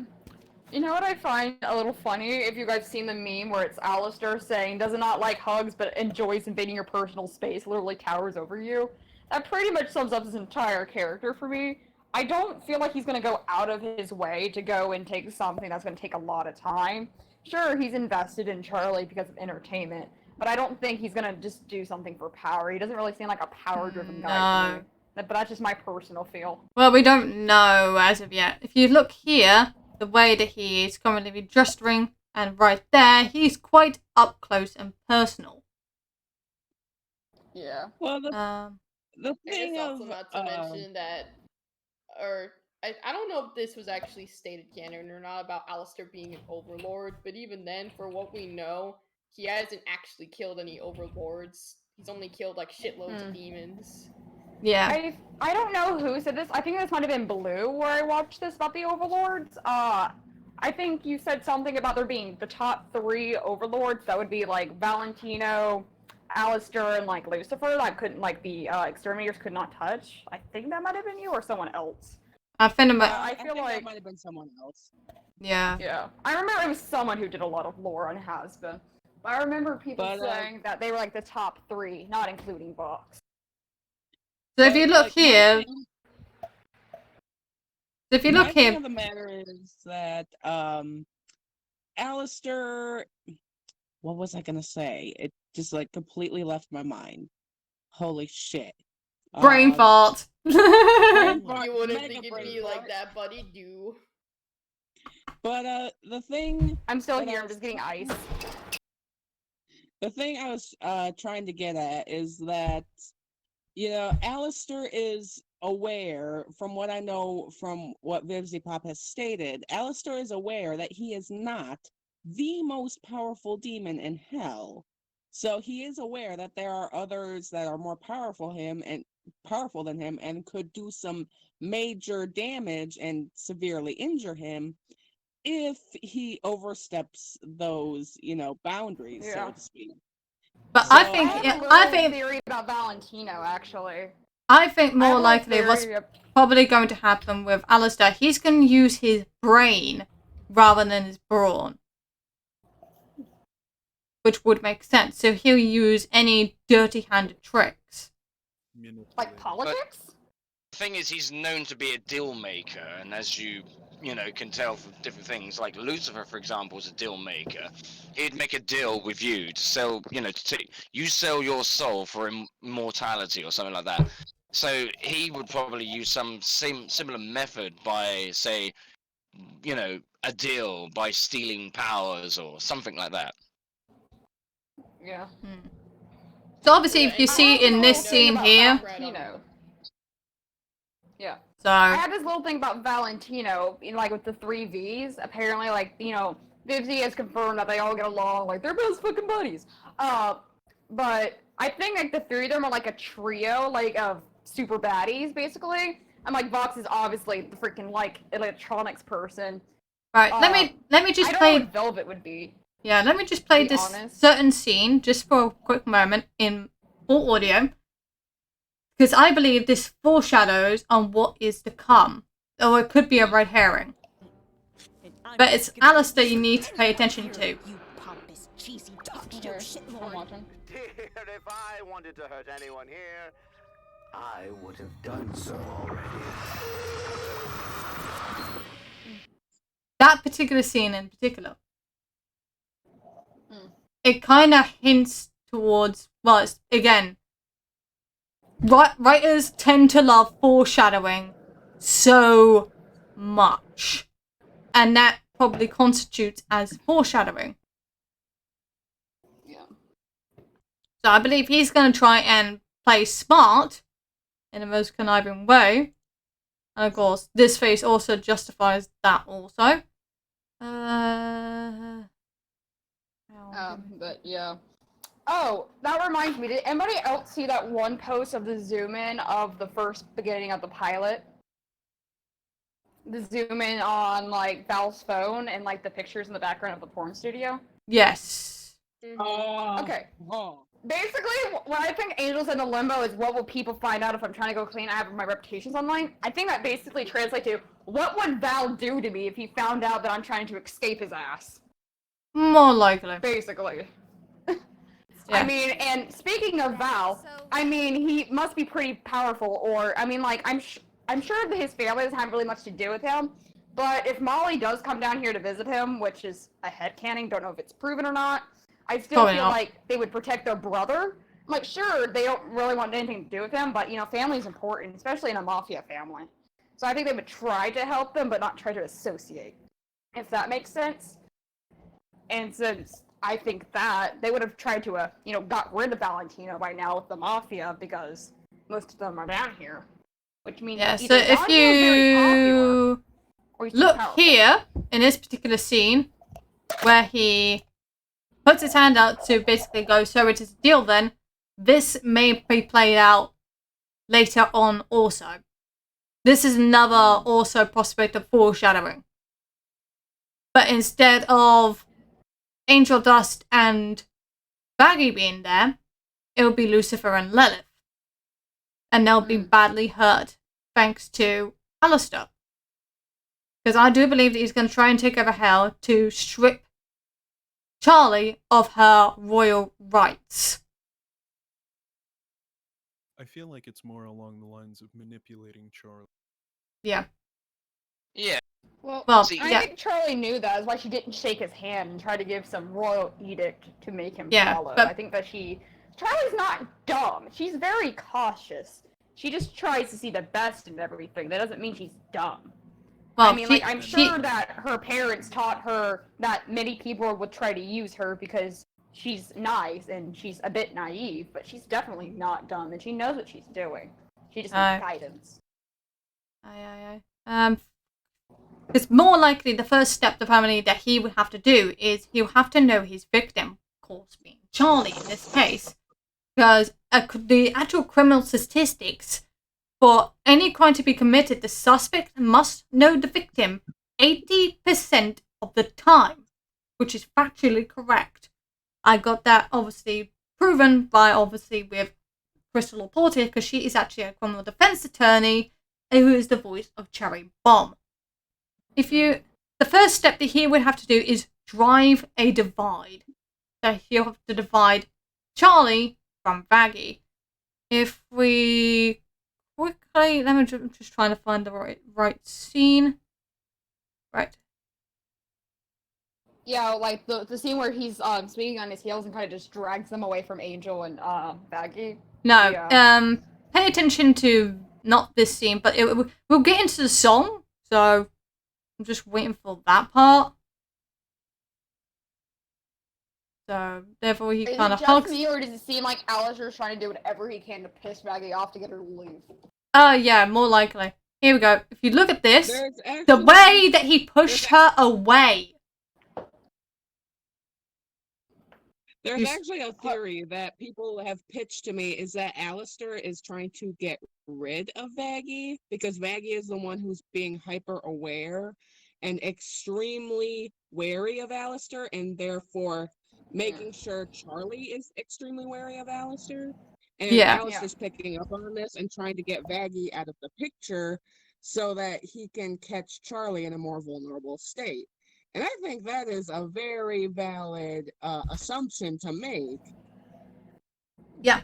You know what I find a little funny? If you guys seen the meme where it's Alistair saying, does not like hugs but enjoys invading your personal space, literally towers over you. That pretty much sums up his entire character for me. I don't feel like he's going to go out of his way to go and take something that's going to take a lot of time. Sure, he's invested in Charlie because of entertainment, but I don't think he's going to just do something for power. He doesn't really seem like a power-driven guy to me. But that's just my personal feel. Well, we don't know as of yet. If you look here, the way that he is currently gesturing, and right there, he's quite up close and personal. Yeah. Well, the thing I guess of also not to mention that, or I don't know if this was actually stated canon or not about Alistair being an overlord, but even then, for what we know, he hasn't actually killed any overlords. He's only killed like shitloads of demons. Yeah. I don't know who said this. I think this might have been Blue where I watched this about the overlords. I think you said something about there being the top 3 overlords. That would be like Valentino, Alistair, and like Lucifer. That couldn't like the exterminators could not touch. I think that might have been you or someone else. I think like that might have been someone else. Yeah. Yeah. I remember it was someone who did a lot of lore on Hazbin. But I remember people saying that they were like the top 3, not including Vox. So if you look here, The thing of the matter is that Alistair, what was I gonna say? It just like completely left my mind. Holy shit. Brain fart. You wouldn't think it'd be like that, buddy. Do. But the thing I'm still here, I'm just getting ice. The thing I was trying to get at is that, you know, Alistair is aware, from what I know from what Vivziepop has stated, Alistair is aware that he is not the most powerful demon in hell. So he is aware that there are others that are more powerful than him and could do some major damage and severely injure him if he oversteps those, you know, boundaries, so to speak. But So, I think I have a theory about Valentino, actually. I think more likely what's probably going to happen with Alistair, he's going to use his brain rather than his brawn. Which would make sense. So he'll use any dirty-handed tricks. Like politics? The thing is, he's known to be a deal maker, and as you can tell from different things, like Lucifer, for example, is a deal maker. He'd make a deal with you to sell, you sell your soul for immortality or something like that. So he would probably use some similar method by, say, a deal by stealing powers or something like that. Yeah. So obviously, if you see in this scene here, yeah. So I had this little thing about Valentino, like with the 3 Vs. Apparently, like, Vivzie has confirmed that they all get along, like they're best fucking buddies. But I think like the 3 of them are like a trio, like of super baddies, basically. And like Vox is obviously the freaking like electronics person. Right, let me just I don't play. know what Velvet would be. Yeah, let me just play this certain scene just for a quick moment in full audio. Because I believe this foreshadows on what is to come. Or it could be a red herring. But it's Alistair you need to pay attention to. You pompous, cheesy, talk-show shitlord. Dear, if I wanted to hurt anyone here, I would have done so already. That particular scene in particular. It kind of hints towards, well, it's, again, writers tend to love foreshadowing so much. And that probably constitutes as foreshadowing. Yeah. So I believe he's going to try and play smart in the most conniving way. And of course, this face also justifies that also. But yeah. Oh, that reminds me. Did anybody else see that one post of the zoom in of the first beginning of the pilot? The zoom in on like Val's phone and like the pictures in the background of the porn studio? Yes. Okay. Basically, what I think Angels in the Limbo is what will people find out if I'm trying to go clean? I have my reputations online. I think that basically translates to what would Val do to me if he found out that I'm trying to escape his ass? More likely. Basically. Yeah. I mean, and speaking of Val, I mean, he must be pretty powerful, or, I mean, like, I'm sure that his family doesn't have really much to do with him, but if Molly does come down here to visit him, which is a headcanon, don't know if it's proven or not, I still feel like they would protect their brother. I'm like, sure, they don't really want anything to do with him, but, family's important, especially in a mafia family. So I think they would try to help them, but not try to associate, if that makes sense. And since I think that, they would have tried to, got rid of Valentino by now with the mafia, because most of them are down here. Which means so if you look here, in this particular scene, where he puts his hand out to basically go, so it is a deal then, this may be played out later on also. This is another also prospect of foreshadowing. But instead of Angel Dust and Baggy being there, it will be Lucifer and Lilith. And they'll be badly hurt, thanks to Alistair. Because I do believe that he's going to try and take over Hell to strip Charlie of her royal rights. I feel like it's more along the lines of manipulating Charlie. Yeah. Yeah. Well, I think Charlie knew that. That's why she didn't shake his hand and try to give some royal edict to make him follow. But I think that Charlie's not dumb. She's very cautious. She just tries to see the best in everything. That doesn't mean she's dumb. Well, I mean, I'm sure that her parents taught her that many people would try to use her because she's nice and she's a bit naive, but she's definitely not dumb and she knows what she's doing. She just needs guidance. It's more likely the first step the family that he would have to do is he'll have to know his victim, of course being Charlie in this case, because the actual criminal statistics for any crime to be committed, the suspect must know the victim 80% of the time, which is factually correct. I got that obviously proven by with Crystal Laporte, because she is actually a criminal defense attorney who is the voice of Cherry Bomb. The first step that he would have to do is drive a divide. So he'll have to divide Charlie from Baggy. if we quickly, let me just trying to find the right scene. Right. Yeah, like the scene where he's swinging on his heels and kind of just drags them away from Angel and Baggy. No, Yeah. pay attention to not this scene, but we'll get into the song. So I'm just waiting for that part. So therefore, he kind of hugs. Is it just me, or does it seem like Alistair's trying to do whatever he can to piss Baggy off to get her to leave? Yeah, more likely. Here we go. If you look at this, the way that he pushed her away. There's actually a theory that people have pitched to me is that Alistair is trying to get rid of Vaggie because Vaggie is the one who's being hyper aware and extremely wary of Alistair, and therefore making sure Charlie is extremely wary of Alistair. And Alistair's picking up on this and trying to get Vaggie out of the picture so that he can catch Charlie in a more vulnerable state. And I think that is a very valid assumption to make. Yeah.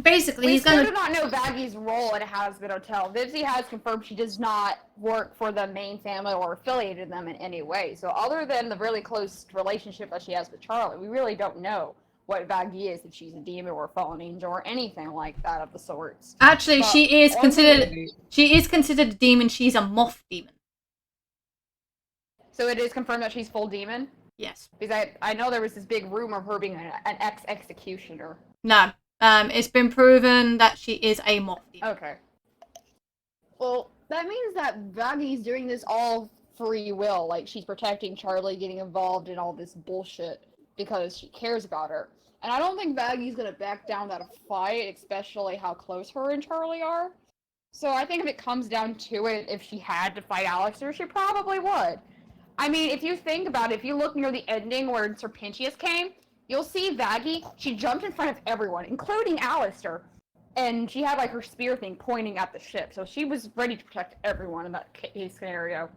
Basically, we still do not know Vaggie's role at Hazbin Hotel. Vivzie has confirmed she does not work for the main family or affiliated them in any way. So other than the really close relationship that she has with Charlie, we really don't know what Vaggie is, if she's a demon or a fallen angel or anything like that of the sorts. Actually, she is considered a demon. She's a moth demon. So it is confirmed that she's full demon? Yes. Because I know there was this big rumor of her being an ex-executioner. No. It's been proven that she is a moth demon. Okay. Well, that means that Vaggie's doing this all free will. Like, she's protecting Charlie, getting involved in all this bullshit because she cares about her. And I don't think Vaggie's gonna back down that fight, especially how close her and Charlie are. So I think if it comes down to it, if she had to fight Alistair, she probably would. I mean, if you think about it, if you look near the ending where Serpentius came, you'll see Vaggie, she jumped in front of everyone, including Alistair. And she had, like, her spear thing pointing at the ship. So she was ready to protect everyone in that case scenario.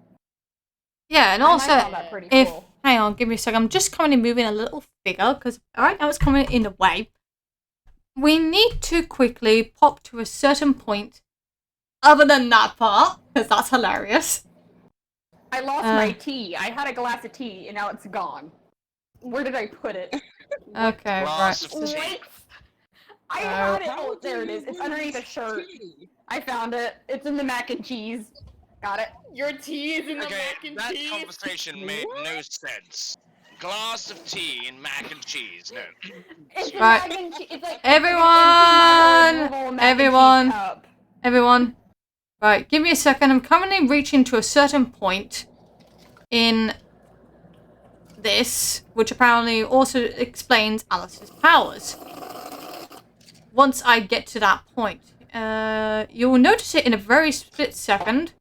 Yeah, and also, I found that pretty cool. Hang on, give me a second. I'm just coming and moving a little figure, because right now it's coming in the way. We need to quickly pop to a certain point, other than that part, because that's hilarious. I lost my tea. I had a glass of tea, and now it's gone. Where did I put it? Okay, right. Wait! I had it. Oh, there it is. It's underneath a shirt. I found it. It's in the mac and cheese. Got it. Your tea is in the mac and that cheese? conversation made no sense. Glass of tea and mac and cheese, no. It's Right. mac and cheese. It's like Everyone. Right, give me a second. I'm currently reaching to a certain point in this, which apparently also explains Alice's powers. Once I get to that point, you will notice it in a very split second.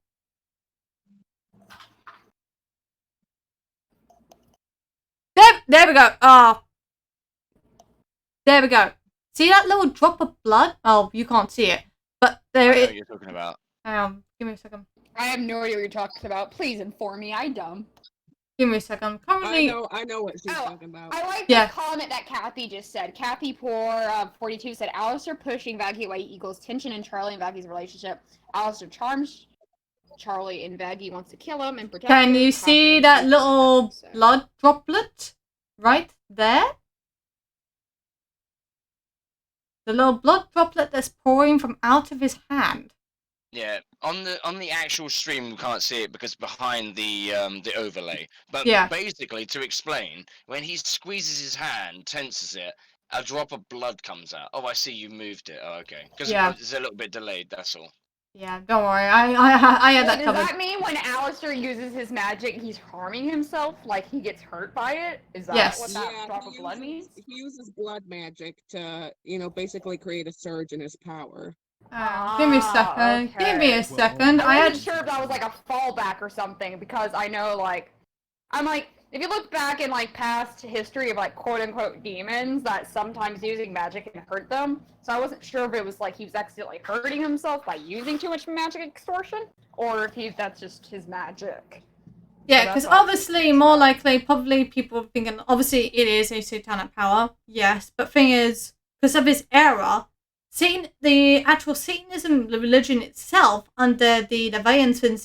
There we go. There we go. See that little drop of blood? Oh, you can't see it, but there I know it. what you're talking about. Give me a second. I have no idea what you're talking about. Please inform me. I dumb. Give me a second. Currently, I know what she's talking about. I like the comment that Kathy just said. Kathy Poor 42 said, Alistair pushing Vaggie away equals tension in Charlie and Vaggie's relationship. Alistair charms Charlie and Vaggie wants to kill him and protect him. Can you see that little blood droplet right there? The little blood droplet that's pouring from out of his hand. Yeah, on the actual stream we can't see it because behind the overlay. But basically, to explain, when he squeezes his hand, tenses it, a drop of blood comes out. Oh, I see you moved it. Oh, okay. Because it's a little bit delayed. That's all. Yeah, don't worry. I had that covered. Does that mean when Alistair uses his magic, he's harming himself? Like he gets hurt by it? Is that what that drop of blood means? He uses blood magic to, basically create a surge in his power. Give me a second. Okay. Give me a second. I wasn't sure if that was like a fallback or something because I know I'm like, if you look back in like past history of like quote unquote demons that sometimes using magic can hurt them. So I wasn't sure if it was like he was accidentally hurting himself by using too much magic extortion or if that's just his magic. Yeah, because obviously more likely probably people thinking obviously it is a satanic power, yes, but thing is, because of his era, the actual Satanism religion itself, under the Leviathan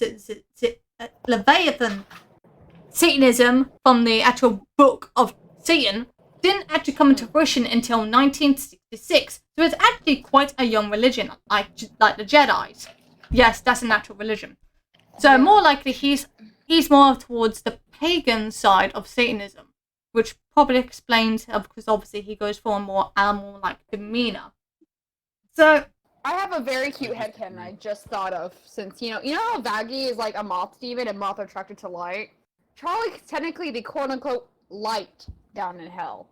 Satanism from the actual Book of Satan, didn't actually come into fruition until 1966. So it's actually quite a young religion, like the Jedi's. Yes, that's an actual religion. So more likely he's more towards the pagan side of Satanism, which probably explains because obviously he goes for a more animal-like demeanor. So I have a very cute headcanon I just thought of, since you know how Vaggie is like a moth demon and moth attracted to light? Charlie's technically the quote-unquote light down in hell.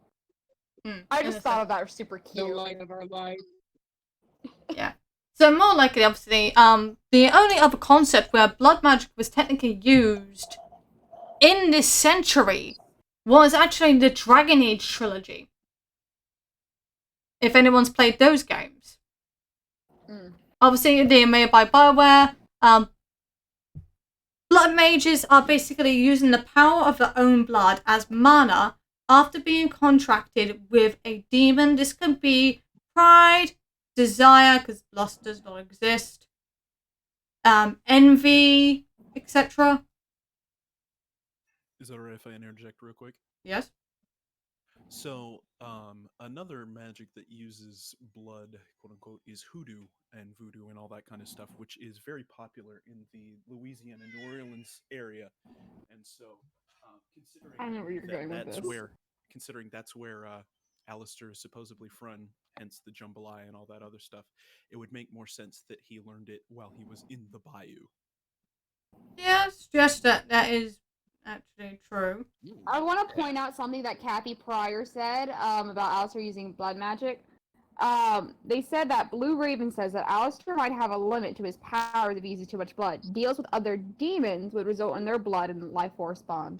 I just thought of that, was super cute. The light of our life. Yeah. So more likely, obviously, the only other concept where blood magic was technically used in this century was actually the Dragon Age trilogy. If anyone's played those games. Obviously, they are made by BioWare. Blood mages are basically using the power of their own blood as mana after being contracted with a demon. This could be pride, desire, because lust does not exist, envy, etc. Is that alright if I interject real quick? Yes. So, another magic that uses blood, quote unquote, is hoodoo and voodoo and all that kind of stuff, which is very popular in the Louisiana, New Orleans area. And so, considering I know where you're going with this. Considering that's where Alistair is supposedly from, hence the jambalaya and all that other stuff, it would make more sense that he learned it while he was in the bayou. Yes, just that is actually true. I want to point out something that Kathy Pryor said about Alistair using blood magic. They said that Blue Raven says that Alistair might have a limit to his powers if he uses too much blood. Deals with other demons would result in their blood and life force bond.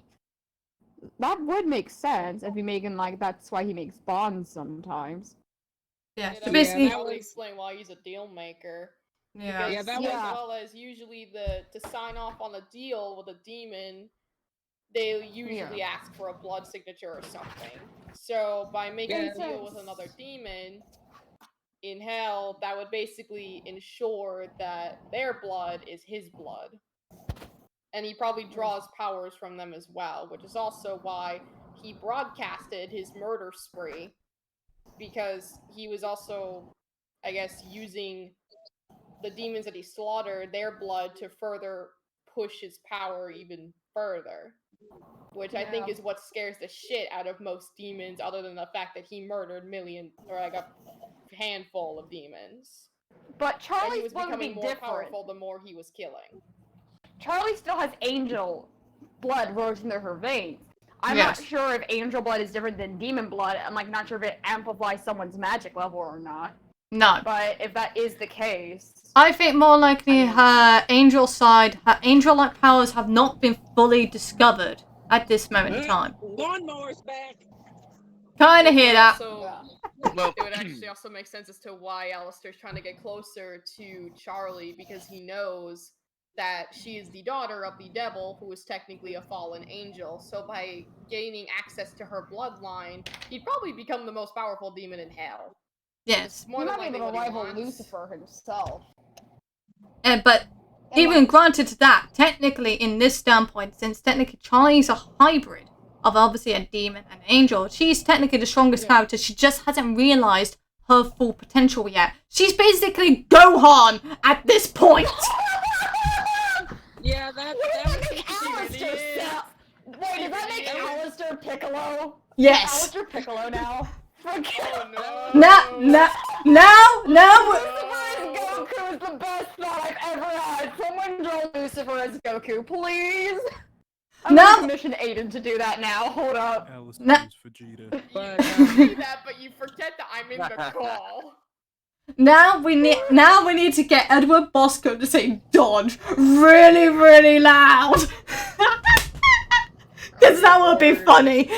That would make sense if you make him like that's why he makes bonds sometimes. Yeah, so basically that would explain why he's a deal maker. Yeah. Because as well as usually to sign off on a deal with a demon, they usually ask for a blood signature or something. So by making a deal with another demon in hell, that would basically ensure that their blood is his blood. And he probably draws powers from them as well, which is also why he broadcasted his murder spree. Because he was also, I guess, using the demons that he slaughtered, their blood, to further push his power even further. Which I think is what scares the shit out of most demons, other than the fact that he murdered a handful of demons. But Charlie was becoming more powerful the more he was killing. Charlie still has angel blood rushing through her veins. I'm not sure if angel blood is different than demon blood. I'm not sure if it amplifies someone's magic level or not. No. But if that is the case, I think more likely her angel side, her angel-like powers have not been fully discovered at this moment in time. Lawnmower's back. Kinda hear that. Well, it would actually also make sense as to why Alistair's trying to get closer to Charlie, because he knows that she is the daughter of the devil, who is technically a fallen angel. So by gaining access to her bloodline, he'd probably become the most powerful demon in hell. Yes. he might be able to rival Lucifer himself. But even granted to that, technically in this standpoint, since technically Charlie's a hybrid of obviously a demon and an angel, she's technically the strongest character. She just hasn't realized her full potential yet. She's basically Gohan at this point. Yeah, that make Alistair Wait, does that make Alistair Piccolo? Yes. Alistair Piccolo now. Now. Lucifer as Goku is the best thought I've ever had. Someone draw Lucifer as Goku, please. I'm gonna commission Aiden to do that now. Hold up. Alistair is Vegeta. You say that, but you forget that I'm in the call. Now we need to get Edward Bosco to say dodge really, really loud. Because that would be funny.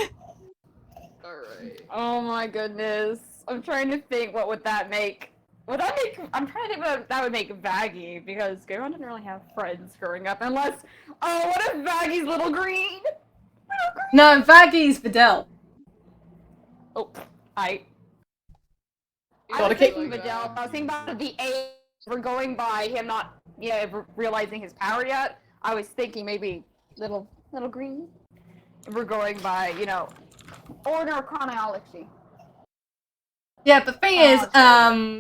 Oh my goodness. I'm trying to think what would that make. I'm trying to think what that would make Vaggie, because Gohan didn't really have friends growing up unless what if Vaggie's Little Green? No, Vaggie's Videl. Oh, I Gotta was keep- thinking Vidal. I was thinking about the A. We're going by him not, realizing his power yet. I was thinking maybe little green. We're going by, order of chronology. Yeah, but the thing is,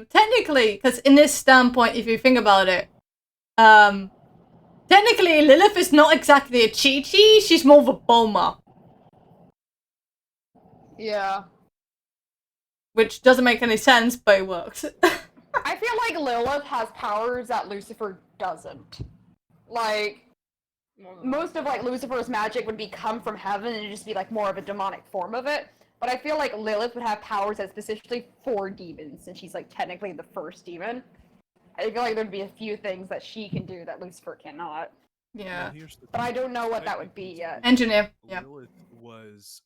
technically, because in this standpoint, if you think about it, technically Lilith is not exactly a Chi-Chi, she's more of a Bulma. Yeah. Which doesn't make any sense, but it works. I feel like Lilith has powers that Lucifer doesn't. Like, most of Lucifer's magic would come from heaven and just be more of a demonic form of it. But I feel like Lilith would have powers that's specifically for demons, since she's technically the first demon. I feel like there'd be a few things that she can do that Lucifer cannot. Yeah. Well, But I don't know what that would be yet. Engineer. Yeah. Lilith was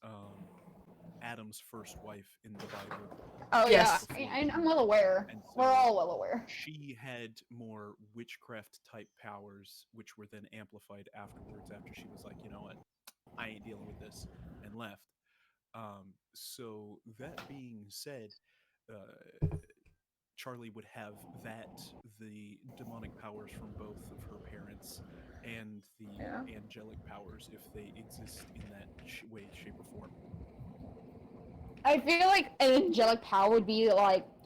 Adam's first wife in the Bible. Oh Yes. yeah, I'm well aware. And so We're all well aware. She had more witchcraft type powers, which were then amplified afterwards after she was like, you know what, I ain't dealing with this, and left. So that being said, Charlie would have the demonic powers from both of her parents and the angelic powers if they exist in that way, shape, or form. I feel like an angelic power would be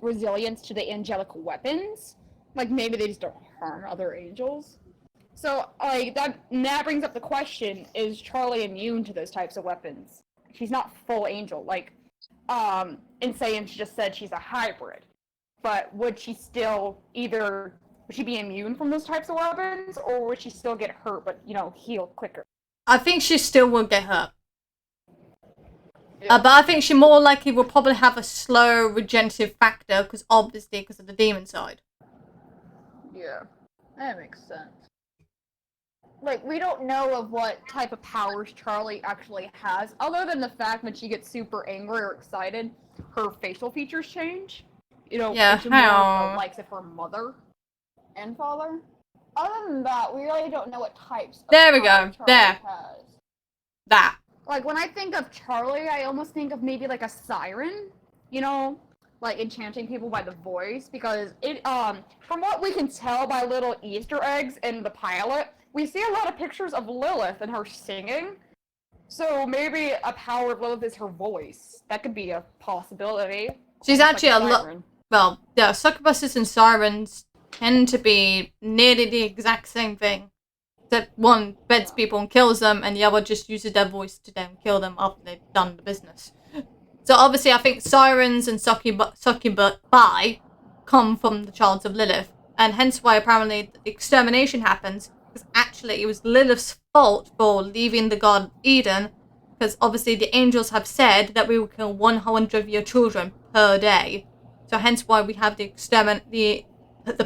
resilience to the angelic weapons. Maybe they just don't harm other angels. So that brings up the question: is Charlie immune to those types of weapons? She's not full angel. Insane just said she's a hybrid. But would she still would she be immune from those types of weapons, or would she still get hurt but heal quicker? I think she still will get hurt. But I think she more likely will probably have a slow regenerative factor, because of the demon side. Yeah, that makes sense. We don't know of what type of powers Charlie actually has, other than the fact when she gets super angry or excited, her facial features change. Yeah, into more of the likes of her mother and father. Other than that, we really don't know what types of There we go. Charlie There. has. That. When I think of Charlie, I almost think of maybe a siren, enchanting people by the voice, because it, from what we can tell by little Easter eggs in the pilot, we see a lot of pictures of Lilith and her singing. So maybe a power of Lilith is her voice. That could be a possibility. She's actually a lot. siren. Well, yeah, succubuses and sirens tend to be nearly the exact same thing. Except one beds people and kills them, and the other just uses their voice to then kill them after they've done the business. So obviously I think sirens and succubi come from the childs of Lilith, and hence why apparently the extermination happens, because actually it was Lilith's fault for leaving the Garden of Eden, because obviously the angels have said that we will kill 100 of your children per day. So hence why we have the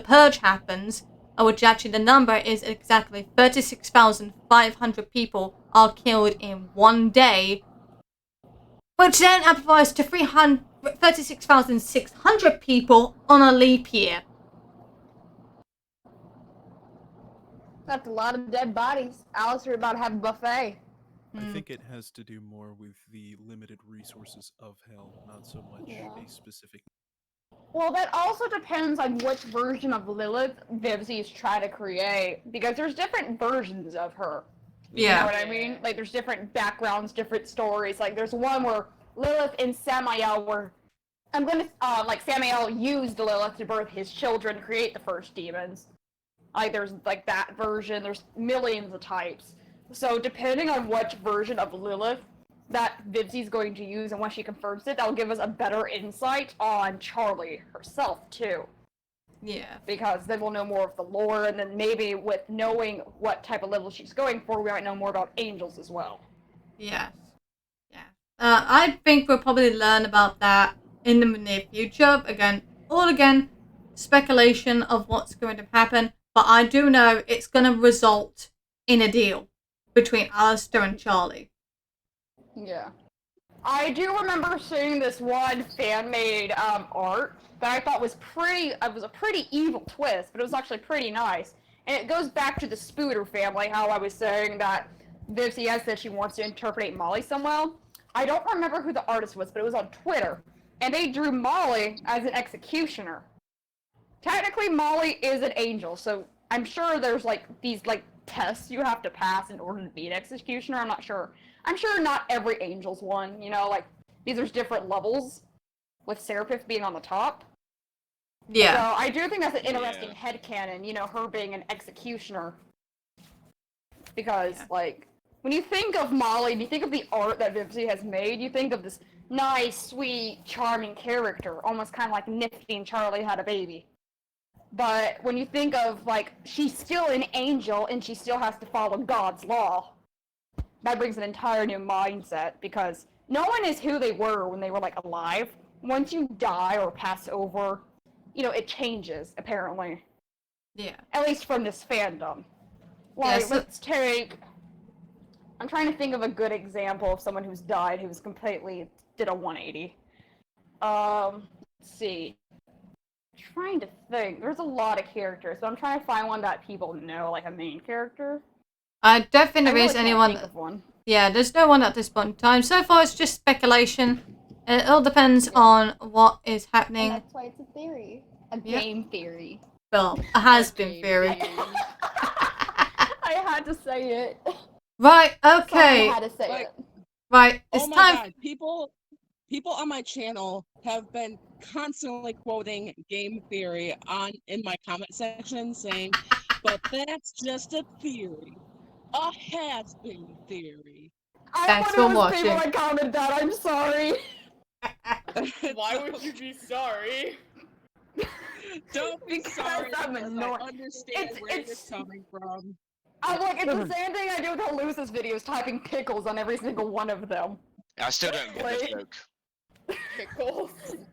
purge happens, which actually the number is exactly 36,500 people are killed in one day, which then amplifies to 36,600 people on a leap year. That's a lot of dead bodies. Alice, you're about to have a buffet. I think it has to do more with the limited resources of hell, not so much a specific. Well, that also depends on which version of Lilith Vivzies try to create, because there's different versions of her. You know what I mean? There's different backgrounds, different stories. There's one where Lilith and Samael were... Samael used Lilith to birth his children, create the first demons. There's, that version. There's millions of types. So, depending on which version of Lilith that Vivzie's going to use, and when she confirms it, that'll give us a better insight on Charlie herself, too. Yeah. Because then we'll know more of the lore, and then maybe with knowing what type of level she's going for, we might know more about angels as well. Yes. Yeah. I think we'll probably learn about that in the near future. Again, speculation of what's going to happen, but I do know it's going to result in a deal between Alistair and Charlie. Yeah. I do remember seeing this one fan-made art that I thought was a pretty evil twist, but it was actually pretty nice. And it goes back to the Spooter family, how I was saying that Vivzie said she wants to interpret Molly Somewell. I don't remember who the artist was, but it was on Twitter. and they drew Molly as an executioner. Technically, Molly is an angel, so I'm sure there's like these like tests you have to pass in order to be an executioner. I'm not sure. I'm sure not every angel's one. You know, like these are different levels, with Serapis being on the top. Yeah. So I do think that's an interesting headcanon, you know, her being an executioner. Because, like, when you think of Molly, and you think of the art that Vivzie has made, you think of this nice, sweet, charming character, almost kind of like Nifty and Charlie had a baby. But when you think of, like, she's still an angel and she still has to follow God's law, that brings an entire new mindset, because no one is who they were when they were, like, alive. Once you die or pass over, you know, it changes, apparently. Yeah. At least from this fandom. Like, Yes. let's take... I'm trying to think of a good example of someone who's died who's completely did a 180. Let's see. I'm trying to think. There's a lot of characters, but I'm trying to find one that people know, like a main character. I don't think there I is really can't anyone. think of one. Yeah, there's no one at this point in time. So far, it's just speculation. It all depends on what is happening. And that's why it's a theory. A game theory. Well, a has-been theory. I had to say it. Right, okay. Someone had to say Like, it. Right, it's oh my time. god, people on my channel have been constantly quoting game theory in my comment section saying, but that's just a theory. A has-been theory. Thanks for watching. People that commented that, I'm sorry. Why would you be sorry? Don't be sorry, I'm because annoyed. I understand where it's coming from. I'm like, it's the same thing I do with Halusa's videos, typing pickles on every single one of them. I still don't get the joke. Pickles.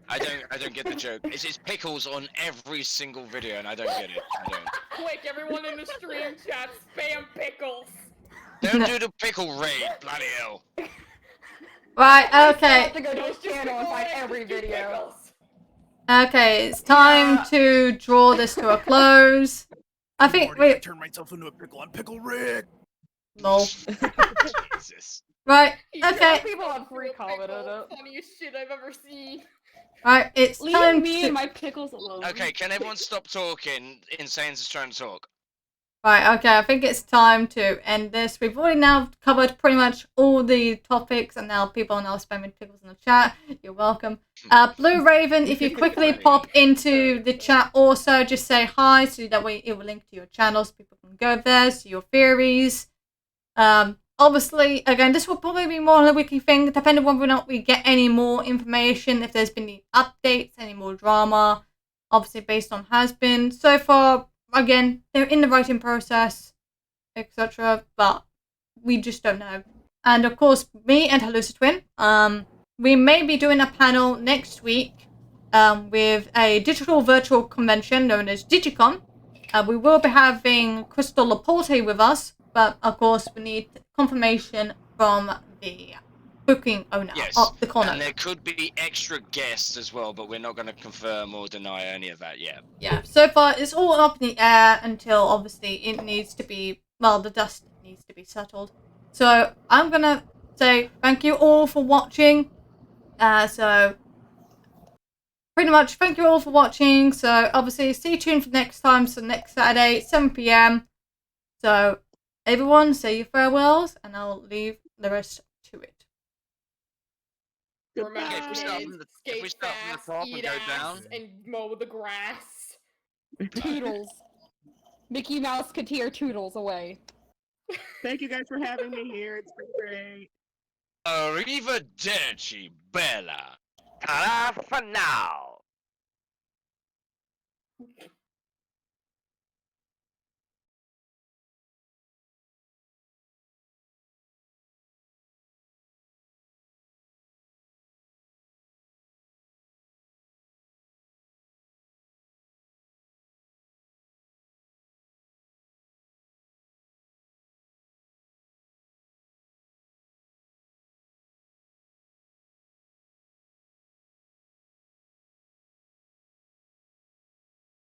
I don't get the joke. It's pickles on every single video, and I don't get it. I don't. Quick, everyone in the stream chat, spam pickles. Don't do the pickle raid, bloody hell. Right, I okay. have to go to his channel and find every video. Okay, it's time to draw this to a close. I think I turned myself into a pickle. I'm Pickle Rick. No. Jesus. Right, okay. People have free commented it. Funniest shit I've ever seen. Right, it's Leave time me to... and my pickles alone. Okay, can everyone stop talking? Insane's is trying to talk. Right, okay, I think it's time to end this. We've already now covered pretty much all the topics, and now people are now spamming pickles in the chat. You're welcome. Blue Raven, if you quickly pop into the chat also, just say hi, so that way it will link to your channels. People can go there, see your theories. Obviously, again, this will probably be more on a wiki thing, depending on whether or not we get any more information, if there's been any updates, any more drama, obviously based on Hazbin. So far, again, they're in the writing process, etc., but we just don't know. And of course, me and Halusa Twin, we may be doing a panel next week with a digital virtual convention known as Digicon. We will be having Crystal Laporte with us, but of course we need confirmation from the booking owner of the corner. And there could be extra guests as well, but we're not going to confirm or deny any of that yet. Yeah, so far it's all up in the air until obviously it needs to be, well, the dust needs to be settled. So I'm going to say thank you all for watching. So pretty much thank you all for watching. So obviously stay tuned for next time. So next Saturday, 7 PM. So everyone say your farewells and I'll leave the rest to it. Remember, if we start from the top and eat go ass, down. and mow the grass. Toodles. Mickey Mouse could hear Toodles away. Thank you guys for having me here. It's been great. Arrivederci, Bella. Ta-da for now.